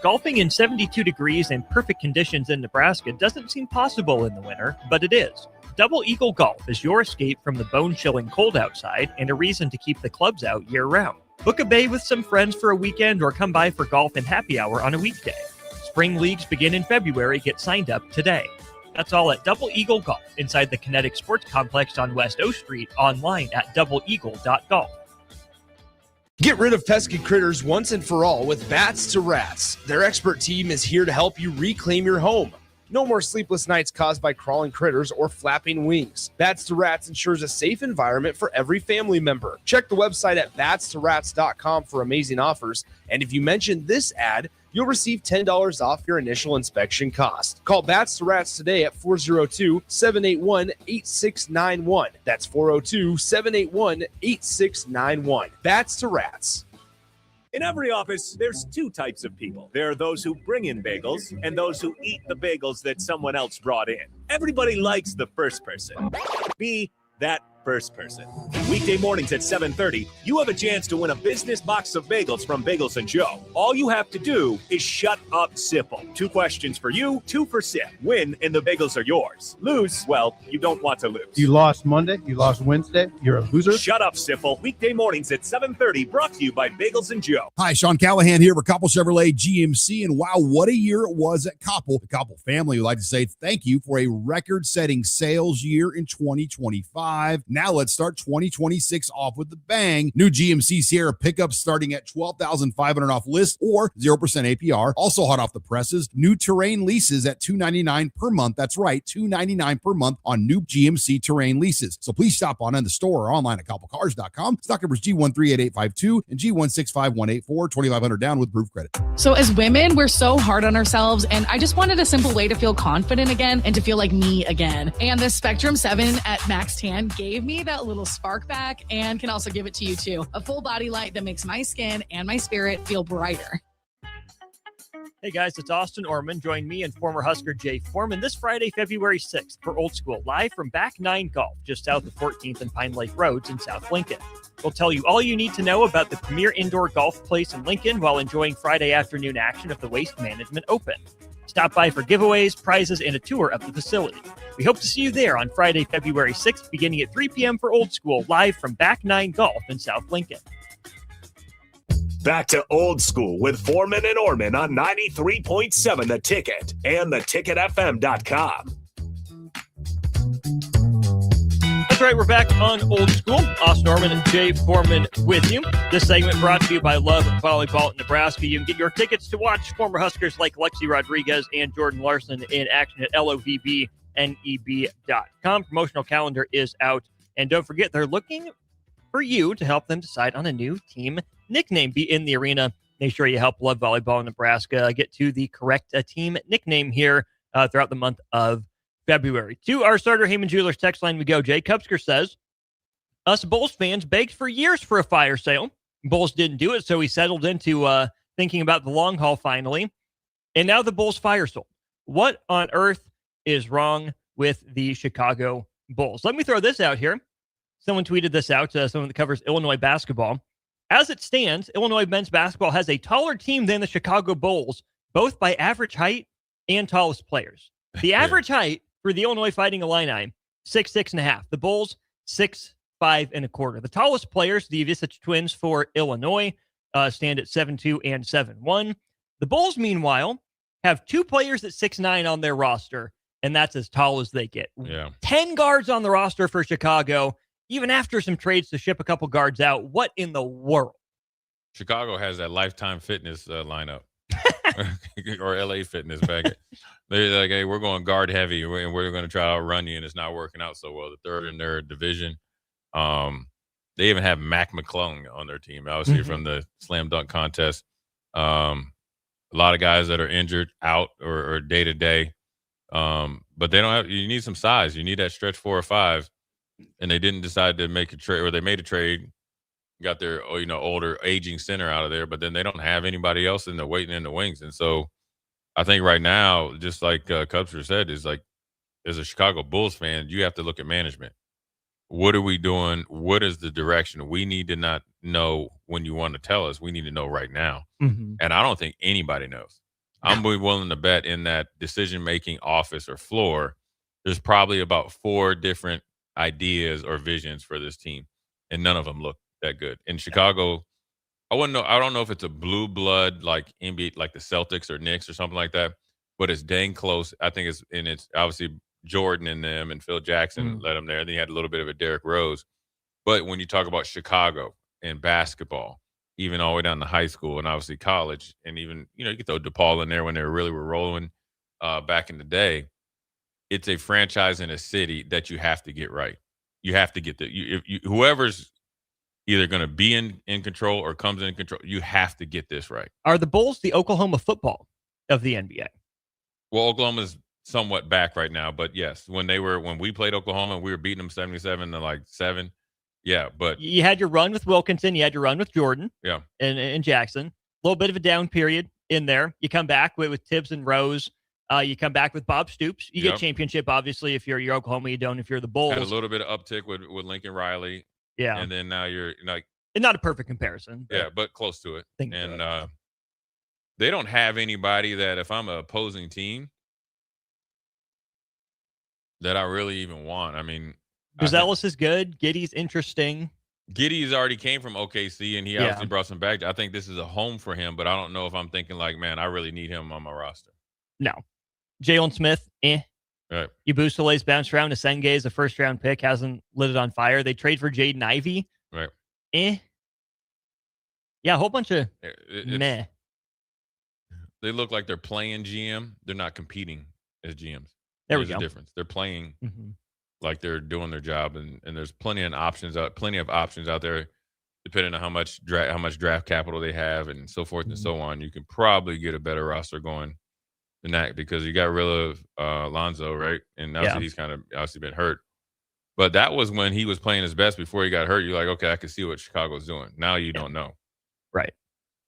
Golfing in 72 degrees and perfect conditions in Nebraska doesn't seem possible in the winter, but it is. Double Eagle Golf is your escape from the bone-chilling cold outside and a reason to keep the clubs out year-round. Book a bay with some friends for a weekend or come by for golf and happy hour on a weekday. Spring leagues begin in February. Get signed up today. That's all at Double Eagle Golf inside the Kinetic Sports Complex on West O Street, online at doubleeagle.golf. Get rid of pesky critters once and for all with Bats to Rats. Their expert team is here to help you reclaim your home. No more sleepless nights caused by crawling critters or flapping wings. Bats to Rats ensures a safe environment for every family member. Check the website at batstorats.com for amazing offers. And if you mention this ad, you'll receive $10 off your initial inspection cost. Call Bats to Rats today at 402-781-8691. That's 402-781-8691. Bats to Rats. In every office, there's two types of people. There are those who bring in bagels and those who eat the bagels that someone else brought in. Everybody likes the first person. Be that first person. Weekday mornings at 7:30, you have a chance to win a business box of bagels from Bagels & Joe. All you have to do is shut up, Sipple. 2 questions for you, 2 for Sip. Win, and the bagels are yours. Lose, well, you don't want to lose. You lost Monday, you lost Wednesday, you're a loser. Shut up, Sipple. Weekday mornings at 7:30, brought to you by Bagels & Joe. Hi, Sean Callahan here for Koppel Chevrolet GMC, and wow, what a year it was at Koppel. The Koppel family would like to say thank you for a record-setting sales year in 2025. Now let's start 2026 off with the bang. New GMC Sierra pickups starting at $12,500 off list or 0% APR. Also hot off the presses, new Terrain leases at $299 per month. That's right, $299 per month on new GMC Terrain leases. So please stop on in the store or online at copplecars.com. Stock numbers G138852 and G165184, $2,500 down with proof credit. So as women, we're so hard on ourselves, and I just wanted a simple way to feel confident again and to feel like me again. And the Spectrum 7 at Max Tan gave me that little spark back and can also give it to you too. A full body light that makes my skin and my spirit feel brighter. Hey guys, it's Austin Orman. Join me and former Husker Jay Foreman this Friday, February 6th for Old School, live from Back 9 Golf, just south of 14th and Pine Lake Roads in South Lincoln. We'll tell you all you need to know about the premier indoor golf place in Lincoln while enjoying Friday afternoon action of the Waste Management Open. Stop by for giveaways, prizes, and a tour of the facility. We hope to see you there on Friday, February 6th, beginning at 3 p.m. for Old School, live from Back 9 Golf in South Lincoln. Back to Old School with Foreman and Orman on 93.7 The Ticket and theticketfm.com. That's right, we're back on Old School. Austin Orman and Jay Foreman with you. This segment brought to you by Love Volleyball in Nebraska. You can get your tickets to watch former Huskers like Lexi Rodriguez and Jordan Larson in action at lovbneb.com. Promotional calendar is out. And don't forget, they're looking for you to help them decide on a new team nickname. Be in the arena. Make sure you help Love Volleyball in Nebraska get to the correct team nickname here throughout the month of February. To our starter Heyman Jewelers text line we go. Jay Cupsker says, us Bulls fans begged for years for a fire sale. Bulls didn't do it, so he settled into thinking about the long haul finally. And now the Bulls fire sold. What on earth is wrong with the Chicago Bulls? Let me throw this out here. Someone tweeted this out, someone that covers Illinois basketball. As it stands, Illinois men's basketball has a taller team than the Chicago Bulls, both by average height and tallest players. The average height for the Illinois Fighting Illini, 6'6.5". The Bulls, 6'5.25". The tallest players, the Visich twins for Illinois, stand at 7'2" and 7'1". The Bulls, meanwhile, have two players at 6'9" on their roster, and that's as tall as they get. Yeah. 10 guards on the roster for Chicago, even after some trades to ship a couple guards out. What in the world? Chicago has that Lifetime Fitness lineup. Or LA Fitness back. They're like, hey, we're going guard heavy, and we're going to try to outrun you, and it's not working out so well. The third in their division. They even have Mac McClung on their team, obviously from the slam dunk contest. A lot of guys that are injured, out or day to day. But they don't have. You need some size. You need that stretch 4 or 5, and they didn't decide to make a trade, or they made a trade. Got their older aging center out of there, but then they don't have anybody else in the waiting in the wings. And so I think right now, just like Cubster said, is like, as a Chicago Bulls fan, you have to look at management. What are we doing? What is the direction? We need to not know when you want to tell us. We need to know right now. And I don't think anybody knows. I'm willing to bet in that decision-making office or floor, there's probably about 4 different ideas or visions for this team, and none of them look that good. In Chicago, I don't know if it's a blue blood like NBA, like the Celtics or Knicks or something like that, but it's dang close. I think it's obviously Jordan and them and Phil Jackson led them there. Then you had a little bit of a Derrick Rose. But when you talk about Chicago and basketball, even all the way down to high school and obviously college, and even, you could throw DePaul in there when they really were rolling back in the day, it's a franchise in a city that you have to get right. You have to get whoever's either going to be in control or comes in control, you have to get this right. Are the Bulls the Oklahoma football of the NBA? Well, Oklahoma's somewhat back right now, but yes, when we played Oklahoma, we were beating them 77 to 7. Yeah, but you had your run with Wilkinson, you had your run with Jordan, yeah, and Jackson. A little bit of a down period in there. You come back with Tibbs and Rose. You come back with Bob Stoops. You get championship, obviously, if you're Oklahoma. You don't if you're the Bulls. Had a little bit of uptick with Lincoln Riley. Yeah. And then now you're like, and not a perfect comparison. But close to it. And they don't have anybody that, if I'm an opposing team, that I really even want. I mean, Buzelis is good. Giddy's interesting. Giddy's already came from OKC, and he obviously brought some back. I think this is a home for him, but I don't know if I'm thinking like, man, I really need him on my roster. No. Jalen Smith, Right. Yabusele's bounced around. Asenge is a first-round pick, hasn't lit it on fire. They trade for Jaden Ivey. Right. Yeah, a whole bunch of meh. They look like they're playing GM. They're not competing as GMs. There's a difference. They're playing like they're doing their job, and there's plenty of options out there, depending on how much draft capital they have and so forth and so on. You can probably get a better roster going than that because you got rid of Lonzo, right? And now he's kind of obviously been hurt. But that was when he was playing his best before he got hurt. You're like, okay, I can see what Chicago's doing. Now you don't know. Right.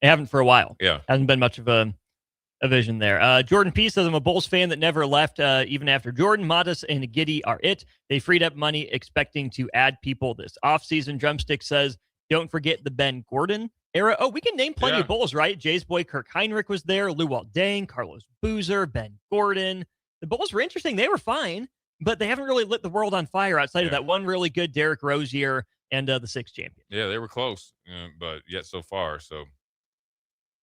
They haven't for a while. Yeah. Hasn't been much of a vision there. Jordan P says, I'm a Bulls fan that never left even after Jordan, Modest, and Giddey are it. They freed up money expecting to add people this offseason. Drumstick says, don't forget the Ben Gordon era. Oh, we can name plenty of Bulls, right? Jay's boy Kirk Heinrich was there. Luol Deng, Carlos Boozer, Ben Gordon. The Bulls were interesting. They were fine, but they haven't really lit the world on fire outside of that one really good Derrick Rose year and the sixth champion. Yeah, they were close, but yet so far. So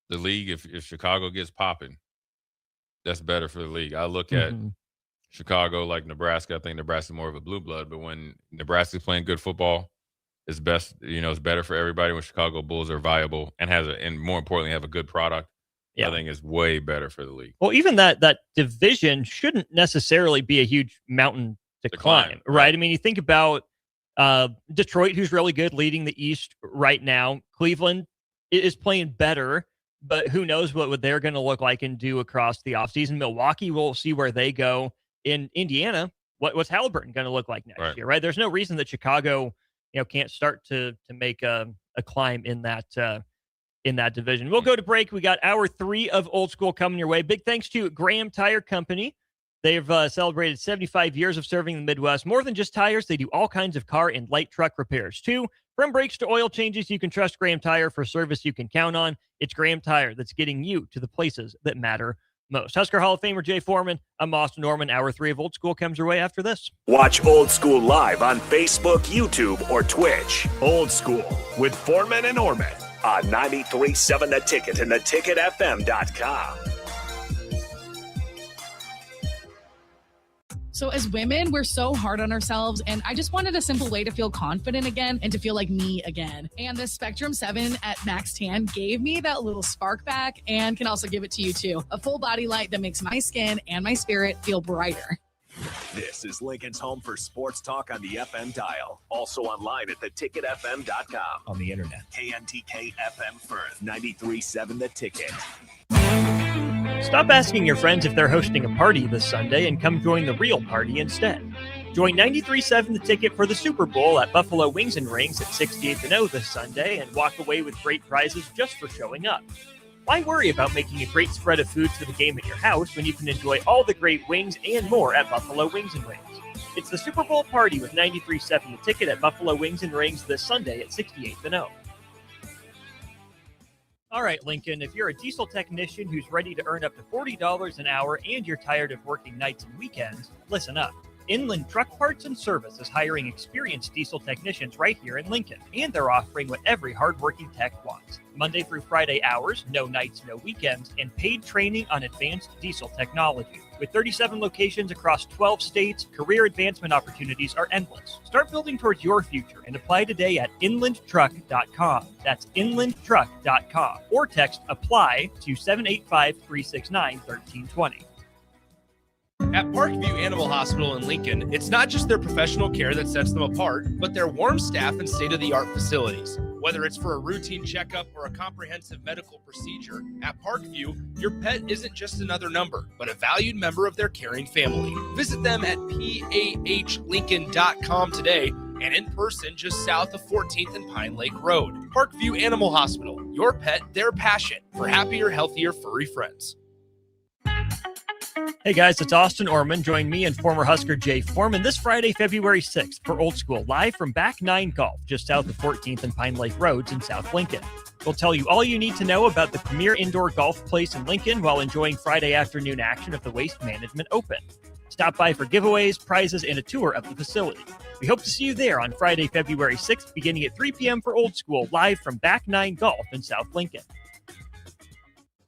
the league, if Chicago gets popping, that's better for the league. I look at Chicago like Nebraska. I think Nebraska's more of a blue blood, but when Nebraska's playing good football, it's best. It's better for everybody when Chicago Bulls are viable and and more importantly have a good product. I think it's way better for the league. Well, even that division shouldn't necessarily be a huge mountain to climb, right? I mean, you think about Detroit, who's really good, leading the East right now. Cleveland is playing better, but who knows what they're going to look like and do across the offseason. Milwaukee, we'll see where they go. In Indiana, what's Halliburton going to look like next year, right? There's no reason that Chicago, can't start to make a climb in that division. We'll go to break. We got hour 3 of Old School coming your way. Big thanks to Graham Tire Company. They've celebrated 75 years of serving the Midwest. More than just tires, they do all kinds of car and light truck repairs, too. From brakes to oil changes, you can trust Graham Tire for service you can count on. It's Graham Tire that's getting you to the places that matter most. Husker Hall of Famer Jay Foreman. I'm Austin Norman. Hour 3 of Old School comes your way after this. Watch Old School live on Facebook, YouTube, or Twitch. Old School with Foreman and Orman on 93.7 The Ticket and theticketfm.com. So as women, we're so hard on ourselves, and I just wanted a simple way to feel confident again and to feel like me again. And the Spectrum 7 at Max Tan gave me that little spark back and can also give it to you too. A full body light that makes my skin and my spirit feel brighter. This is Lincoln's home for sports talk on the FM dial. Also online at theticketfm.com. On the internet. KNTK FM Firth, 93.7 The Ticket. Stop asking your friends if they're hosting a party this Sunday and come join the real party instead. Join 93.7 The Ticket for the Super Bowl at Buffalo Wings and Rings at 68th and O this Sunday and walk away with great prizes just for showing up. Why worry about making a great spread of foods for the game at your house when you can enjoy all the great wings and more at Buffalo Wings and Rings? It's the Super Bowl party with 93.7 The Ticket at Buffalo Wings and Rings this Sunday at 68th and O. All right, Lincoln, if you're a diesel technician who's ready to earn up to $40 an hour and you're tired of working nights and weekends, listen up. Inland Truck Parts and Service is hiring experienced diesel technicians right here in Lincoln, and they're offering what every hardworking tech wants. Monday through Friday hours, no nights, no weekends, and paid training on advanced diesel technology. With 37 locations across 12 states, career advancement opportunities are endless. Start building towards your future and apply today at inlandtruck.com. That's inlandtruck.com. Or text APPLY to 785-369-1320. At Parkview Animal Hospital in Lincoln, it's not just their professional care that sets them apart, but their warm staff and state-of-the-art facilities. Whether it's for a routine checkup or a comprehensive medical procedure, at Parkview, your pet isn't just another number, but a valued member of their caring family. Visit them at pahlincoln.com today and in person just south of 14th and Pine Lake Road. Parkview Animal Hospital, your pet, their passion for happier, healthier, furry friends. Hey guys, it's Austin Orman. Join me and former Husker Jay Foreman this Friday, February 6th for Old School, live from Back 9 Golf, just south of 14th and Pine Lake Roads in South Lincoln. We'll tell you all you need to know about the premier indoor golf place in Lincoln while enjoying Friday afternoon action of the Waste Management Open. Stop by for giveaways, prizes, and a tour of the facility. We hope to see you there on Friday, February 6th, beginning at 3 p.m. for Old School, live from Back 9 Golf in South Lincoln.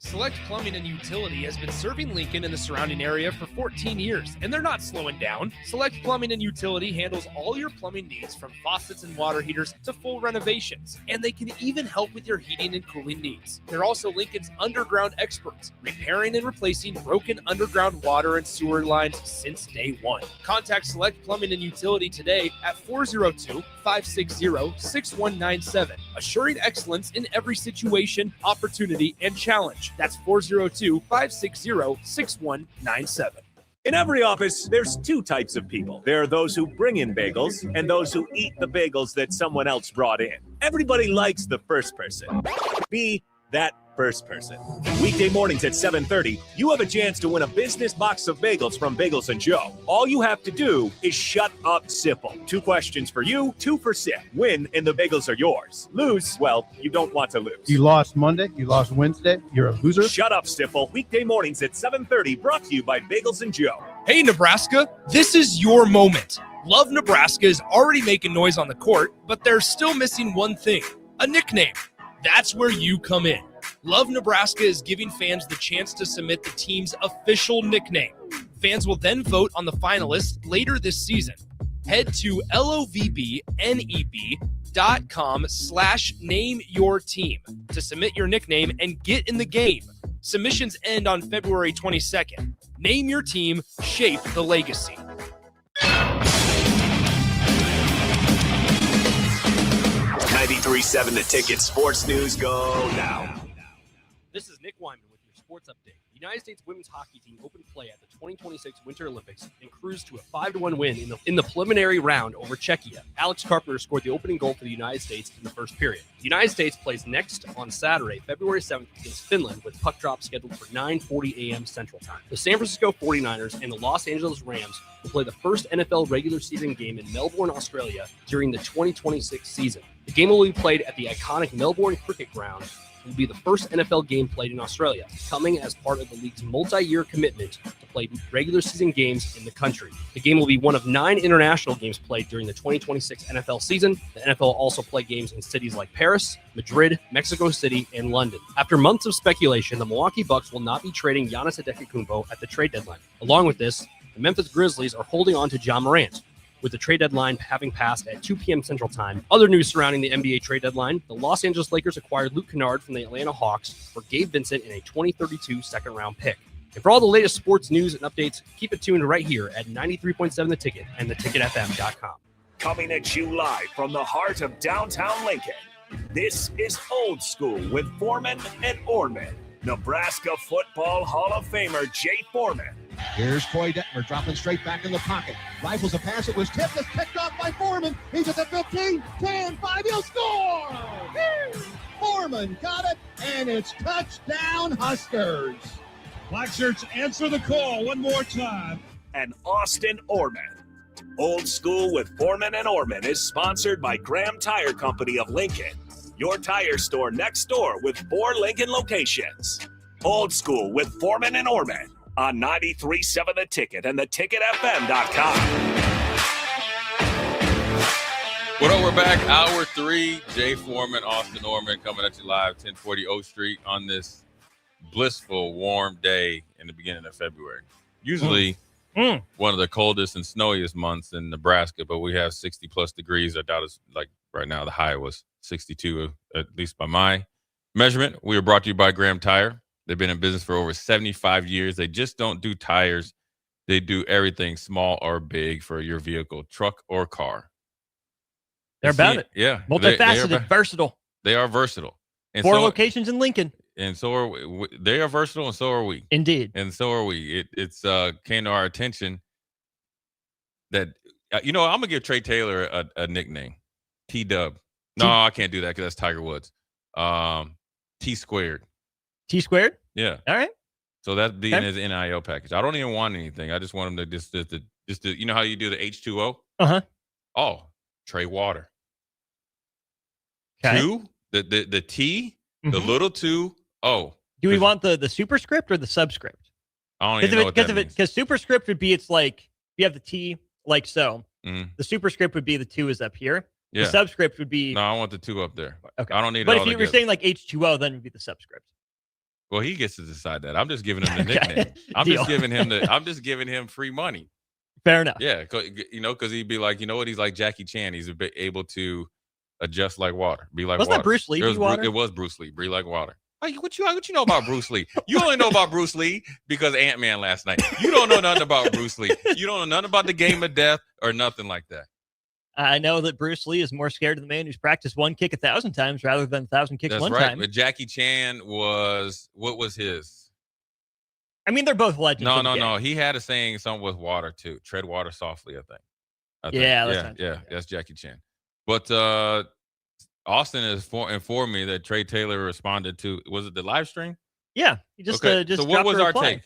Select Plumbing and Utility has been serving Lincoln and the surrounding area for 14 years, and they're not slowing down. Select Plumbing and Utility handles all your plumbing needs from faucets and water heaters to full renovations, and they can even help with your heating and cooling needs. They're also Lincoln's underground experts, repairing and replacing broken underground water and sewer lines since day one. Contact Select Plumbing and Utility today at 402-560-6197, assuring excellence in every situation, opportunity, and challenge. That's 402-560-6197. In every office, there's two types of people. There are those who bring in bagels and those who eat the bagels that someone else brought in. Everybody likes the first person. Be that first person. Weekday mornings at 7:30, you have a chance to win a business box of bagels from Bagels & Joe. All you have to do is shut up, Sipple. 2 questions for you, 2 for Sip. Win, and the bagels are yours. Lose, well, you don't want to lose. You lost Monday. You lost Wednesday. You're a loser. Shut up, Sipple. Weekday mornings at 7:30, brought to you by Bagels & Joe. Hey, Nebraska, this is your moment. Love Nebraska is already making noise on the court, but they're still missing one thing, a nickname. That's where you come in. Love Nebraska is giving fans the chance to submit the team's official nickname. Fans will then vote on the finalists later this season. Head to lovneb.com/nameyourteam to submit your nickname and get in the game. Submissions end on February 22nd. Name your team, shape the legacy. 93.7 The Ticket Sports News go now. This is Nick Wyman with your sports update. The United States women's hockey team opened play at the 2026 Winter Olympics and cruised to a 5-1 win in the preliminary round over Czechia. Alex Carpenter scored the opening goal for the United States in the first period. The United States plays next on Saturday, February 7th against Finland, with puck drop scheduled for 9:40 a.m. Central Time. The San Francisco 49ers and the Los Angeles Rams will play the first NFL regular season game in Melbourne, Australia during the 2026 season. The game will be played at the iconic Melbourne Cricket Ground. Will be the first NFL game played in Australia, coming as part of the league's multi-year commitment to play regular season games in the country. The game will be one of 9 international games played during the 2026 NFL season. The NFL will also play games in cities like Paris, Madrid, Mexico City, and London. After months of speculation, the Milwaukee Bucks will not be trading Giannis Antetokounmpo at the trade deadline. Along with this, the Memphis Grizzlies are holding on to Ja Morant, with the trade deadline having passed at 2 p.m. Central Time. Other news surrounding the NBA trade deadline: the Los Angeles Lakers acquired Luke Kennard from the Atlanta Hawks for Gabe Vincent in a 2032 second-round pick. And for all the latest sports news and updates, keep it tuned right here at 93.7 The Ticket and theticketfm.com. Coming at you live from the heart of downtown Lincoln, this is Old School with Foreman and Orman. Nebraska Football Hall of Famer Jay Foreman. Here's Troy Detmer dropping straight back in the pocket. Rifles a pass. It was tipped. It's picked off by Foreman. He's at the 15, 10, 5. He'll score! Woo! Foreman got it, and it's touchdown Huskers. Black shirts answer the call one more time. And Austin Orman. Old School with Foreman and Orman is sponsored by Graham Tire Company of Lincoln, your tire store next door with 4 Lincoln locations. Old School with Foreman and Orman on 93.7 The Ticket and theticketfm.com. What up? We're back. Hour 3. Jay Foreman, Austin Orman coming at you live, 1040 O Street on this blissful, warm day in the beginning of February. Usually one of the coldest and snowiest months in Nebraska, but we have 60-plus degrees. I doubt it's like right now the high was 62, at least by my measurement. We are brought to you by Graham Tire. They've been in business for over 75 years. They just don't do tires. They do everything, small or big, for your vehicle, truck or car. They're about it. Yeah. Multifaceted, versatile. They are versatile. And 4 locations in Lincoln. And so are we. They are versatile, and so are we. Indeed. And so are we. It's came to our attention that, I'm going to give Trey Taylor a nickname. T-Dub. No, I can't do that because that's Tiger Woods. T-Squared. T-Squared? Yeah. All right. So that'd be in his NIL package. I don't even want anything. I just want him to just you know how you do the H2O? Uh-huh. Oh, Trey Water. Okay. 2, the T, the little 2, O. Do we want the superscript or the subscript? I don't even know what that means. Because superscript would be, it's like, you have the T like so. Mm-hmm. The superscript would be the 2 is up here. Yeah. The subscript would be... No, I want the 2 up there. Okay. I don't need it But all if you were together. saying like H2O, then it would be the subscript. Well, he gets to decide that. I'm just giving him the nickname. I'm just giving him free money. Fair enough. Yeah, because he'd be like, you know what? He's like Jackie Chan. He's able to adjust like water, be like Wasn't water. that Bruce Lee? It was Bruce Lee. Be like water. What you know about Bruce Lee? You only know about Bruce Lee because Ant-Man last night. You don't know nothing about Bruce Lee. You don't know nothing about the game of death or nothing like that. I know that Bruce Lee is more scared of the man who's practiced one kick 1,000 times rather than 1,000 kicks one time. But Jackie Chan what was his? I mean, they're both legends. No. He had a saying something with water too. Tread water softly, I think. That's Jackie Chan. But Austin has informed me that TRAE Taylor responded to, was it the live stream? Yeah. He just so what was our take?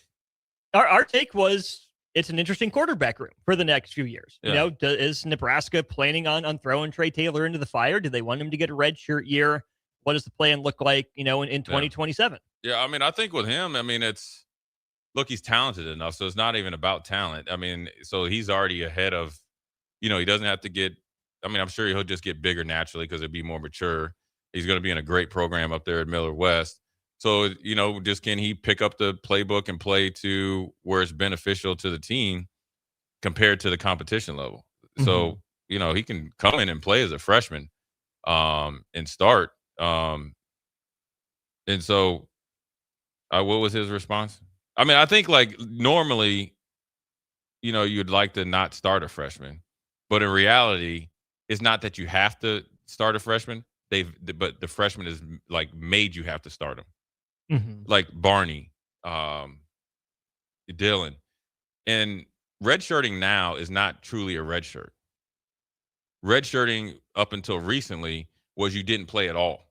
Our take was, it's an interesting quarterback room for the next few years. Yeah. Is Nebraska planning on throwing TRAE Taylor into the fire? Do they want him to get a redshirt year? What does the plan look like, in 2027? Yeah, I mean, I think with him, he's talented enough, so it's not even about talent. I mean, so he's already ahead of, he doesn't have to get, I'm sure he'll just get bigger naturally because it'd be more mature. He's going to be in a great program up there at Miller West. So, just can he pick up the playbook and play to where it's beneficial to the team compared to the competition level? Mm-hmm. So, he can come in and play as a freshman and start. And so what was his response? I think normally, you'd like to not start a freshman, but in reality, it's not that you have to start a freshman. But the freshman is made you have to start him. Mm-hmm. Like Barney, Dylan, and redshirting now is not truly a redshirt. Redshirting up until recently was you didn't play at all.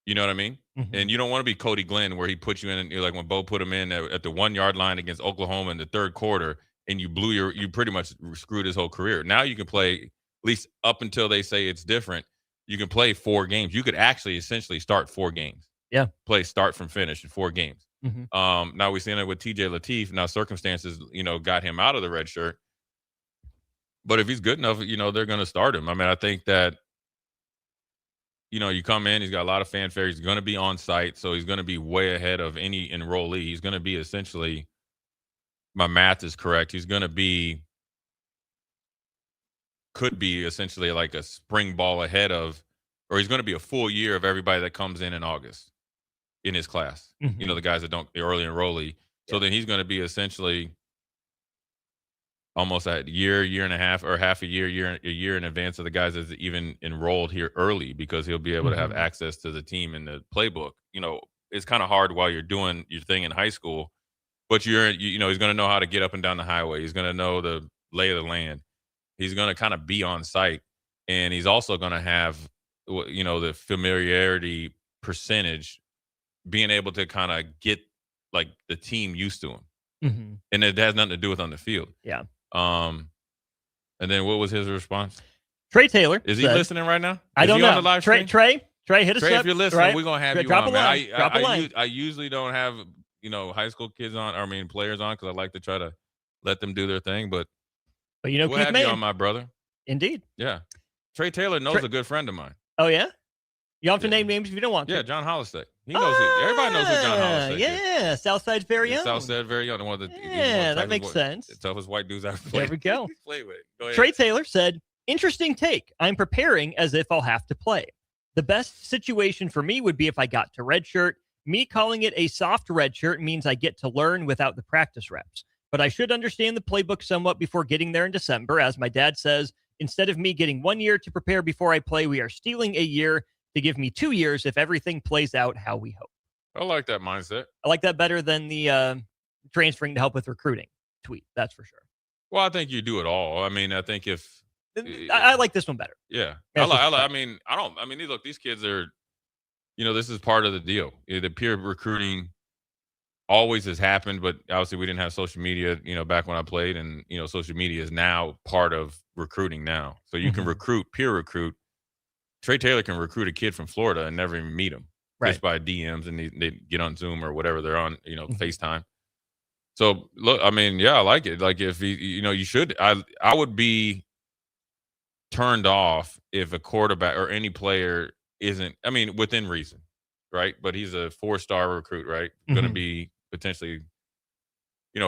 You know what I mean? Mm-hmm. And you don't want to be Cody Glenn where he put you in, and you're like when Bo put him in at the 1 yard line against Oklahoma in the third quarter, and you pretty much screwed his whole career. Now you can play, at least up until they say it's different, you can play 4 games. You could actually essentially start 4 games. Yeah. Play start from finish in 4 games. Mm-hmm. Now we've seen it with TJ Lateef. Now circumstances, got him out of the red shirt. But if he's good enough, they're going to start him. I think that, you come in, he's got a lot of fanfare. He's going to be on site, so he's going to be way ahead of any enrollee. He's going to be essentially, my math is correct, he's going to could be essentially like a spring ball ahead of, or he's going to be a full year of everybody that comes in August in his class. Mm-hmm. The guys that don't, the early enrollee. Yeah. So then he's going to be essentially almost a year and a half, or half a year in advance of the guys that's even enrolled here early, because he'll be able to have access to the team and the playbook. It's kind of hard while you're doing your thing in high school, but he's going to know how to get up and down the highway. He's going to know the lay of the land. He's going to kind of be on site, and he's also going to have, the familiarity percentage, being able to kind of get the team used to him. Mm-hmm. And it has nothing to do with on the field. Yeah. And then what was his response? TRAE Taylor. Is he listening right now? I don't know. On the live stream? TRAE, hit us up. If you're listening, right? We're going to have you drop on, a line. Drop a line. I usually don't have, high school kids on, players on, because I like to try to let them do their thing. But we'll have you on, my brother. Indeed. Yeah. TRAE Taylor knows a good friend of mine. Oh, yeah? You don't have to name names if you don't want to. Yeah, John Hollistick. He knows it. Everybody knows who John Hollistick is. Yeah, Southside's very own. Southside very own. That makes sense. The toughest white dudes I've played. There we go. Play with. Go ahead. TRAE Taylor said, interesting take. I'm preparing as if I'll have to play. The best situation for me would be if I got to redshirt. Me calling it a soft redshirt means I get to learn without the practice reps. But I should understand the playbook somewhat before getting there in December. As my dad says, instead of me getting 1 year to prepare before I play, we are stealing a year to give me 2 years if everything plays out how we hope. I like that mindset. I like that better than the transferring to help with recruiting tweet. That's for sure. Well, I think you do it all. I think if I like this one better. Yeah. Look, these kids are, this is part of the deal. The peer recruiting always has happened, but obviously we didn't have social media, back when I played, and, social media is now part of recruiting now. So you can peer recruit. TRAE Taylor can recruit a kid from Florida and never even meet him, just by DMs, and they get on Zoom or whatever they're on, FaceTime. So look, I like it. Like if he, you should, I would be turned off if a quarterback or any player isn't, within reason. right? But he's a 4-star recruit, right? Mm-hmm. Going to be potentially,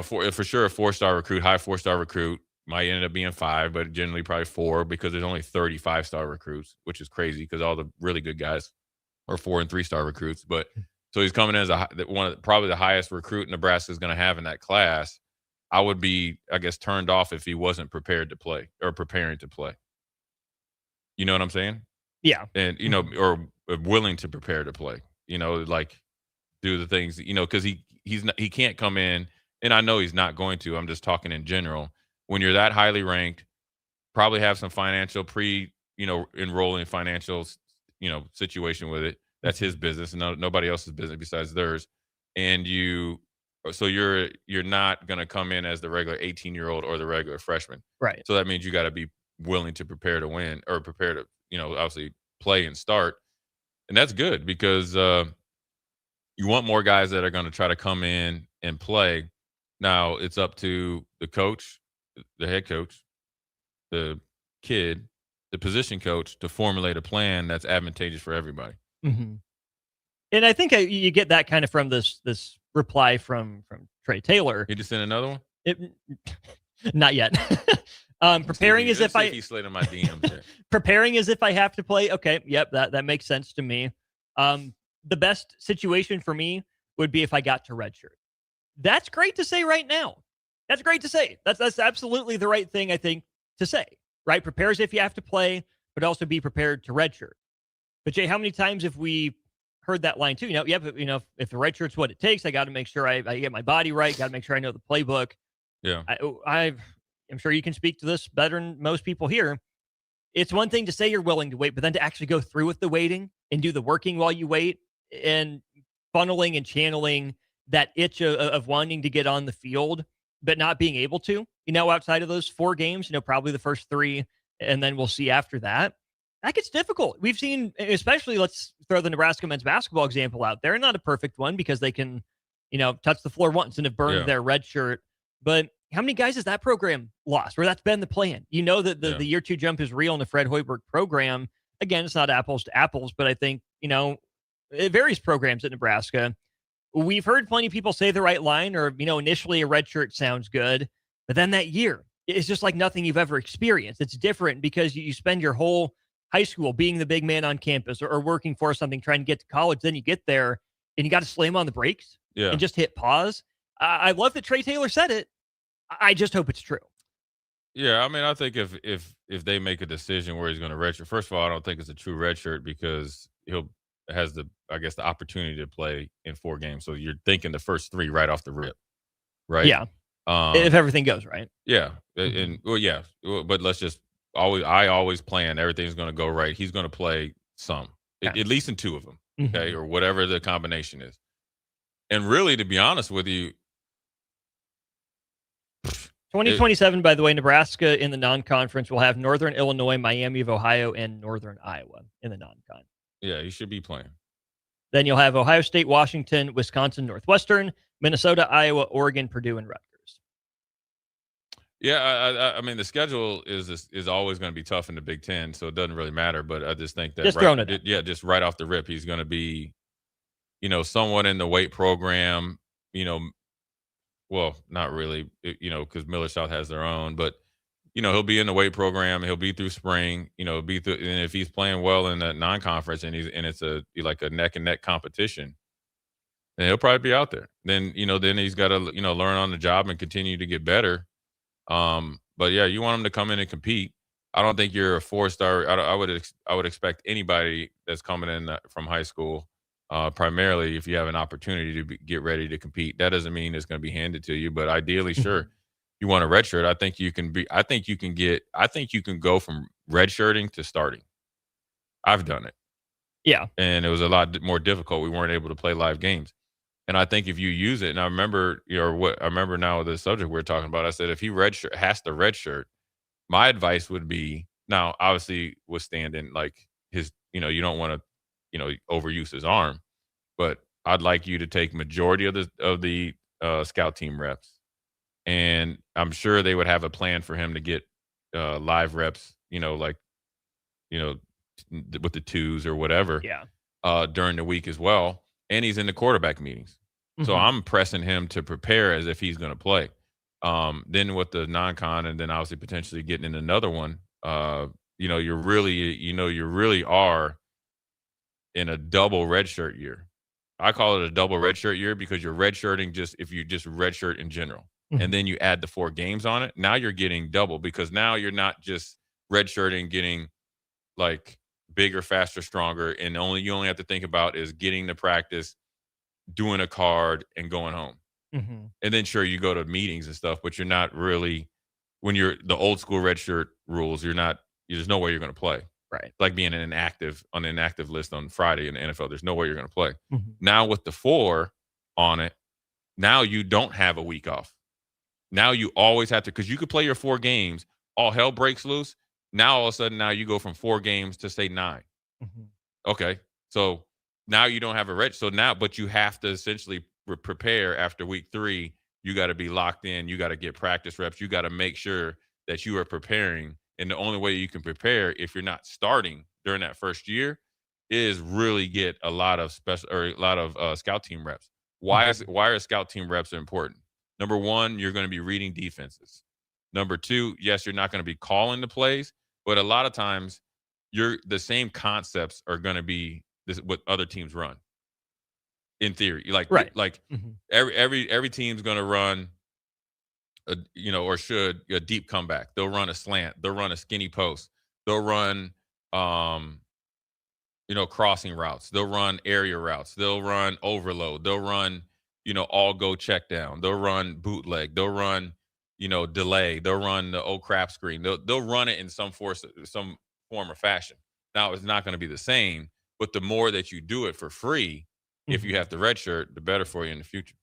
for sure a 4-star recruit, high 4-star recruit. Might end up being 5, but generally probably 4 because there's only 35-star recruits, which is crazy because all the really good guys are 4 and 3-star recruits. But so he's coming in as probably the highest recruit Nebraska is going to have in that class. I would be, I guess, turned off if he wasn't prepared to play or preparing to play. You know what I'm saying? Yeah. And, or willing to prepare to play, like do the things, because he can't come in, and I know he's not going to. I'm just talking in general. When you're that highly ranked, probably have some financial enrolling financial, situation with it. That's his business and nobody else's business besides theirs. And so you're not going to come in as the regular 18-year-old or the regular freshman. Right. So that means you got to be willing to prepare to win or prepare to, obviously play and start. And that's good because you want more guys that are going to try to come in and play. Now it's up to the coach, the head coach, the kid, the position coach to formulate a plan that's advantageous for everybody. Mm-hmm. And I think you get that kind of from this reply from TRAE Taylor. You just sent another one? Not yet. Preparing as if he slid in my DMs. Preparing as if I have to play. Okay, yep, that makes sense to me. The best situation for me would be if I got to redshirt. That's great to say right now. That's great to say. That's absolutely the right thing, I think, to say. Right? Prepare as if you have to play, but also be prepared to redshirt. But Jay, how many times have we heard that line too? If the redshirt's what it takes, I got to make sure I get my body right. Got to make sure I know the playbook. Yeah. I'm sure you can speak to this better than most people here. It's one thing to say you're willing to wait, but then to actually go through with the waiting and do the working while you wait and funneling and channeling that itch of wanting to get on the field, but not being able to, outside of those 4 games, probably the first 3, and then we'll see after that. That gets difficult. We've seen, especially, let's throw the Nebraska men's basketball example out there. Not a perfect one because they can, touch the floor once and have burned their red shirt. But how many guys has that program lost where that's been the plan? That the year 2 jump is real in the Fred Hoiberg program. Again, it's not apples to apples, but I think, various programs at Nebraska, we've heard plenty of people say the right line or, initially a red shirt sounds good, but then that year is just like nothing you've ever experienced. It's different because you spend your whole high school being the big man on campus or working for something, trying to get to college. Then you get there and you got to slam on the brakes and just hit pause. I love that TRAE Taylor said it. I just hope it's true. Yeah, I mean, I think if they make a decision where he's going to redshirt, first of all, I don't think it's a true redshirt because has the opportunity to play in 4 games. So you're thinking the first 3 right off the rip, right? Yeah. If everything goes right. Yeah, and but let's just I always plan everything's going to go right. He's going to play some, at least in 2 of them, okay, or whatever the combination is. And really, to be honest with you, 2027, by the way, Nebraska in the non-conference will have Northern Illinois, Miami of Ohio, and Northern Iowa in the non-con. Yeah, he should be playing. Then you'll have Ohio State, Washington, Wisconsin, Northwestern, Minnesota, Iowa, Oregon, Purdue, and Rutgers. Yeah, I mean, the schedule is always going to be tough in the Big Ten, so it doesn't really matter. But I just think that just right off the rip, he's going to be, somewhat in the weight program. Well, not really, because Miller South has their own, but he'll be in the weight program. He'll be through spring. And if he's playing well in the non-conference and it's like a neck and neck competition, then he'll probably be out there. Then then he's got to learn on the job and continue to get better. But yeah, you want him to come in and compete. I don't think you're a 4-star. I would expect anybody that's coming in from high school, primarily if you have an opportunity to get ready to compete. That doesn't mean it's going to be handed to you, but ideally, sure. You want a red shirt. I think you can go from red shirting to starting. I've done it. Yeah. And it was a lot more difficult. We weren't able to play live games. And I think if you use it, and I remember, I remember now the subject we're talking about, I said, if he has to red shirt, my advice would be, now obviously withstanding like his, you don't want to, overuse his arm, but I'd like you to take majority of the scout team reps. And I'm sure they would have a plan for him to get live reps, with the 2s or whatever. Yeah. during the week as well, and he's in the quarterback meetings. So I'm pressing him to prepare as if he's going to play. Then with the non-con, and then obviously potentially getting in another one, you really are in a double redshirt year. I call it a double redshirt year because you're redshirting if you just redshirt in general, and then you add the 4 games on it. Now you're getting double because now you're not just redshirting, getting like bigger, faster, stronger, and you only have to think about is getting to practice, doing a card, and going home. And then sure, you go to meetings and stuff, but you're not really, when you're the old school redshirt rules, there's no way you're going to play. Right. Like being on an inactive list on Friday in the NFL, there's no way you're going to play. Now with the 4 on it, now you don't have a week off. Now you always have to, because you could play your 4 games, all hell breaks loose. Now all of a sudden, now you go from 4 games to say 9. Okay. So now you don't have a red. So now, but you have to essentially prepare after week 3. You got to be locked in. You got to get practice reps. You got to make sure that you are preparing. And the only way you can prepare if you're not starting during that first year is really get a lot of scout team reps. Why are scout team reps important? Number 1, you're going to be reading defenses. Number 2, yes, you're not going to be calling the plays, but a lot of times the same concepts are going to be what other teams run. In theory, every team's going to run or should a deep comeback. They'll run a slant. They'll run a skinny post. They'll run, crossing routes. They'll run area routes. They'll run overload. They'll run, all go check down. They'll run bootleg. They'll run, delay. They'll run the crap screen. They'll run it in some form or fashion. Now it's not going to be the same, but the more that you do it for free, if you have the red shirt, the better for you in the future.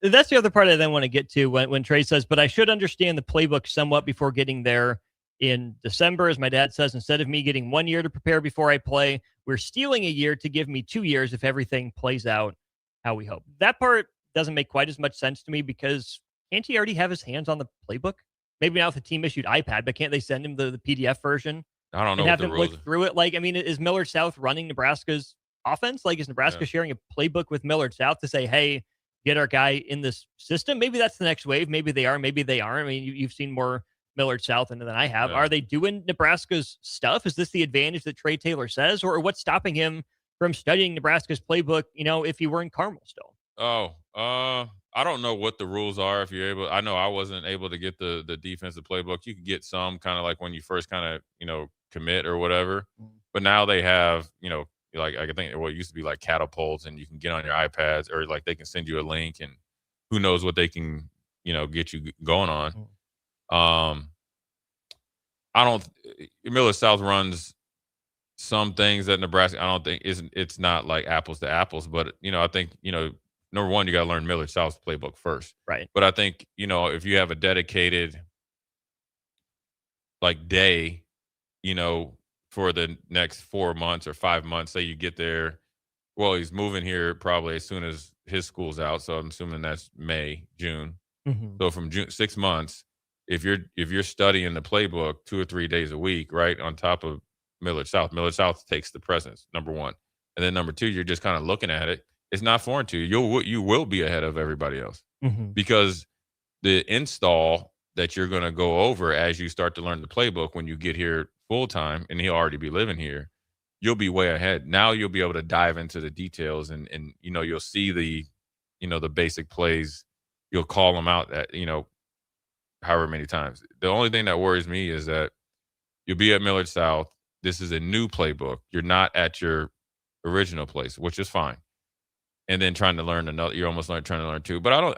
That's the other part I then want to get to when TRAE says, but I should understand the playbook somewhat before getting there in December. As my dad says, instead of me getting 1 year to prepare before I play, we're stealing a year to give me 2 years if everything plays out how we hope. That part doesn't make quite as much sense to me because can't he already have his hands on the playbook? Maybe not with the team issued iPad, but can't they send him the PDF version? I don't know. And have him look through it. Is Millard South running Nebraska's offense? Is Nebraska sharing a playbook with Millard South to say, hey, get our guy in this system? Maybe that's the next wave. Maybe they are. Maybe they aren't. I mean, you've seen more Millard South than I have. Yeah. Are they doing Nebraska's stuff? Is this the advantage that TRAE Taylor says? Or what's stopping him from studying Nebraska's playbook, if you were in Carmel still? I don't know what the rules are. If you're able, I know I wasn't able to get the defensive playbook. You could get some kind of like when you first kind of, commit or whatever. But now they have, like I think it used to be like catapults, and you can get on your iPads, or like they can send you a link, and who knows what they can, get you going on. Millard South runs some things that Nebraska, I don't think it's not like apples to apples, but I think, number one, you got to learn Millard South's playbook first. Right. But I think, if you have a dedicated day, for the next 4 months or 5 months, say you get there, well, he's moving here probably as soon as his school's out. So I'm assuming that's May, June. So from June, 6 months, if you're studying the playbook 2 or 3 days a week, right, on top of Millard South takes the precedence, number one. And then number two, you're just kind of looking at it. It's not foreign to you. You will be ahead of everybody else because the install that you're going to go over as you start to learn the playbook when you get here full time, and he'll already be living here, you'll be way ahead. Now you'll be able to dive into the details, and you'll see the the basic plays. You'll call them out at however many times. The only thing that worries me is that you'll be at Millard South. This is a new playbook. You're not at your original place, which is fine. And then trying to learn another, you're almost trying to learn two. But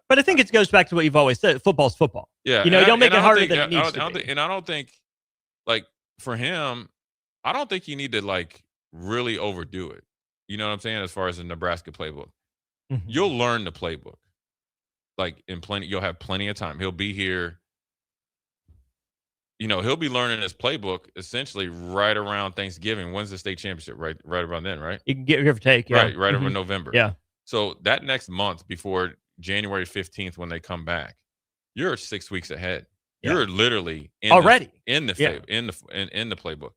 But I think it goes back to what you've always said: football's football. Yeah, don't make it harder than it needs to be. And I don't think, for him, I don't think you need to really overdo it. You know what I'm saying? As far as the Nebraska playbook, you'll learn the playbook. You'll have plenty of time. He'll be here. He'll be learning his playbook essentially right around Thanksgiving. When's the state championship? Right around then, right? You can give or take, yeah. Right over November. Yeah. So that next month before January 15th, when they come back, you're 6 weeks ahead. Yeah. You're literally already in the playbook.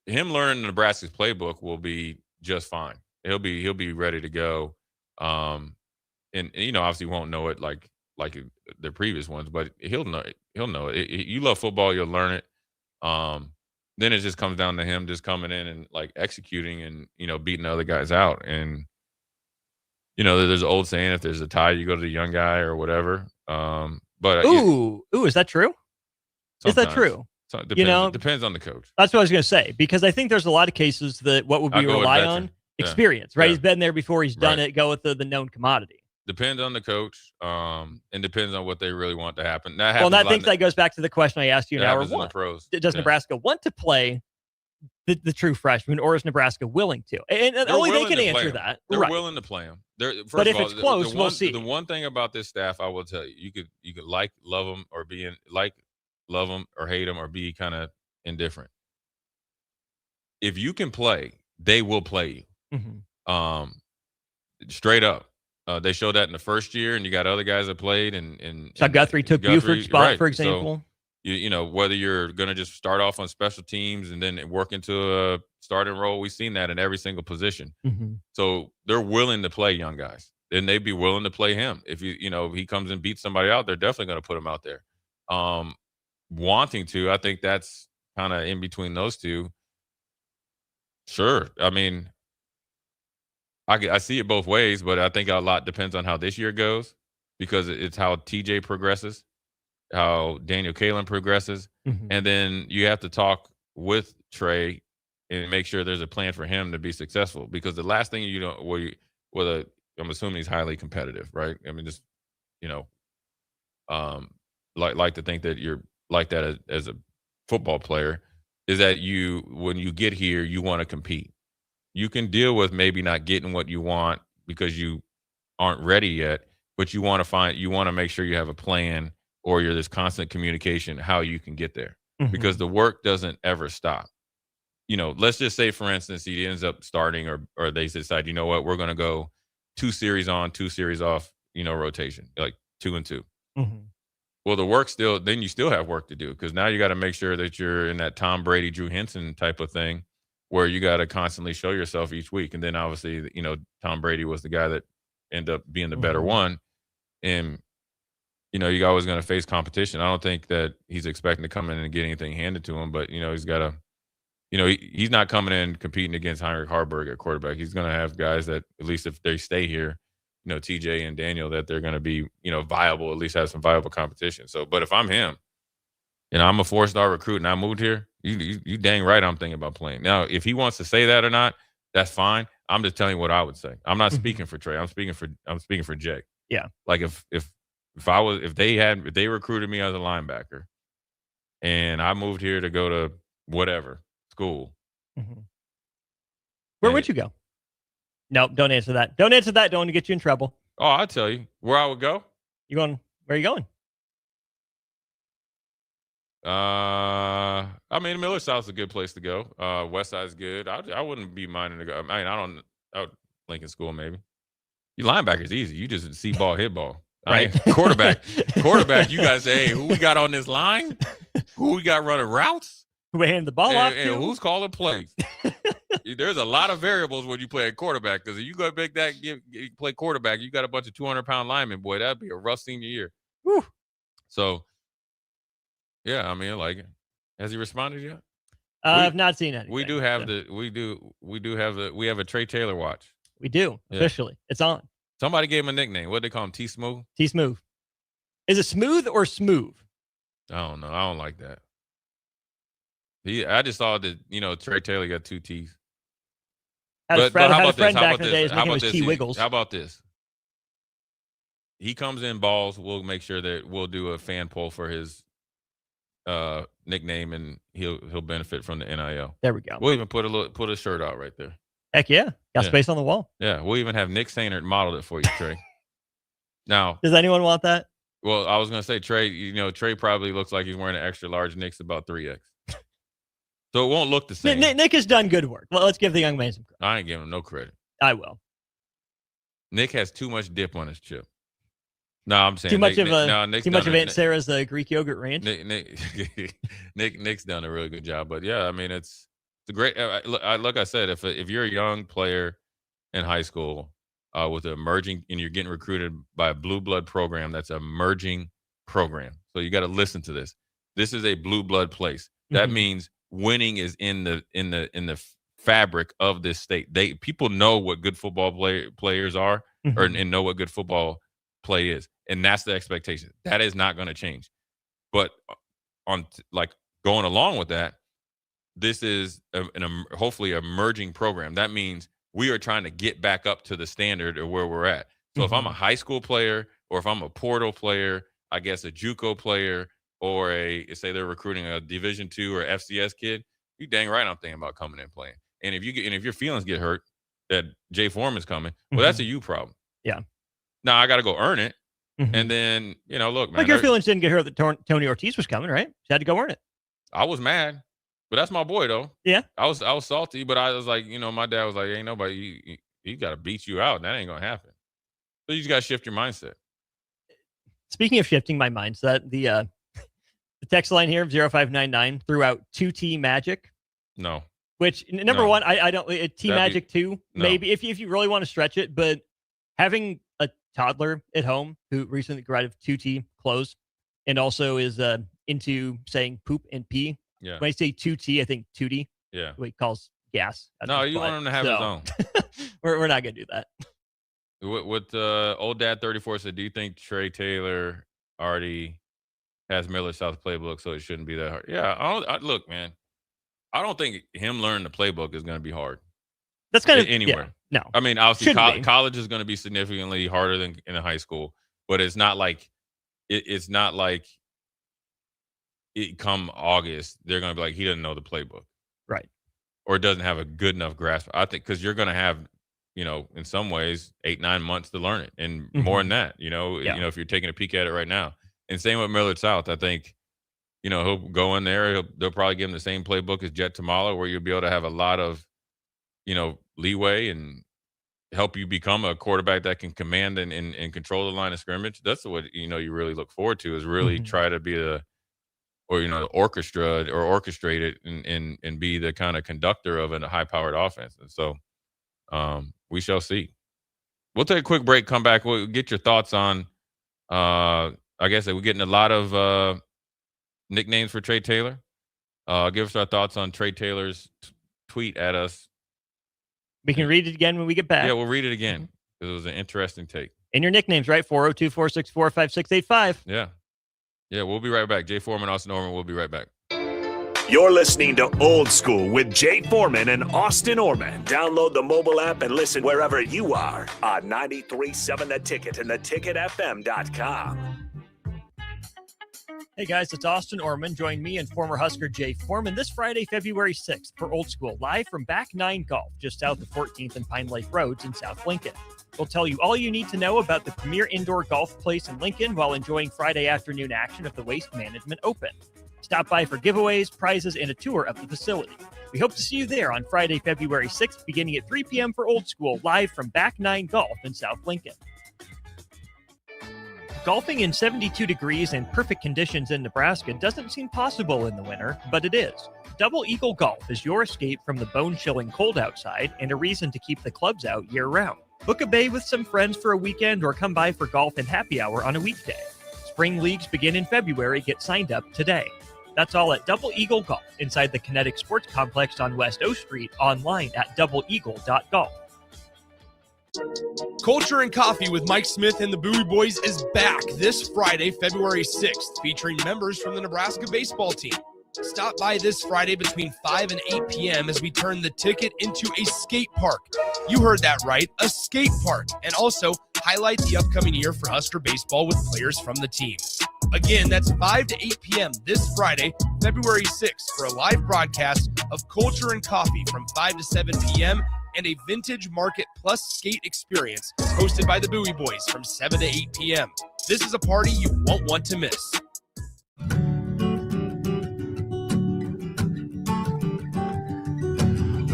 Him learning Nebraska's playbook will be just fine. He'll be ready to go. And obviously won't know it like the previous ones, but he'll know it. He'll know it. You love football, you'll learn it. Then it just comes down to him just coming in and like executing and beating other guys out. And there's an old saying, if there's a tie, you go to the young guy or whatever. But is that true? Is that true? So it depends on the coach. That's what I was going to say, because I think there's a lot of cases that what would we rely on? Experience, right? Yeah. He's been there before. He's done it. Go with the known commodity. Depends on the coach, and depends on what they really want to happen. And I think that goes back to the question I asked you in hour one. Pros. Does Nebraska want to play the true freshman, or is Nebraska willing to? And only they can answer that. They're willing to play him. But if it's close, we'll see. The one thing about this staff, I will tell you, you could love them or love them or hate them or be kind of indifferent. If you can play, they will play you. Mm-hmm. Straight up. They showed that in the first year, and you got other guys that played. And Guthrie took Buford's spot, for example. So, whether you're going to just start off on special teams and then work into a starting role, we've seen that in every single position. Mm-hmm. So they're willing to play young guys. Then they'd be willing to play him. If he comes and beats somebody out, they're definitely going to put him out there. Wanting to, I think that's kind of in between those two. Sure. I mean, I see it both ways, but I think a lot depends on how this year goes, because it's how TJ progresses, how Daniel Kalen progresses, and then you have to talk with TRAE and make sure there's a plan for him to be successful. Because the last thing I'm assuming he's highly competitive, right? I mean, just like to think that you're like that as a football player, is that when you get here, you want to compete. You can deal with maybe not getting what you want because you aren't ready yet, but you want to make sure you have a plan, or you're this constant communication how you can get there, because the work doesn't ever stop. Let's just say, for instance, he ends up starting or they decide, you know what, we're going to go 2 series on, 2 series off, rotation, like 2 and 2. Well, the work then you still have work to do, because now you got to make sure that you're in that Tom Brady, Drew Henson type of thing, where you got to constantly show yourself each week. And then obviously, Tom Brady was the guy that ended up being the better one. And, you're always going to face competition. I don't think that he's expecting to come in and get anything handed to him, but, he's got to, he's not coming in competing against Heinrich Harburg at quarterback. He's going to have guys that, at least if they stay here, TJ and Daniel, that they're going to be, viable, at least have some viable competition. So, but if I'm him, I'm a 4-star recruit and I moved here, you dang right I'm thinking about playing. Now, if he wants to say that or not, that's fine. I'm just telling you what I would say. I'm not speaking for TRAE. I'm speaking for Jake. Yeah. Like if they recruited me as a linebacker and I moved here to go to whatever school. Where would you go? No, don't answer that. Don't answer that. Don't want to get you in trouble. Oh, I'll tell you where I would go. Where are you going? I mean, Miller South's a good place to go. West Side's good. I wouldn't be minding to go. I mean, Lincoln School maybe. You linebacker's easy. You just see ball, hit ball. Right. Quarterback. You guys say, hey, who we got on this line? Who we got running routes? Who we handing the ball off to? And who's calling plays? There's a lot of variables when you play at quarterback, because if you go make that play quarterback, you got a bunch of 200-pound linemen. Boy, that'd be a rough senior year. Whew. So, yeah, I mean, has he responded yet? I've not seen anything. We do have we have a Trey Taylor watch. We do officially. It's on. Somebody gave him a nickname. What they call him? T Smooth. T Smooth. Is it smooth or smooth? I don't know. I don't like that. I just saw that Trey Taylor got 2 T's. Had a friend back in the day. His name was T Wiggles. How about this? He comes in balls. We'll make sure that we'll do a fan poll for his nickname, and he'll benefit from the NIL. There we go. We'll even put a shirt out right there. Heck yeah. Got space on the wall. Yeah. We'll even have Nick Sainert modeled it for you, Trey. Now, does anyone want that? Well, I was going to say, Trey, Trey probably looks like he's wearing an extra large. Nick's about 3X. So it won't look the same. Nick has done good work. Well, let's give the young man some credit. I ain't giving him no credit. I will. Nick has too much dip on his chip. No, I'm saying too much of Aunt Sarah's Greek yogurt ranch. Nick's done a really good job, but yeah, I mean, it's It's a great. Like I said, if you're a young player in high school with an emerging, and you're getting recruited by a blue blood program, that's an emerging program. So you got to listen to this. This is a blue blood place. That means winning is in the fabric of this state. People know what good football players are, and know what good football play is, and that's the expectation. That is not going to change. But going along with that, this is hopefully an emerging program. That means we are trying to get back up to the standard of where we're at. So if I'm a high school player, or if I'm a portal player, I guess a JUCO player, or say they're recruiting a Division II or FCS kid, you dang right I'm thinking about coming and playing. And if your feelings get hurt that Jay Foreman's coming, well, that's a you problem. Yeah. Now I got to go earn it, and then look, man. Like your feelings didn't get hurt that Tony Ortiz was coming, right? You had to go earn it. I was mad. But that's my boy, though. Yeah. I was salty, but I was like, my dad was like, ain't nobody, he got to beat you out. That ain't going to happen. So you just got to shift your mindset. Speaking of shifting my mindset, the text line here, 0599, threw out 2T Magic. No. Which, number one, I don't, T Magic 2, maybe, if you really want to stretch it, but having a toddler at home who recently graduated 2T clothes and also is into saying poop and pee. Yeah. When I say 2T, I think 2D. Yeah. What he calls gas. No, you want him to have his own. We're not going to do that. What old dad 34 said, do you think TRAE Taylor already has Miller South playbook, so it shouldn't be that hard? Yeah. Look, man, I don't think him learning the playbook is going to be hard. That's kind of anywhere. Yeah, no. I mean, obviously college is going to be significantly harder than in a high school, but it's not like it's not like come August, they're going to be like, he doesn't know the playbook. Right. Or doesn't have a good enough grasp. I think because you're going to have, in some ways, 8-9 months to learn it, and more than that, if you're taking a peek at it right now. And same with Millard South. I think, he'll go in there. They'll probably give him the same playbook as Jet Tamala, where you'll be able to have a lot of, leeway and help you become a quarterback that can command and control the line of scrimmage. That's what, you really look forward to, is really try to be orchestrate it and be the kind of conductor of a high-powered offense. And so we shall see. We'll take a quick break, come back. We'll get your thoughts on, I guess we're getting a lot of nicknames for TRAE Taylor. Give us our thoughts on TRAE Taylor's tweet at us. We can read it again when we get back. Yeah, we'll read it again because it was an interesting take. And your nicknames, right? 402-464-5685. Yeah. Yeah, we'll be right back. Jay Foreman, Austin Orman, we'll be right back. You're listening to Old School with Jay Foreman and Austin Orman. Download the mobile app and listen wherever you are on 93.7 The Ticket and theticketfm.com. Hey guys, it's Austin Orman. Join me and former Husker Jay Foreman this Friday, February 6th for Old School, live from Back 9 Golf, just south of 14th and Pine Lake Roads in South Lincoln. We'll tell you all you need to know about the premier indoor golf place in Lincoln while enjoying Friday afternoon action of the Waste Management Open. Stop by for giveaways, prizes, and a tour of the facility. We hope to see you there on Friday, February 6th, beginning at 3 p.m. for Old School, live from Back 9 Golf in South Lincoln. Golfing in 72 degrees and perfect conditions in Nebraska doesn't seem possible in the winter, but it is. Double Eagle Golf is your escape from the bone-chilling cold outside and a reason to keep the clubs out year-round. Book a bay with some friends for a weekend or come by for golf and happy hour on a weekday. Spring leagues begin in February. Get signed up today. That's all at Double Eagle Golf inside the Kinetic Sports Complex on West O Street, online at doubleeagle.golf. Culture and Coffee with Mike Smith and the Bowie Boys is back this Friday, February 6th, featuring members from the Nebraska baseball team. Stop by this Friday between 5 and 8 p.m. as we turn the ticket into a skate park. You heard that right, a skate park, and also highlight the upcoming year for Husker baseball with players from the team. Again, that's 5 to 8 p.m. this Friday, February 6th, for a live broadcast of Culture and Coffee from 5 to 7 p.m. and a Vintage Market Plus skate experience hosted by the Bowie Boys from 7 to 8 p.m. This is a party you won't want to miss.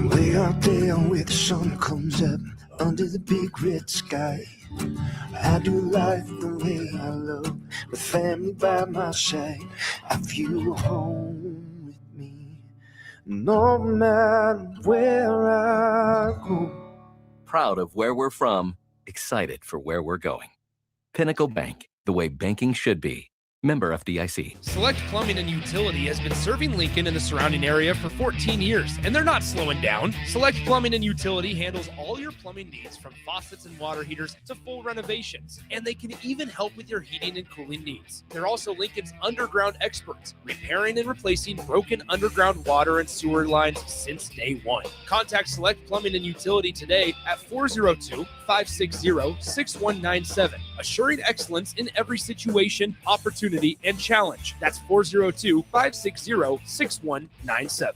Way out there where the sun comes up under the big red sky, I do life the way I love, with family by my side. I feel home with me, no matter where I go. Proud of where we're from, excited for where we're going. Pinnacle Bank, the way banking should be. Member FDIC. Select Plumbing and Utility has been serving Lincoln and the surrounding area for 14 years, and they're not slowing down. Select Plumbing and Utility handles all your plumbing needs, from faucets and water heaters to full renovations, and they can even help with your heating and cooling needs. They're also Lincoln's underground experts, repairing and replacing broken underground water and sewer lines since day one. Contact Select Plumbing and Utility today at 402-560-6197, assuring excellence in every situation, opportunity, and challenge. That's 402-560-6197.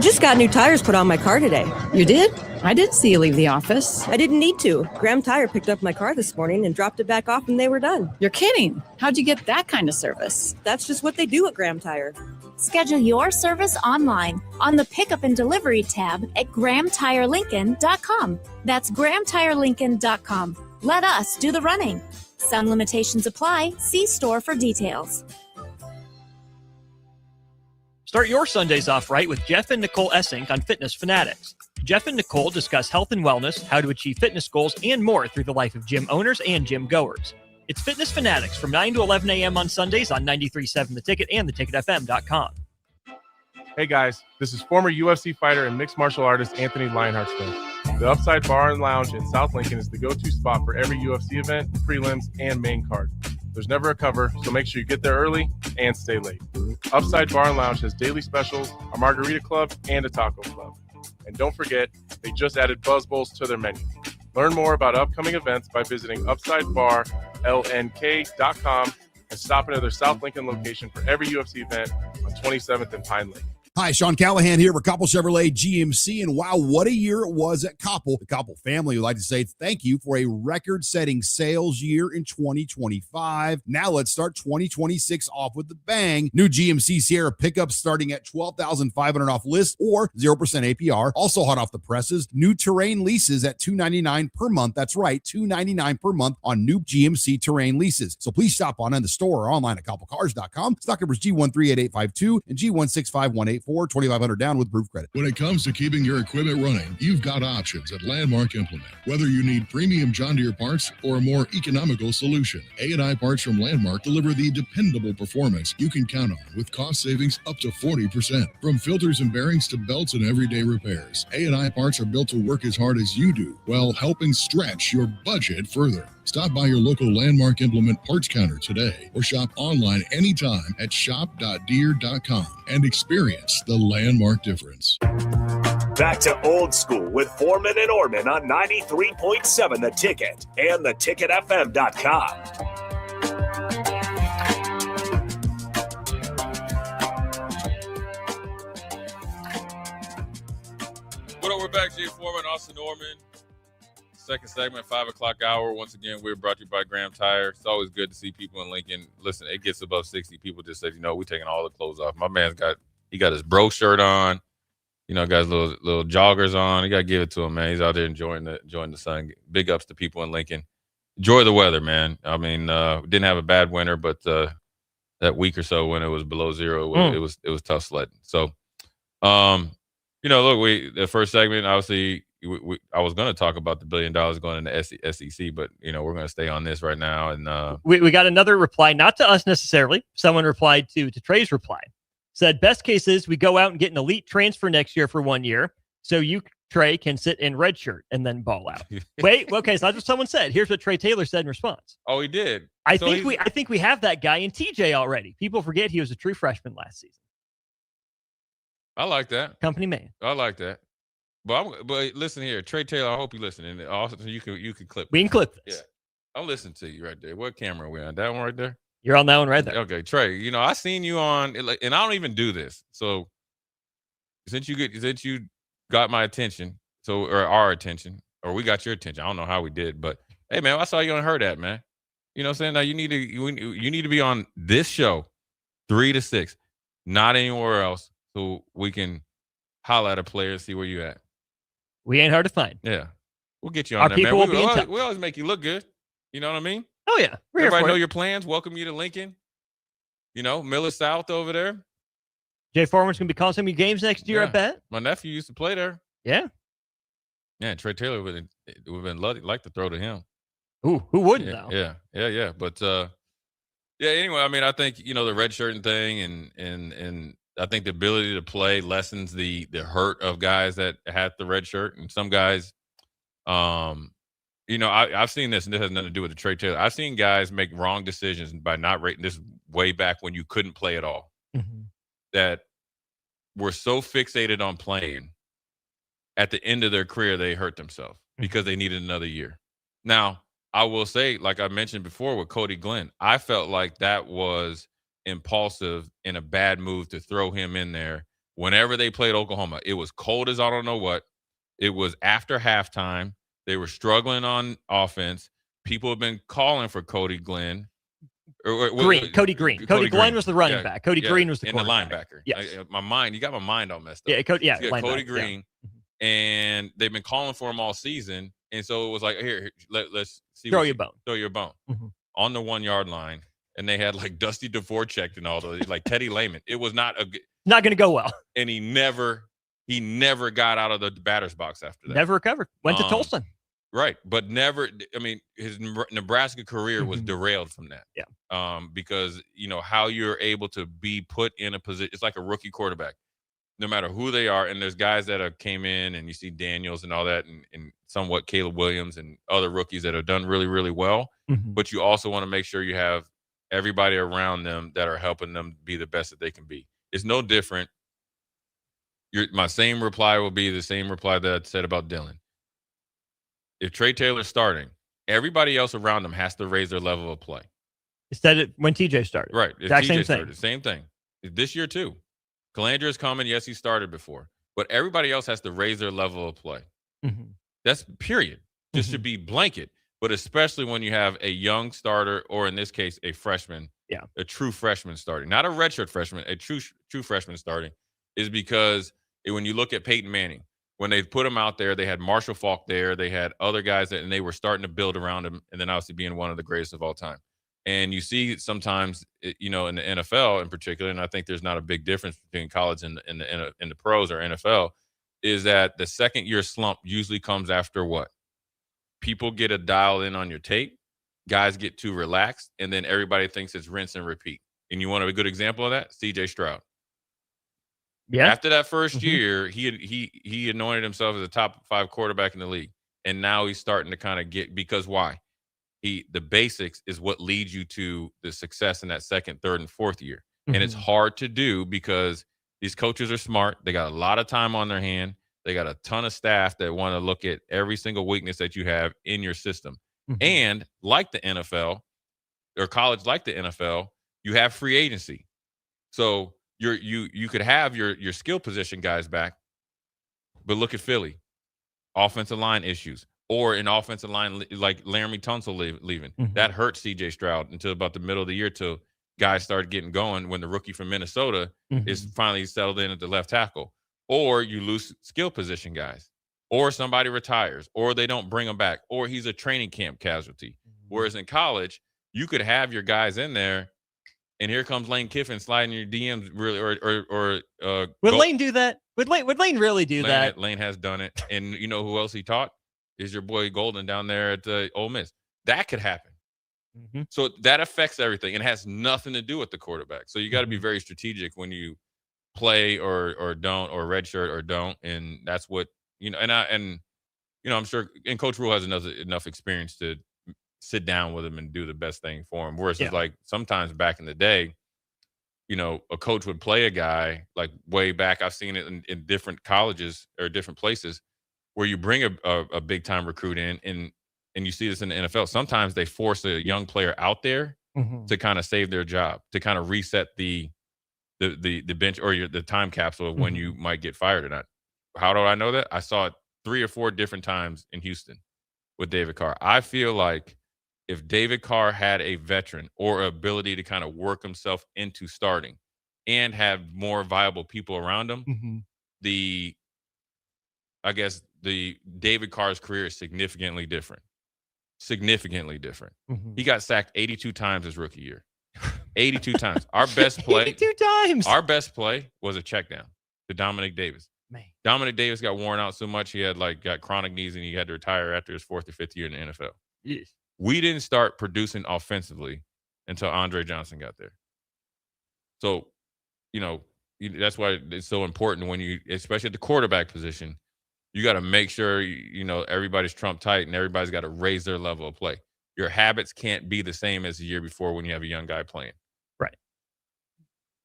Just got new tires put on my car today. You did? I did see you leave the office. I didn't need to. Graham Tire picked up my car this morning and dropped it back off and they were done. You're kidding. How'd you get that kind of service? That's just what they do at Graham Tire. Schedule your service online on the Pickup and Delivery tab at GrahamTireLincoln.com. That's GrahamTireLincoln.com. Let us do the running. Some limitations apply. See store for details. Start your Sundays off right with Jeff and Nicole Essink on Fitness Fanatics. Jeff and Nicole discuss health and wellness, how to achieve fitness goals, and more through the life of gym owners and gym goers. It's Fitness Fanatics from 9 to 11 a.m. on Sundays on 93.7 The Ticket and theticketfm.com. Hey guys, this is former UFC fighter and mixed martial artist Anthony Lionheart Smith. The Upside Bar and Lounge in South Lincoln is the go-to spot for every UFC event, prelims, and main card. There's never a cover, so make sure you get there early and stay late. Upside Bar and Lounge has daily specials, a margarita club, and a taco club. And don't forget, they just added Buzz Bowls to their menu. Learn more about upcoming events by visiting UpsideBarLNK.com and stop into their South Lincoln location for every UFC event on 27th and Pine Lake. Hi, Sean Callahan here for Koppel Chevrolet GMC, and wow, what a year it was at Koppel. The Koppel family would like to say thank you for a record-setting sales year in 2025. Now let's start 2026 off with the bang. New GMC Sierra pickups starting at $12,500 off list or 0% APR. Also hot off the presses, new Terrain leases at $299 per month. That's right, $299 per month on new GMC Terrain leases. So please stop on in the store or online at KoppelCars.com. Stock numbers G138852 and G165184. 2,500 down with proof credit. When it comes to keeping your equipment running, you've got options at Landmark Implement. Whether you need premium John Deere parts or a more economical solution, A&I parts from Landmark deliver the dependable performance you can count on with cost savings up to 40%. From filters and bearings to belts and everyday repairs, A&I parts are built to work as hard as you do while helping stretch your budget further. Stop by your local Landmark Implement parts counter today or shop online anytime at shop.deere.com and experience the Landmark difference. Back to Old School with Foreman and Orman on 93.7 The Ticket and theticketfm.com. What up, we're back. Jay Foreman, Austin Orman. Second segment, 5 o'clock hour. Once again, we're brought to you by Graham Tire. It's always good to see people in Lincoln. Listen, it gets above 60. People just said, we're taking all the clothes off. My man's got his bro shirt on. Got his little joggers on. You got to give it to him, man. He's out there enjoying the sun. Big ups to people in Lincoln. Enjoy the weather, man. I mean, didn't have a bad winter, but that week or so when it was below zero, it was tough sledding. So, look, the first segment, obviously, I was going to talk about the $1 billion going into SEC, but we're going to stay on this right now. And we got another reply, not to us necessarily. Someone replied to TRAE's reply. Said, best case is we go out and get an elite transfer next year for 1 year, so you, TRAE, can sit in red shirt and then ball out. Wait, okay, so that's what someone said. Here's what TRAE Taylor said in response. Oh, he did. I think we have that guy in TJ already. People forget he was a true freshman last season. I like that. Company man. I like that. But listen here, TRAE Taylor. I hope you listen, and also you can clip. We can clip this. Yeah, I'll listen to you right there. What camera are we on? That one right there. You're on that one right there. Okay, TRAE. I seen you on, and I don't even do this. So since you got my attention, or our attention, or we got your attention. I don't know how we did, but hey, man, I saw you on Her That, man. You know what I'm saying? Now you need to be on this show 3 to 6, not anywhere else, so we can holler at a player and see where you at. We ain't hard to find. Yeah. We'll get you on Our there, people man. will be in touch. We always make you look good. You know what I mean? Oh, yeah. We're Everybody here for know it. your plans. Welcome you to Lincoln. Miller South over there. Jay Foreman's going to be calling some of your games next year, I bet. My nephew used to play there. Yeah. Yeah, Trey Taylor would have been like to throw to him. Ooh, who wouldn't, Yeah, though? yeah. But, anyway, I mean, I think, the red shirting thing and I think the ability to play lessens the hurt of guys that had the red shirt. And some guys, I've seen this, and this has nothing to do with the Trey Taylor. I've seen guys make wrong decisions by not rating this way back when you couldn't play at all. Mm-hmm. That were so fixated on playing, at the end of their career, they hurt themselves because they needed another year. Now, I will say, like I mentioned before with Cody Glenn, I felt like that was impulsive and a bad move to throw him in there whenever they played Oklahoma. It was cold as I don't know what. It was after halftime. They were struggling on offense. People have been calling for Cody Glenn. Cody Green. Cody Glenn was the running back. Cody Green was the linebacker. Yes. You got my mind all messed up. Yeah, Cody Green, and they've been calling for him all season. And so it was like, here, let's see. Throw your bone. Throw your bone. Mm-hmm. On the 1 yard line. And they had like Dusty Dvorak and all those, like Teddy Lehman. It was not going to go well. And he never got out of the batter's box after that. Never recovered. Went to Tulsa. Right. But never, I mean, his Nebraska career was derailed from that. Yeah. Because, how you're able to be put in a position, it's like a rookie quarterback, no matter who they are. And there's guys that have came in, and you see Daniels and all that, and somewhat Caleb Williams and other rookies that have done really, really well. Mm-hmm. But you also want to make sure you have everybody around them that are helping them be the best that they can be. It's no different. My same reply will be the same reply that I said about Dylan. If Trey Taylor's starting, everybody else around him has to raise their level of play. Instead, when TJ started. Right. Exact same thing. Started, same thing. This year, too. Calandra is coming. Yes, he started before. But everybody else has to raise their level of play. Mm-hmm. That's period. Just should be blanket. But especially when you have a young starter, or in this case, a freshman, a true freshman starting, not a redshirt freshman, a true freshman starting, is because when you look at Peyton Manning, when they put him out there, they had Marshall Faulk there, they had other guys and they were starting to build around him, and then obviously being one of the greatest of all time. And you see sometimes, in the NFL in particular, and I think there's not a big difference between college and the pros or NFL, is that the second year slump usually comes after what? People get a dial in on your tape, guys get too relaxed, and then everybody thinks it's rinse and repeat. And you want a good example of that? C.J. Stroud. Yeah. After that first year, he anointed himself as a top 5 quarterback in the league, and now he's starting to kind of get, because why? The basics is what leads you to the success in that second, third, and fourth year, and it's hard to do because these coaches are smart. They got a lot of time on their hand. They got a ton of staff that want to look at every single weakness that you have in your system. And like the NFL or college, like the NFL, you have free agency. So you could have your skill position guys back, but look at Philly, offensive line issues, or an offensive line like Laramie Tunsil leaving. That hurt C.J. Stroud until about the middle of the year, till guys started getting going when the rookie from Minnesota is finally settled in at the left tackle. Or you lose skill position guys, or somebody retires, or they don't bring them back, or he's a training camp casualty. Whereas in college, you could have your guys in there, and here comes Lane Kiffin sliding your DMs really, would Lane do that? Would Lane really do that? Lane has done it, and you know who else he taught is your boy Golden down there at Ole Miss. That could happen. So that affects everything. It has nothing to do with the quarterback. So you got to be very strategic when you play or don't, or redshirt or don't, and that's what I'm sure. And Coach Rule has enough experience to sit down with him and do the best thing for him. Whereas it's like sometimes back in the day, a coach would play a guy like way back. I've seen it in different colleges or different places where you bring a big time recruit in, and you see this in the NFL. Sometimes they force a young player out there to kind of save their job, to kind of reset the bench or the time capsule of when you might get fired or not. How do I know that? I saw it 3 or 4 different times in Houston with David Carr. I feel like if David Carr had a veteran or ability to kind of work himself into starting and have more viable people around him, I guess the David Carr's career is significantly different. Significantly different. He got sacked 82 times his rookie year. 82 times. Our best play. 82 times. Our best play was a check down to Dominic Davis. Man. Dominic Davis got worn out so much he had got chronic knees and he had to retire after his 4th or 5th year in the NFL. Yes. We didn't start producing offensively until Andre Johnson got there. So, that's why it's so important when you, especially at the quarterback position, you got to make sure, everybody's trump tight and everybody's got to raise their level of play. Your habits can't be the same as the year before when you have a young guy playing. Right.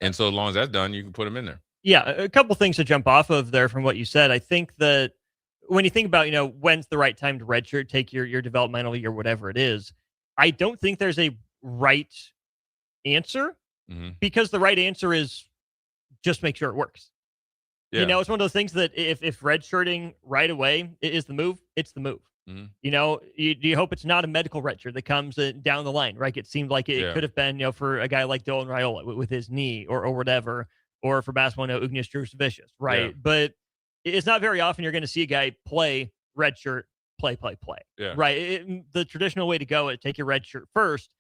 And so as long as that's done, you can put him in there. Yeah, a couple things to jump off of there from what you said. I think that when you think about, when's the right time to redshirt, take your developmental year, whatever it is, I don't think there's a right answer because the right answer is just make sure it works. Yeah. It's one of those things that if redshirting right away is the move, it's the move. You hope it's not a medical redshirt that comes down the line, right? It seemed like it could have been, for a guy like Dylan Raiola with his knee or whatever, or for basketball, Ugnius Drucevicius, right? Yeah. But it's not very often you're going to see a guy play redshirt, play, right? The traditional way to go is take your redshirt first,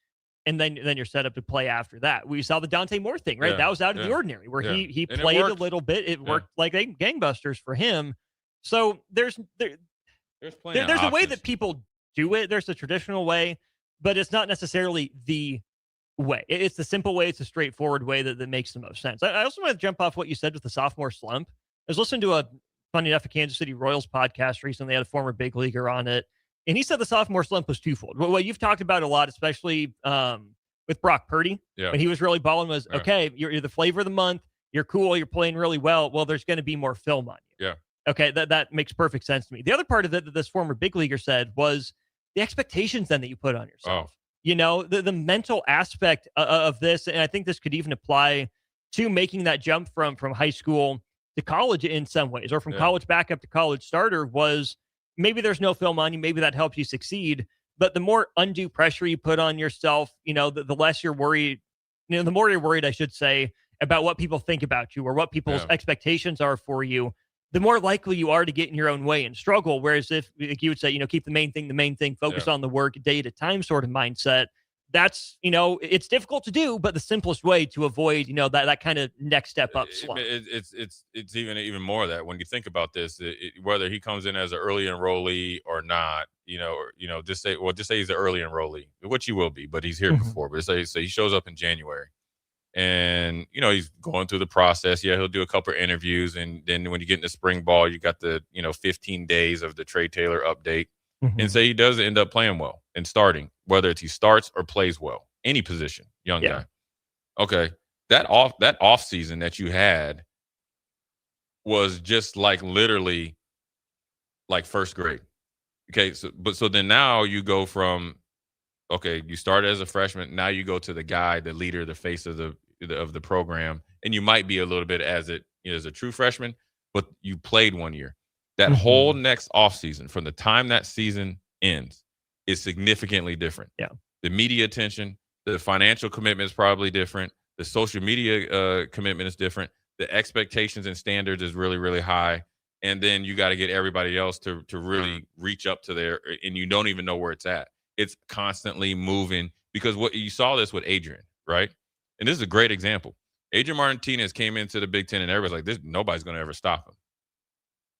and then you're set up to play after that. We saw the Dante Moore thing, right? Yeah. That was out of the ordinary, where he And played a little bit. It worked like gangbusters for him. So there's a way that people do it. There's a traditional way, but it's not necessarily the way. It's the simple way. It's a straightforward way that makes the most sense. I also want to jump off what you said with the sophomore slump. I was listening to funny enough, a Kansas City Royals podcast recently. They had a former big leaguer on it, and he said the sophomore slump was twofold. What you've talked about a lot, especially with Brock Purdy, when he was really balling, was okay. You're the flavor of the month. You're cool. You're playing really well. Well, there's going to be more film on you. Yeah. Okay, that makes perfect sense to me. The other part of it that this former big leaguer said was the expectations then that you put on yourself. The mental aspect of this, and I think this could even apply to making that jump from high school to college in some ways, or from college back up to college starter, was maybe there's no film on you, maybe that helps you succeed, but the more undue pressure you put on yourself, the less you're worried, the more you're worried, I should say, about what people think about you or what people's expectations are for you, the more likely you are to get in your own way and struggle. Whereas if you would say, keep the main thing, focus on the work, day at a time sort of mindset, that's, it's difficult to do, but the simplest way to avoid, that kind of next step up slump. It's even more of that when you think about this, whether he comes in as an early enrollee or not, just say he's an early enrollee, which he will be, but he's here before, but say he shows up in January. And, he's going through the process. Yeah, he'll do a couple of interviews. And then when you get into spring ball, you got the, 15 days of the TRAE Taylor update. And say he does end up playing well and starting, whether it's he starts or plays well, any position, young guy. Okay. That off season that you had was just literally first grade. Okay. So then now you go from, okay, you started as a freshman. Now you go to the guy, the leader, the face of the program, and you might be a little bit as a true freshman, but you played 1 year. That whole next offseason, from the time that season ends, is significantly different. Yeah, the media attention, the financial commitment is probably different. The social media commitment is different. The expectations and standards is really, really high. And then you got to get everybody else to really reach up to there, and you don't even know where it's at. It's constantly moving, because what you saw this with Adrian, right? And this is a great example. Adrian Martinez came into the Big Ten, and everybody's like, nobody's going to ever stop him.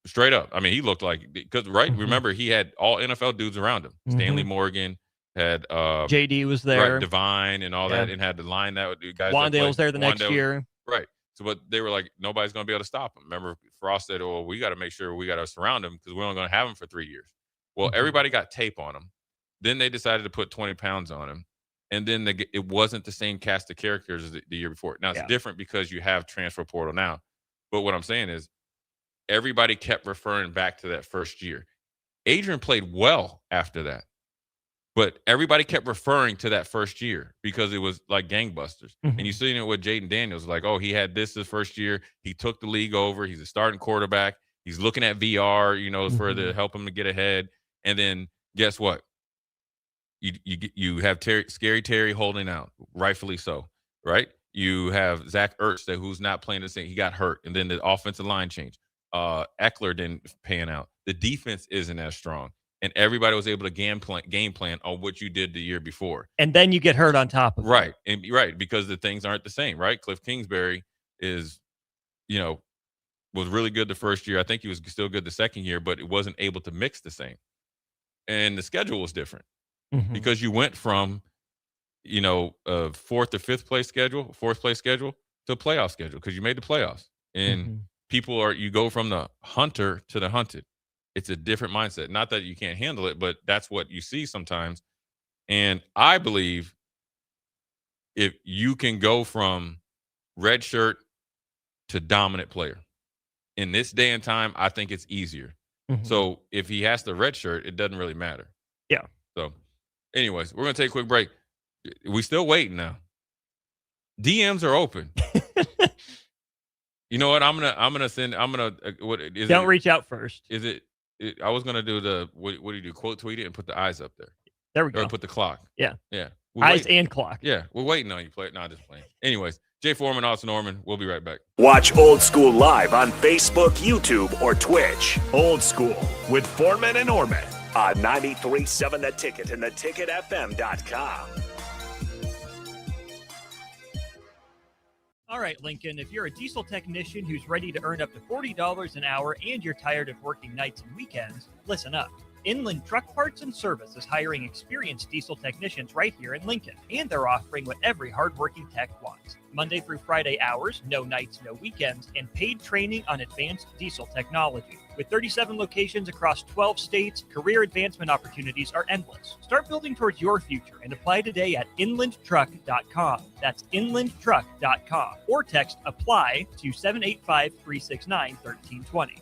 Straight up. I mean, he looked like, because remember, he had all NFL dudes around him. Stanley Morgan had JD was there, right, Divine and all that, and had the line that guys. Wandale was there the next year, right? So, but they were like, nobody's going to be able to stop him. Remember, Frost said, "Oh, we got to make sure we got to surround him because we're only going to have him for 3 years." Well, everybody got tape on him. Then they decided to put 20 pounds on him. And then it wasn't the same cast of characters as the year before. Now, it's different because you have transfer portal now. But what I'm saying is everybody kept referring back to that first year. Adrian played well after that. But everybody kept referring to that first year because it was like gangbusters. And you seen it with Jaden Daniels. Like, oh, he had this his first year. He took the league over. He's a starting quarterback. He's looking at VR, for to help him to get ahead. And then guess what? You have Scary Terry holding out, rightfully so, right? You have Zach Ertz, who's not playing the same. He got hurt, and then the offensive line changed. Eckler didn't pan out. The defense isn't as strong, and everybody was able to game plan on what you did the year before. And then you get hurt on top of it. Right, because the things aren't the same, right? Cliff Kingsbury is, was really good the first year. I think he was still good the second year, but it wasn't able to mix the same. And the schedule was different because you went from, a fourth or fourth place schedule to a playoff schedule because you made the playoffs. And you go from the hunter to the hunted. It's a different mindset. Not that you can't handle it, but that's what you see sometimes. And I believe if you can go from red shirt to dominant player in this day and time, I think it's easier. So if he has the red shirt, it doesn't really matter. Yeah. So anyways, we're going to take a quick break. We still waiting now. DMs are open. You know what? Don't reach out first. I was going to do what do you do? Quote tweet it and put the eyes up there. There we go. Or put the clock. Yeah. Yeah. Eyes and clock. Yeah. We're waiting on you. Just playing. Anyways, Jay Foreman, Austin Norman. We'll be right back. Watch Old School live on Facebook, YouTube, or Twitch. Old School with Foreman and Orman on 93.7 The Ticket and theticketfm.com. All right, Lincoln, if you're a diesel technician who's ready to earn up to $40 an hour and you're tired of working nights and weekends, listen up. Inland Truck Parts and Service is hiring experienced diesel technicians right here in Lincoln, and they're offering what every hardworking tech wants. Monday through Friday hours, no nights, no weekends, and paid training on advanced diesel technology. With 37 locations across 12 states, career advancement opportunities are endless. Start building towards your future and apply today at inlandtruck.com. That's inlandtruck.com. Or text APPLY to 785-369-1320.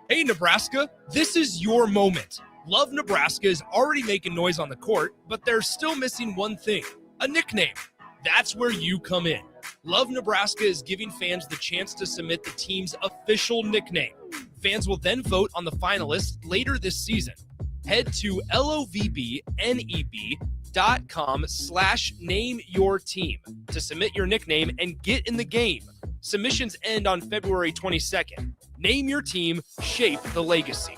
Hey, Nebraska, this is your moment. Love Nebraska is already making noise on the court, but they're still missing one thing, a nickname. That's where you come in. Love Nebraska is giving fans the chance to submit the team's official nickname. Fans will then vote on the finalists later this season. Head to lovneb.com/nameyourteam to submit your nickname and get in the game. Submissions end on February 22nd. Name your team, shape the legacy.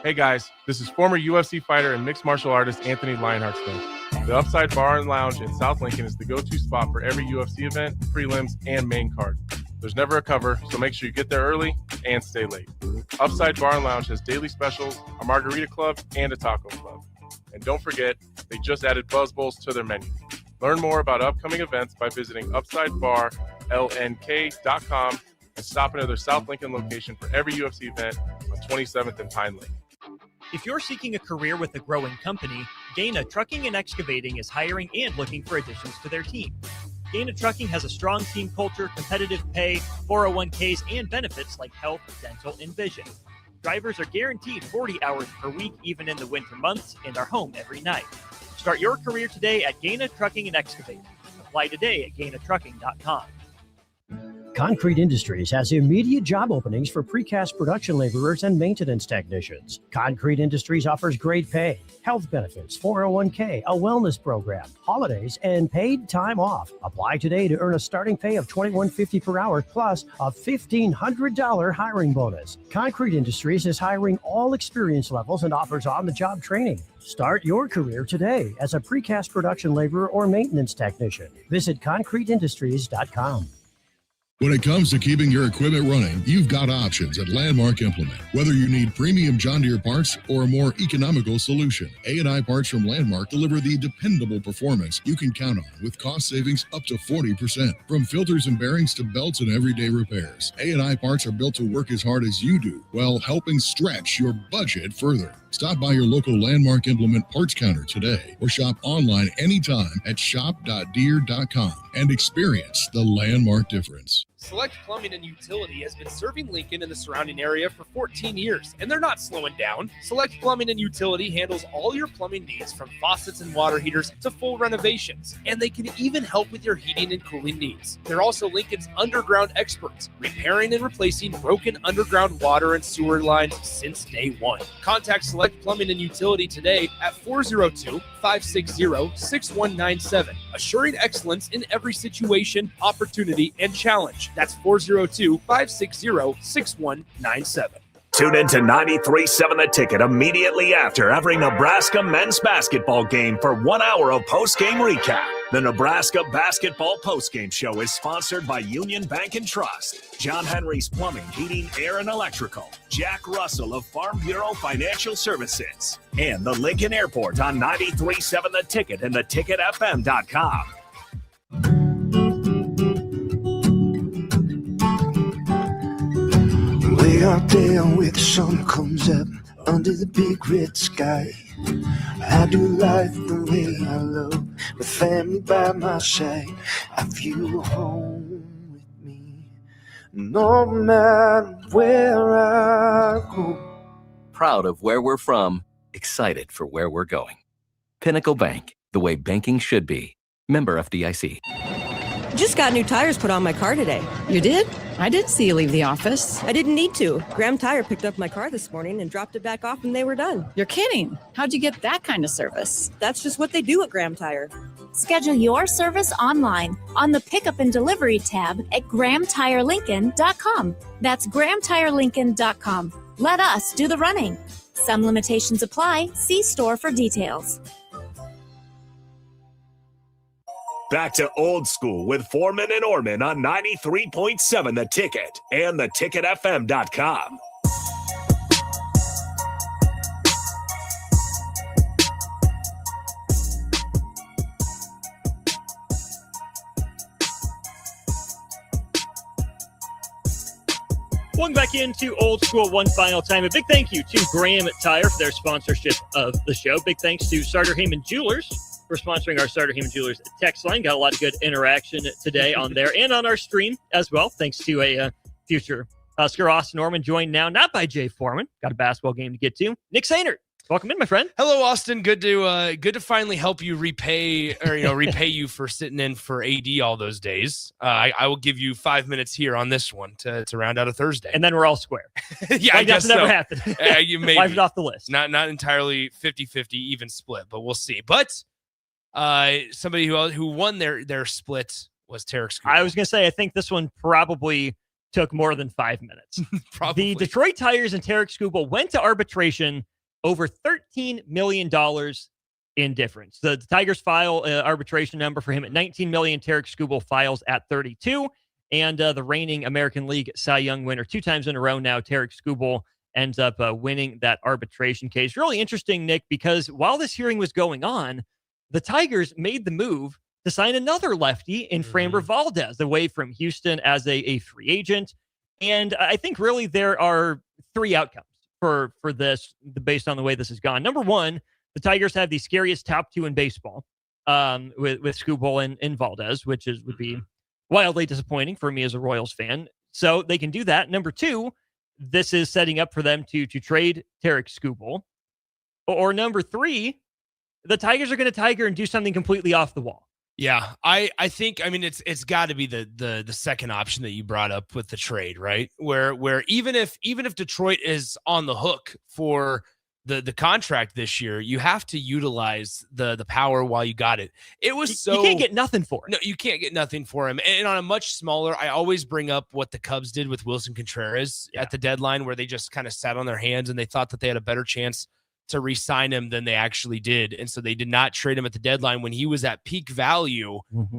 Hey guys, this is former UFC fighter and mixed martial artist Anthony Lionheart Smith. The Upside Bar and Lounge in South Lincoln is the go-to spot for every UFC event, prelims, and main card. There's never a cover, so make sure you get there early and stay late. Upside Bar and Lounge has daily specials, a margarita club, and a taco club. And don't forget, they just added Buzz Bowls to their menu. Learn more about upcoming events by visiting UpsideBarLNK.com and stop into their South Lincoln location for every UFC event on 27th and Pine Lake. If you're seeking a career with a growing company, Dana Trucking and Excavating is hiring and looking for additions to their team. Dana Trucking has a strong team culture, competitive pay, 401ks, and benefits like health, dental, and vision. Drivers are guaranteed 40 hours per week, even in the winter months, and are home every night. Start your career today at Dana Trucking and Excavating. Apply today at GainaTrucking.com. Concrete Industries has immediate job openings for precast production laborers and maintenance technicians. Concrete Industries offers great pay, health benefits, 401k, a wellness program, holidays, and paid time off. Apply today to earn a starting pay of $21.50 per hour plus a $1,500 hiring bonus. Concrete Industries is hiring all experience levels and offers on-the-job training. Start your career today as a precast production laborer or maintenance technician. Visit concreteindustries.com. When it comes to keeping your equipment running, you've got options at Landmark Implement. Whether you need premium John Deere parts or a more economical solution, A&I parts from Landmark deliver the dependable performance you can count on with cost savings up to 40%. From filters and bearings to belts and everyday repairs, A&I parts are built to work as hard as you do while helping stretch your budget further. Stop by your local Landmark Implement parts counter today or shop online anytime at shop.deere.com and experience the Landmark difference. Select Plumbing and Utility has been serving Lincoln and the surrounding area for 14 years, and they're not slowing down. Select Plumbing and Utility handles all your plumbing needs from faucets and water heaters to full renovations, and they can even help with your heating and cooling needs. They're also Lincoln's underground experts, repairing and replacing broken underground water and sewer lines since day one. Contact Select Plumbing and Utility today at 402-560-6197, assuring excellence in every situation, opportunity, and challenge. That's 402-560-6197. Tune into 93.7 The Ticket immediately after every Nebraska men's basketball game for 1 hour of post-game recap. The Nebraska Basketball Postgame Show is sponsored by Union Bank and Trust, John Henry's Plumbing, Heating, Air, and Electrical, Jack Russell of Farm Bureau Financial Services, and the Lincoln Airport on 93.7 The Ticket and theticketfm.com. Way out there where the sun comes up under the big red sky, I do life the way I love, with family by my side. I feel home with me, no matter where I go. Proud of where we're from, excited for where we're going. Pinnacle Bank, the way banking should be. Member FDIC. Just got new tires put on my car today. You did? I didn't see you leave the office. I didn't need to. Graham Tire picked up my car this morning and dropped it back off when they were done. You're kidding. How'd you get that kind of service? That's just what they do at Graham Tire. Schedule your service online on the Pickup and Delivery tab at GrahamTireLincoln.com. That's GrahamTireLincoln.com. Let us do the running. Some limitations apply. See store for details. Back to Old School with Foreman and Orman on 93.7 The Ticket and theticketfm.com. Going back into Old School one final time. A big thank you to Graham Tire for their sponsorship of the show. Big thanks to Sartor Heyman Jewelers for sponsoring our Sartor Heyman Jewelers text line. Got a lot of good interaction today on there and on our stream as well. Thanks to a future Husker. Austin Norman joined now, not by Jay Foreman. Got a basketball game to get to. Nick Sainert, welcome in, my friend. Hello, Austin. Good to finally help you repay you for sitting in for AD all those days. I will give you 5 minutes here on this one to round out a Thursday, and then we're all square. Yeah, I guess that's never so. happened. You maybe Wipe it off the list. Not entirely 50-50 even split, but we'll see. But somebody who won their split was Tarek Scoop. I was going to say, I think this one probably took more than 5 minutes. Probably. The Detroit Tigers and Tarek Scoop went to arbitration over $13 million in difference. The Tigers file arbitration number for him at $19 million. Tarek Scoop files at $32. And the reigning American League Cy Young winner 2 times in a row now, Tarek Scoop ends up winning that arbitration case. Really interesting, Nick, because while this hearing was going on, the Tigers made the move to sign another lefty in Framber Valdez away from Houston as a free agent. And I think really there are 3 outcomes for this based on the way this has gone. Number one, the Tigers have the scariest top 2 in baseball with Scoop and Valdez, which would be wildly disappointing for me as a Royals fan. So they can do that. Number 2, this is setting up for them to trade Tarek Scoop. Or number 3, the Tigers are going to tiger and do something completely off the wall. Yeah, I think, I mean, it's got to be the second option that you brought up with the trade, right? Where even if Detroit is on the hook for the contract this year, you have to utilize the power while you got it. It was you can't get nothing for it. No, you can't get nothing for him. And on a much smaller, I always bring up what the Cubs did with Wilson Contreras at the deadline, where they just kind of sat on their hands and they thought that they had a better chance to re-sign him than they actually did. And so they did not trade him at the deadline when he was at peak value.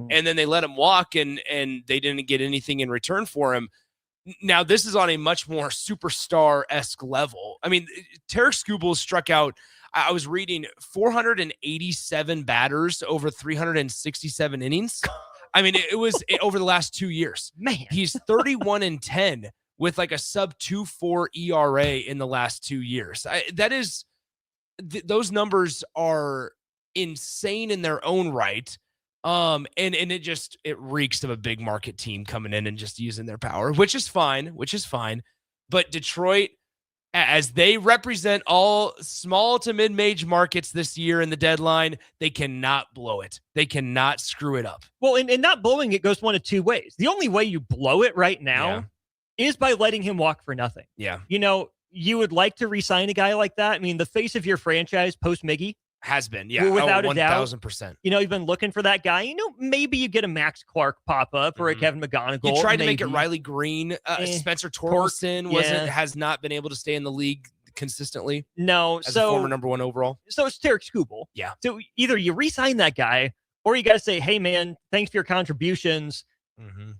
And then they let him walk and they didn't get anything in return for him. Now, this is on a much more superstar-esque level. I mean, Tarek Scoop struck out, I was reading 487 batters over 367 innings. I mean, it was over the last 2 years. Man, he's 31-10 with like a sub 2.4 ERA in the last 2 years. Those numbers are insane in their own right. And it reeks of a big market team coming in and just using their power, which is fine. But Detroit, as they represent all small to mid-major markets this year in the deadline, they cannot blow it. They cannot screw it up. Well, and not blowing it goes one of 2 ways. The only way you blow it right now is by letting him walk for nothing. Yeah. You know, you would like to re-sign a guy like that. I mean, the face of your franchise post Miggy, Has been, yeah, without a doubt. 1,000%. You've been looking for that guy. Maybe you get a Max Clark pop up or a Kevin McGonigal. You tried to make it Riley Green. Spencer Torkelson has not been able to stay in the league consistently. No, as a former number 1 overall. So it's Tarek Skubal. Yeah. So either you re-sign that guy, or you got to say, "Hey, man, thanks for your contributions,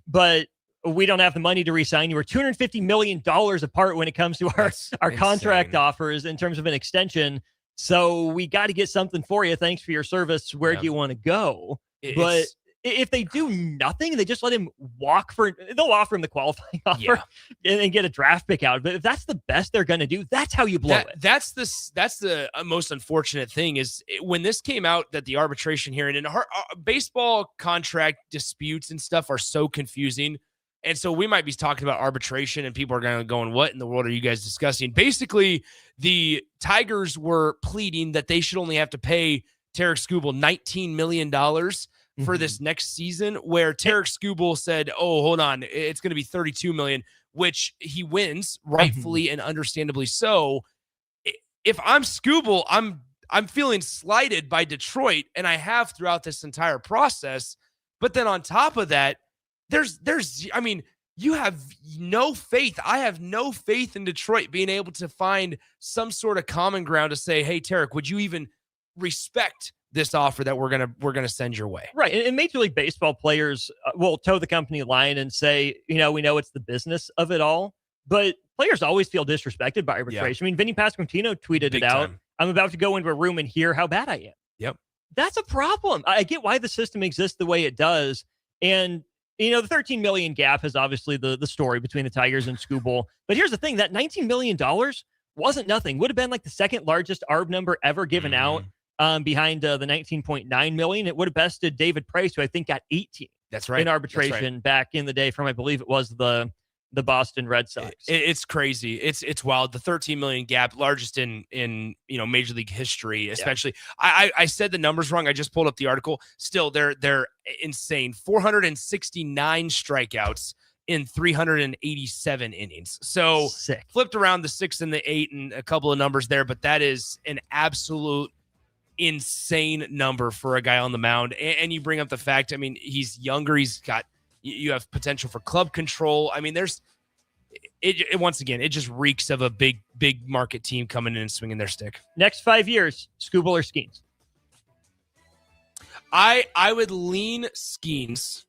but we don't have the money to re-sign you. We're $250 million apart when it comes to our contract offers in terms of an extension. So we got to get something for you. Thanks for your service. Where do you want to go?" But if they do nothing, they just let him walk they'll offer him the qualifying offer and get a draft pick out. But if that's the best they're going to do, that's how you blow it. That's the most unfortunate thing is when this came out that the arbitration hearing and baseball contract disputes and stuff are so confusing. And so we might be talking about arbitration and people are going, what in the world are you guys discussing? Basically, the Tigers were pleading that they should only have to pay Tarek Skubal $19 million for this next season, where Tarek Skubal said, oh, hold on, it's going to be $32 million, which he wins, rightfully and understandably so. If I'm Skubal, I'm feeling slighted by Detroit, and I have throughout this entire process. But then on top of that, you have no faith. I have no faith in Detroit being able to find some sort of common ground to say, hey, Tarek, would you even respect this offer that we're gonna send your way? Right. And Major League Baseball players will toe the company line and say, we know it's the business of it all, but players always feel disrespected by arbitration. I mean, Vinny Pasquantino tweeted it out. I'm about to go into a room and hear how bad I am. Yep. That's a problem. I get why the system exists the way it does. And the $13 million gap is obviously the story between the Tigers and Skubal. But here's the thing, that $19 million wasn't nothing. Would have been like the second largest ARB number ever given out, behind the $19.9 million. It would have bested David Price, who I think got 18. That's right. In arbitration back in the day from, I believe it was the Boston Red Sox. It's crazy. It's wild. The $13 million gap, largest in Major League history, especially. Yeah. I said the numbers wrong. I just pulled up the article. Still, they're insane. 469 strikeouts in 387 innings. So sick. Flipped around the 6 and the 8 and a couple of numbers there, but that is an absolute insane number for a guy on the mound. And you bring up the fact, he's younger. You have potential for club control. Once again, it just reeks of a big market team coming in and swinging their stick. Next 5 years, Skubal or Skeens? I would lean Skeens.